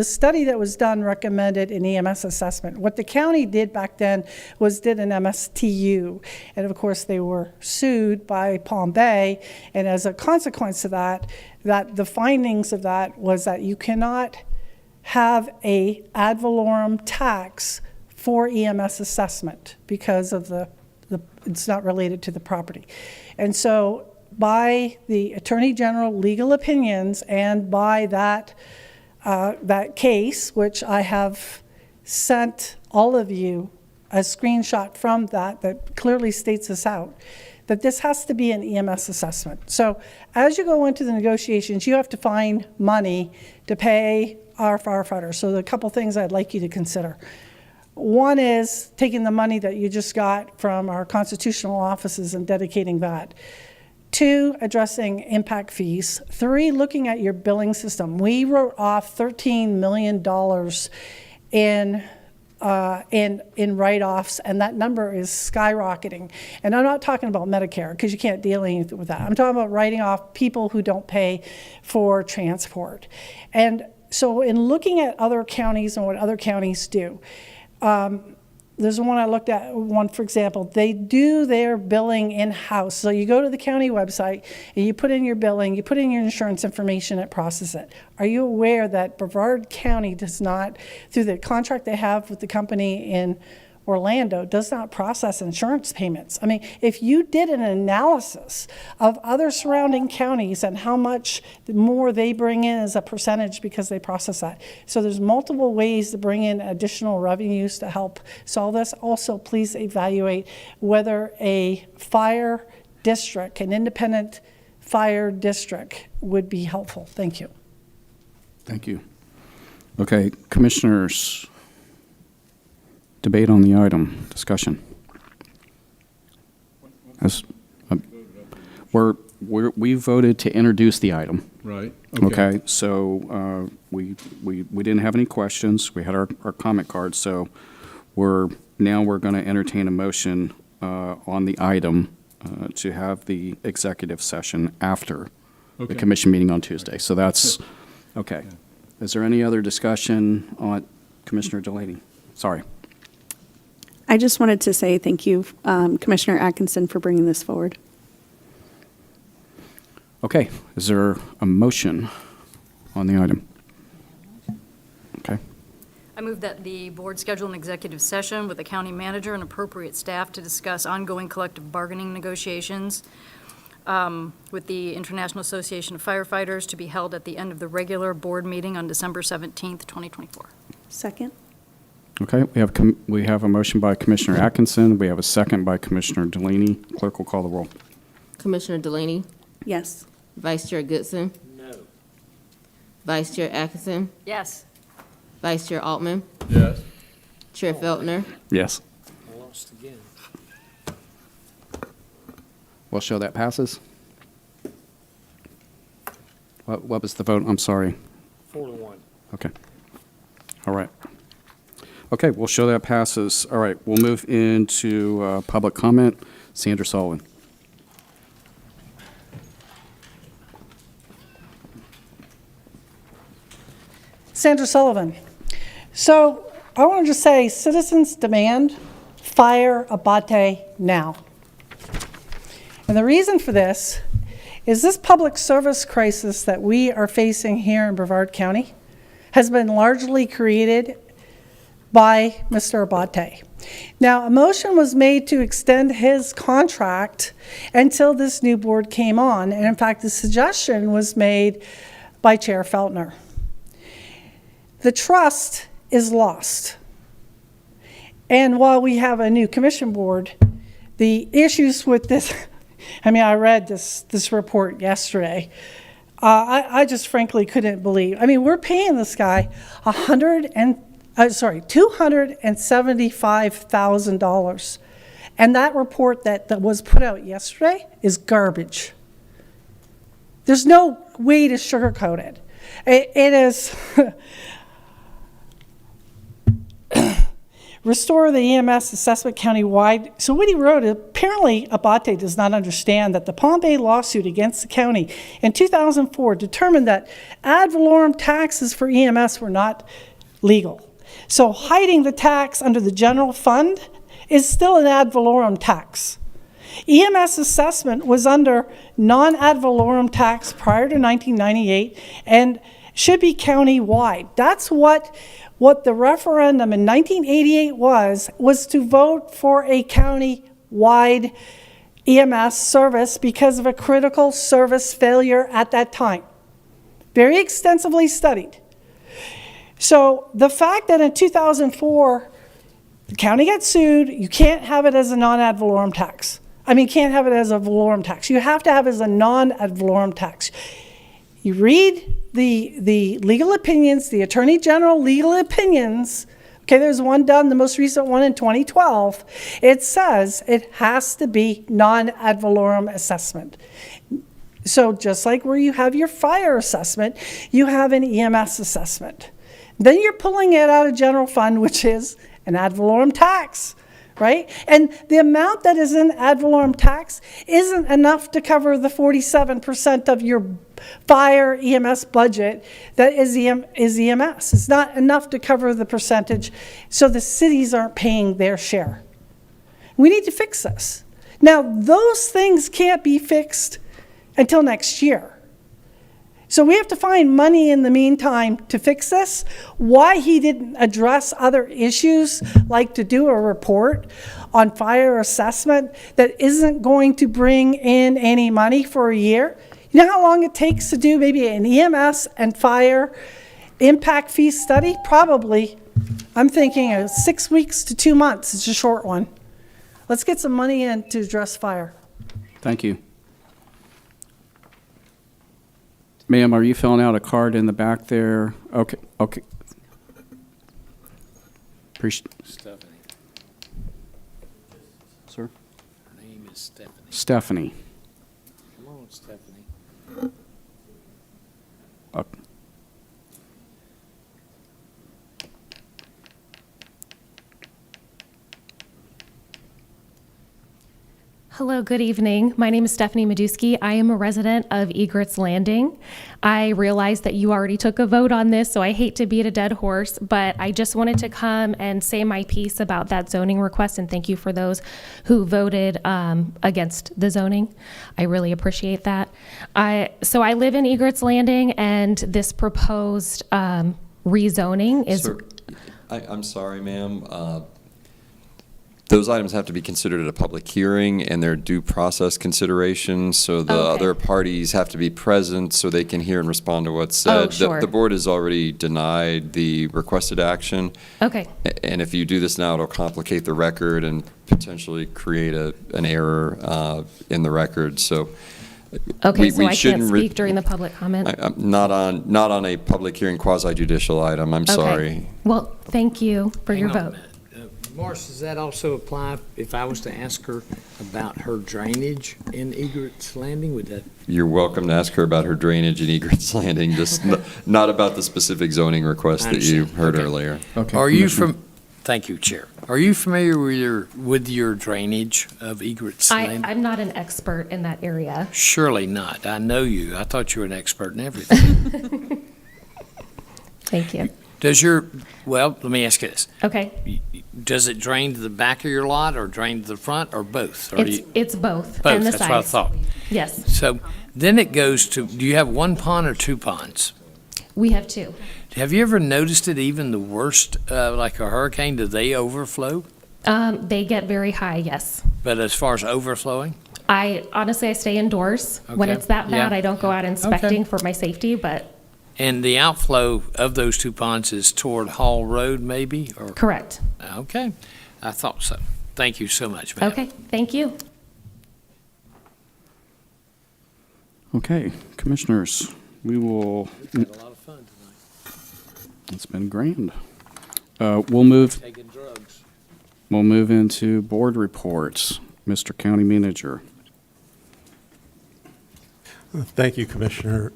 study that was done recommended an EMS assessment. What the county did back then was did an MSTU. And of course they were sued by Palm Bay. And as a consequence of that the findings of that was that you cannot have a ad valorem tax for EMS assessment because of it's not related to the property. And so by the Attorney General legal opinions and by that case, which I have sent all of you a screenshot from that clearly states this out, that this has to be an EMS assessment. So as you go into the negotiations, you have to find money to pay our firefighters. So there are a couple things I'd like you to consider. One is taking the money that you just got from our constitutional offices and dedicating that. 2, addressing impact fees. 3, looking at your billing system. We wrote off $13 million in write-offs, and that number is skyrocketing. And I'm not talking about Medicare, because you can't deal anything with that. I'm talking about writing off people who don't pay for transport. And so in looking at other counties and what other counties do, there's one I looked at, for example, they do their billing in-house. So you go to the county website and you put in your billing, you put in your insurance information, it processes it. Are you aware that Brevard County does not, through the contract they have with the company in Orlando, does not process insurance payments? I mean, if you did an analysis of other surrounding counties and how much more they bring in as a percentage because they process that. So there's multiple ways to bring in additional revenues to help solve this. Also, please evaluate whether a fire district, an independent fire district, would be helpful. Thank you. Thank you. Okay, commissioners. Debate on the item, discussion. We voted to introduce the item. Right. Okay, so we didn't have any questions. We had our comment cards, so we're going to entertain a motion on the item to have the executive session after the commission meeting on Tuesday. So that's, okay. Is there any other discussion on Commissioner Delaney? Sorry. I just wanted to say thank you, Commissioner Atkinson, for bringing this forward. Okay, is there a motion on the item? Okay. I move that the board schedule an executive session with the county manager and appropriate staff to discuss ongoing collective bargaining negotiations with the International Association of Firefighters to be held at the end of the regular board meeting on December 17th, 2024. Second. Okay, we have a motion by Commissioner Atkinson. We have a second by Commissioner Delaney. Clerk will call the roll. Commissioner Delaney? Yes. Vice Chair Goodson? No. Vice Chair Atkinson? Yes. Vice Chair Altman? Yes. Chair Feltner? Yes. I lost again. We'll show that passes. What was the vote? I'm sorry. 4-1. Okay. All right. Okay, we'll show that passes. All right, we'll move into public comment. Sandra Sullivan. Sandra Sullivan. So I want to just say citizens demand fire Abate now. And the reason for this is this public service crisis that we are facing here in Brevard County has been largely created by Mr. Abate. Now, a motion was made to extend his contract until this new board came on, and in fact, the suggestion was made by Chair Feltner. The trust is lost. And while we have a new commission board, the issues with this, I mean, I read this report yesterday. I just frankly couldn't believe. I mean, we're paying this guy $275,000. And that report that was put out yesterday is garbage. There's no way to sugarcoat it. It is restore the EMS assessment county-wide. So what he wrote, apparently Abate does not understand that the Palm Bay lawsuit against the county in 2004 determined that ad valorem taxes for EMS were not legal. So hiding the tax under the general fund is still an ad valorem tax. EMS assessment was under non-ad valorem tax prior to 1998 and should be county-wide. That's what the referendum in 1988 was to vote for a county-wide EMS service because of a critical service failure at that time. Very extensively studied. So the fact that in 2004, the county got sued, you can't have it as a non-ad valorem tax. I mean, can't have it as a valorem tax. You have to have it as a non-ad valorem tax. You read the legal opinions, the Attorney General legal opinions. Okay, there's one done, the most recent one in 2012. It says it has to be non-ad valorem assessment. So just like where you have your fire assessment, you have an EMS assessment. Then you're pulling it out of general fund, which is an ad valorem tax, right? And the amount that is in ad valorem tax isn't enough to cover the 47% of your fire EMS budget that is EMS. It's not enough to cover the percentage, so the cities aren't paying their share. We need to fix this. Now, those things can't be fixed until next year. So we have to find money in the meantime to fix this. Why he didn't address other issues, like to do a report on fire assessment that isn't going to bring in any money for a year. You know how long it takes to do maybe an EMS and fire impact fee study? Probably, I'm thinking 6 weeks to 2 months. It's a short one. Let's get some money in to address fire. Thank you. Ma'am, are you filling out a card in the back there? Okay. Stephanie. Sir? Her name is Stephanie. Stephanie. Come on, Stephanie. Okay. Hello, good evening. My name is Stephanie Medusky. I am a resident of Egrets Landing. I realize that you already took a vote on this, so I hate to beat a dead horse, but I just wanted to come and say my piece about that zoning request, and thank you for those who voted against the zoning. I really appreciate that. So I live in Egrets Landing, and this proposed rezoning is... Sir, I'm sorry, ma'am. Those items have to be considered at a public hearing, and they're due process considerations, so the other parties have to be present so they can hear and respond to what's said. Oh, sure. The board has already denied the requested action. Okay. And if you do this now, it'll complicate the record and potentially create an error in the record, so. Okay, so I can't speak during the public comment? Not on a public hearing quasi-judicial item, I'm sorry. Well, thank you for your vote. Morris, does that also apply if I was to ask her about her drainage in Egrets Landing? Would that? You're welcome to ask her about her drainage in Egrets Landing, just not about the specific zoning request that you heard earlier. Okay. Are you thank you, Chair. Are you familiar with your drainage of Egrets Landing? I'm not an expert in that area. Surely not. I know you. I thought you were an expert in everything. Thank you. Well, let me ask you this. Okay. Does it drain to the back of your lot or drain to the front or both? It's both. Both, And the that's what I sides. thought. Yes. So Then it goes to, do you have one pond or two ponds? We have two. Have you ever noticed it, even the worst, like a hurricane, do they overflow? They get very high, yes. But as far as overflowing? Honestly, I stay indoors. When Okay. it's that bad, Yeah. I don't go out inspecting for my safety, but And the outflow of those two ponds is toward Hall Road, maybe? Or correct. Okay, I thought so. Thank you so much, ma'am. Okay, thank you. Okay, commissioners, we will, Had a lot of fun tonight. it's been grand. We'll move Taking drugs. We'll move into board reports. Mr. County Manager. Thank you, Commissioner.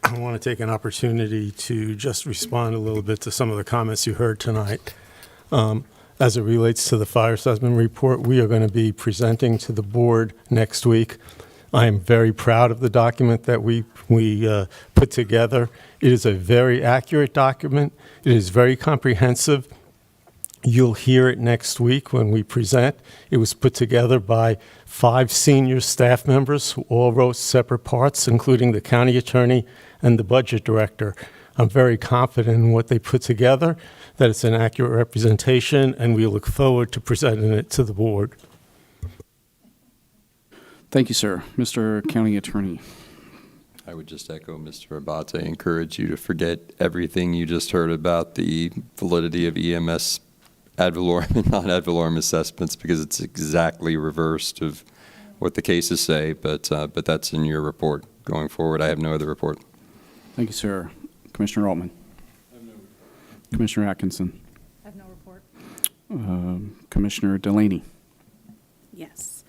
I want to take an opportunity to just respond a little bit to some of the comments you heard tonight. As it relates to the fire assessment report, we are going to be presenting to the board next week. I am very proud of the document that we put together. It is a very accurate document. It is very comprehensive. You'll hear it next week when we present. It was put together by 5 senior staff members who all wrote separate parts, including the county attorney and the budget director. I'm very confident in what they put together, that it's an accurate representation, and we look forward to presenting it to the board. Thank you, sir. Mr. County Attorney. I would just echo Mr. Abate, encourage you to forget everything you just heard about the validity of EMS ad valorem and non-ad valorem assessments, because it's exactly reversed of what the cases say, but that's in your report going forward. I have no other report. Thank you, sir. Commissioner Altman. Commissioner Atkinson. I have no report. Commissioner Delaney. Yes.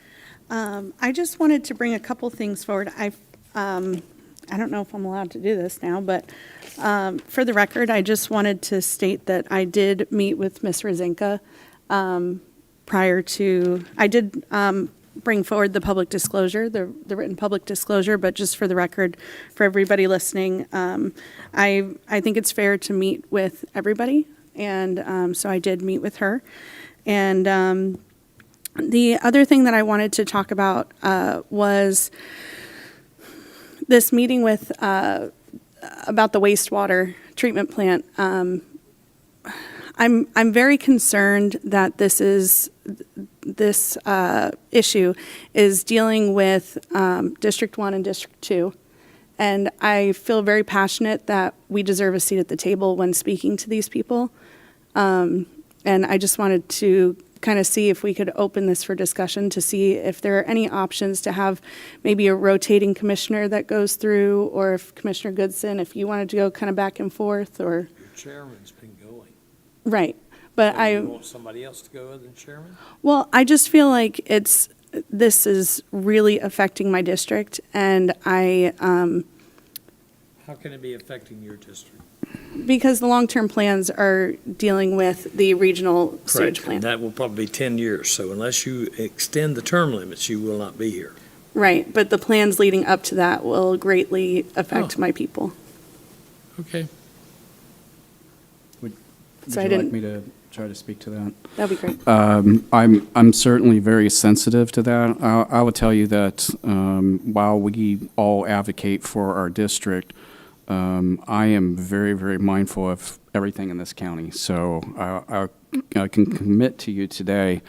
I just wanted to bring a couple things forward. I don't know if I'm allowed to do this now, but for the record, I just wanted to state that I did meet with Ms. Rezanka prior to, I did bring forward the public disclosure, the written public disclosure, but just for the record, for everybody listening, I think it's fair to meet with everybody, and so I did meet with her. And the other thing that I wanted to talk about was this meeting with about the wastewater treatment plant. I'm very concerned that this issue is dealing with District 1 and District 2. And I feel very passionate that we deserve a seat at the table when speaking to these people. And I just wanted to kind of see if we could open this for discussion to see if there are any options to have maybe a rotating commissioner that goes through, or if Commissioner Goodson, if you wanted to go kind of back and forth, or. Your chairman's been going. Right, but So you want somebody else to go other than chairman? Well, I just feel like this is really affecting my district, and How can it be affecting your district? because the long-term plans are dealing with the regional sewage Correct, plan. and that will probably be 10 years, so unless you extend the term limits, you will not be here. Right, but the plans leading up to that will greatly affect my people. Okay. Would So I you like didn't- me to try to speak to that? That'd be great. I'm certainly very sensitive to that. I would tell you that while we all advocate for our district, I am very, very mindful of everything in this county. So I can commit to you today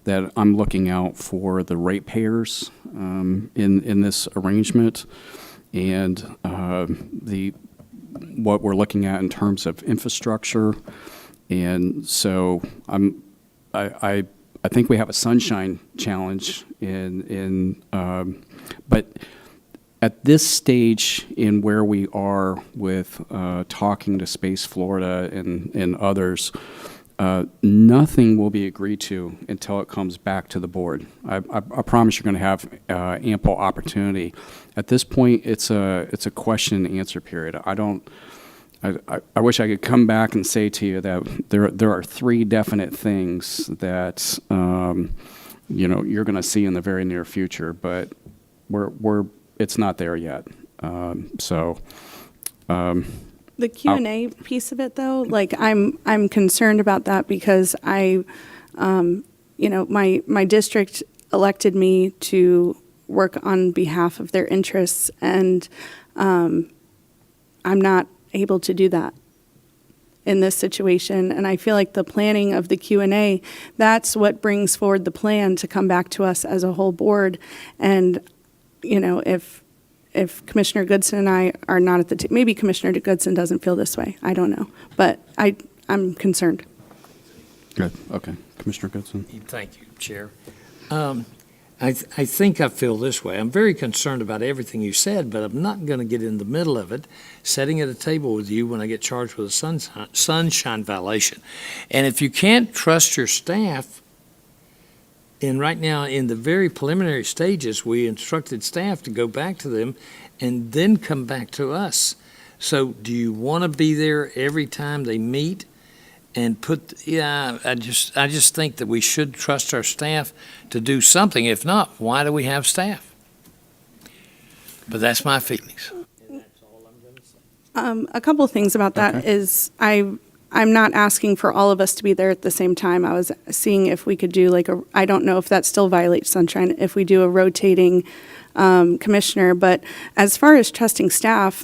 that I'm looking out for the ratepayers in this arrangement, and what we're looking at in terms of infrastructure. And so I think we have a sunshine challenge but at this stage in where we are with talking to Space Florida and others, nothing will be agreed to until it comes back to the board. I promise you're going to have ample opportunity. At this point, it's a question and answer period. I wish I could come back and say to you that there are 3 definite things that you're going to see in the very near future, but it's not there yet. The Q&A piece of it, though, like I'm concerned about that because my district elected me to work on behalf of their interests, and I'm not able to do that in this situation. And I feel like the planning of the Q&A, that's what brings forward the plan to come back to us as a whole board. And, you know, if Commissioner Goodson and I are not at the, maybe Commissioner Goodson doesn't feel this way, I don't know. But I'm concerned. Good, okay. Commissioner Goodson. Thank you, Chair. I think I feel this way. I'm very concerned about everything you said, but I'm not going to get in the middle of it, sitting at a table with you when I get charged with a sunshine violation. And if you can't trust your staff, and right now in the very preliminary stages, we instructed staff to go back to them and then come back to us. So do you want to be there every time they meet? And I just think that we should trust our staff to do something. If not, why do we have staff? But that's my feelings. A couple of things about that is I'm not asking for all of us to be there at the same time. I was seeing if we could do I don't know if that still violates sunshine, if we do a rotating commissioner. But as far as trusting staff,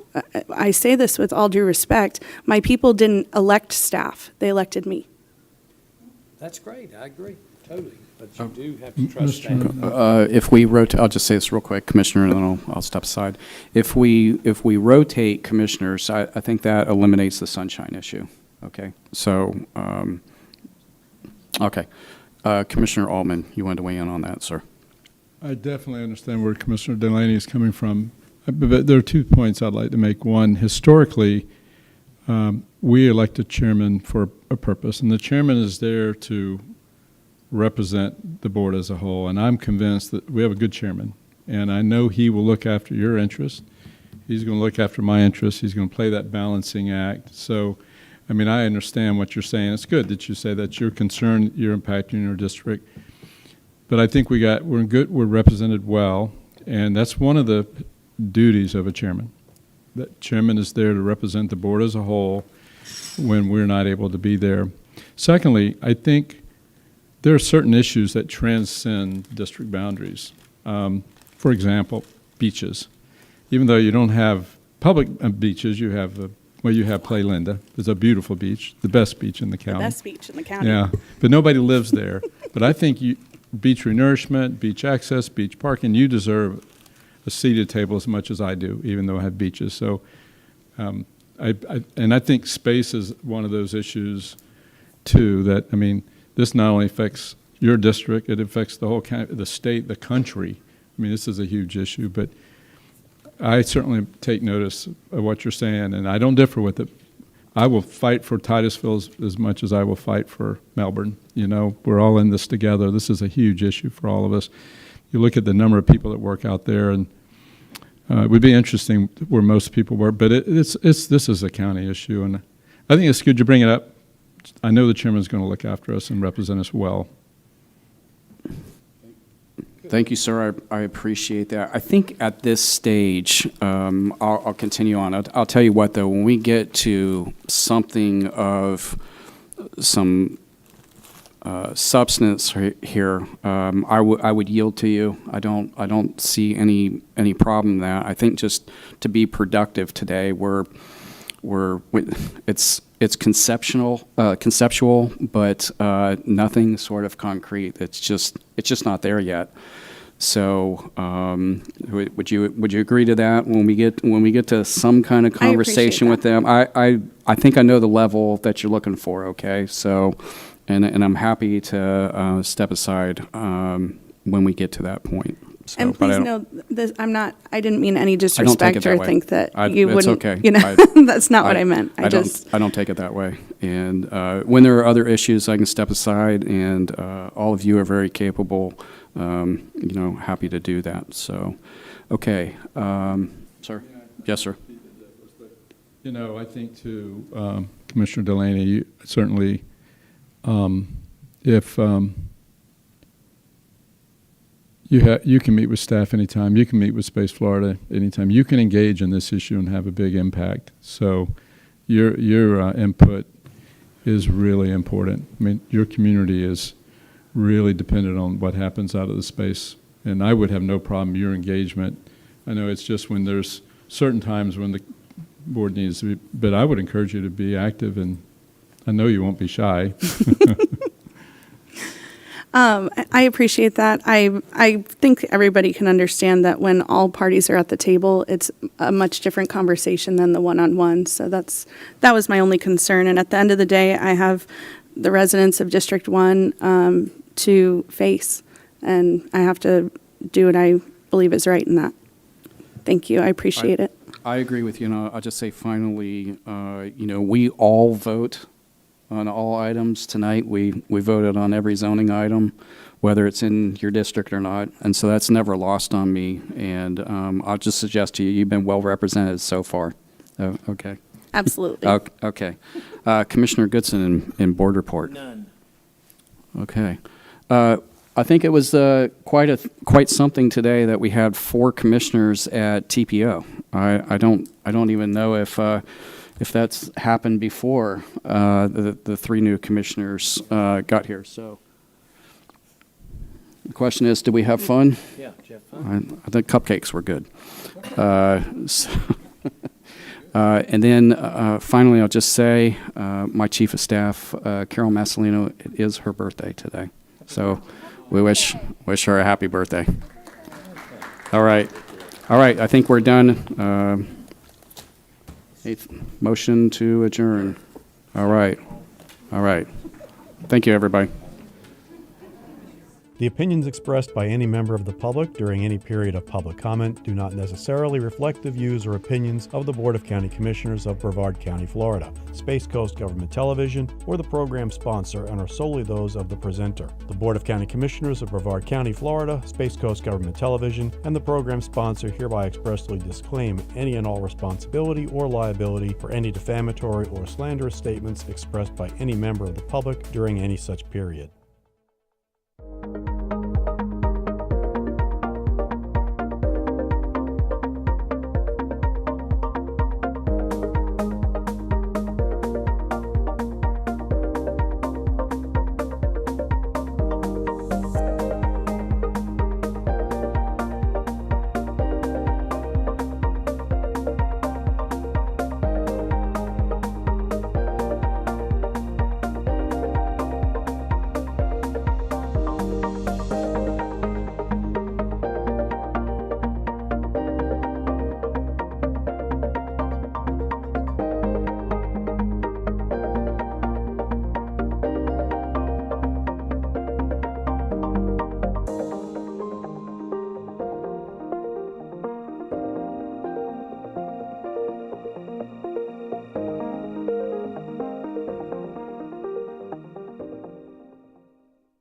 I say this with all due respect, my people didn't elect staff, they elected me. That's great, I agree, totally. But you do have to trust staff. If we rotate, I'll just say this real quick, Commissioner, and then I'll step aside. If we rotate commissioners, I think that eliminates the sunshine issue. Okay, so, okay. Commissioner Altman, you wanted to weigh in on that, sir? I definitely understand where Commissioner Delaney is coming from. But there are 2 points I'd like to make. One, historically, we elect a chairman for a purpose, and the chairman is there to represent the board as a whole. And I'm convinced that we have a good chairman, and I know he will look after your interests. He's going to look after my interests. He's going to play that balancing act. So, I mean, I understand what you're saying. It's good that you say that you're concerned you're impacting your district. But I think we're represented well, and that's one of the duties of a chairman. That chairman is there to represent the board as a whole when we're not able to be there. Secondly, I think there are certain issues that transcend district boundaries. For example, beaches. Even though you don't have public beaches, you have Play Linda. It's a beautiful beach, the best beach in the county. The best beach in the county. Yeah, but nobody lives there. But I think beach renourishment, beach access, beach parking, you deserve a seated table as much as I do, even though I have beaches. So, I think space is one of those issues, too, that, I mean, this not only affects your district, it affects the whole county, the state, the country. I mean, this is a huge issue, but I certainly take notice of what you're saying, and I don't differ with it. I will fight for Titusville as much as I will fight for Melbourne. You know, we're all in this together. This is a huge issue for all of us. You look at the number of people that work out there, and it would be interesting where most people work, but this is a county issue, and I think it's good you bring it up. I know the chairman's going to look after us and represent us well. Thank you, sir. I appreciate that. I think at this stage, I'll continue on. I'll tell you what, though, when we get to something of some substance here, I would yield to you. I don't see any problem in that. I think just to be productive today, it's conceptual, but nothing sort of concrete. It's just not there yet. So, would you agree to that when we get to some kind of conversation with them? I think I know the level that you're looking for. Okay, so, and I'm happy to step aside when we get to that point. So, and please know this. I didn't mean any disrespect or think that you it's wouldn't. Okay. You know, that's not what I meant. I don't take it that way. And when there are other issues, I can step aside, and all of you are very capable. Happy to do that. So, okay, sir. Yes, sir. You know, I think too, Commissioner Delaney, you, certainly, if you can meet with staff anytime, you can meet with Space Florida anytime, you can engage in this issue and have a big impact. So, your input is really important. I mean, your community is really dependent on what happens out of the space and I would have no problem your engagement. I know it's just when there's certain times when the board needs to be, but I would encourage you to be active, and I know you won't be shy. I appreciate that. I think everybody can understand that when all parties are at the table, it's a much different conversation than the one-on-one. So that was my only concern. And at the end of the day, I have the residents of District 1 to face, and I have to do what I believe is right in that. Thank you. I appreciate it. I agree with you. I'll just say finally, we all vote on all items tonight. We voted on every zoning item, whether it's in your district or not, and so that's never lost on me. And I'll just suggest to you, you've been well represented so far. Okay. Absolutely. Okay. Commissioner Goodson in board report. None. Okay. I think it was quite something today that we had 4 commissioners at TPO. I don't even know if that's happened before the 3 new commissioners got here. So the question is, did we have fun? Yeah, did you have fun? I think cupcakes were good. And then finally, I'll just say my chief of staff, Carol Massolino, it is her birthday today. So we wish her a happy birthday. All right. I think we're done. Motion to adjourn. All right. Thank you, everybody. The opinions expressed by any member of the public during any period of public comment do not necessarily reflect the views or opinions of the Board of County Commissioners of Brevard County, Florida, Space Coast Government Television, or the program sponsor, and are solely those of the presenter. The Board of County Commissioners of Brevard County, Florida, Space Coast Government Television, and the program sponsor hereby expressly disclaim any and all responsibility or liability for any defamatory or slanderous statements expressed by any member of the public during any such period.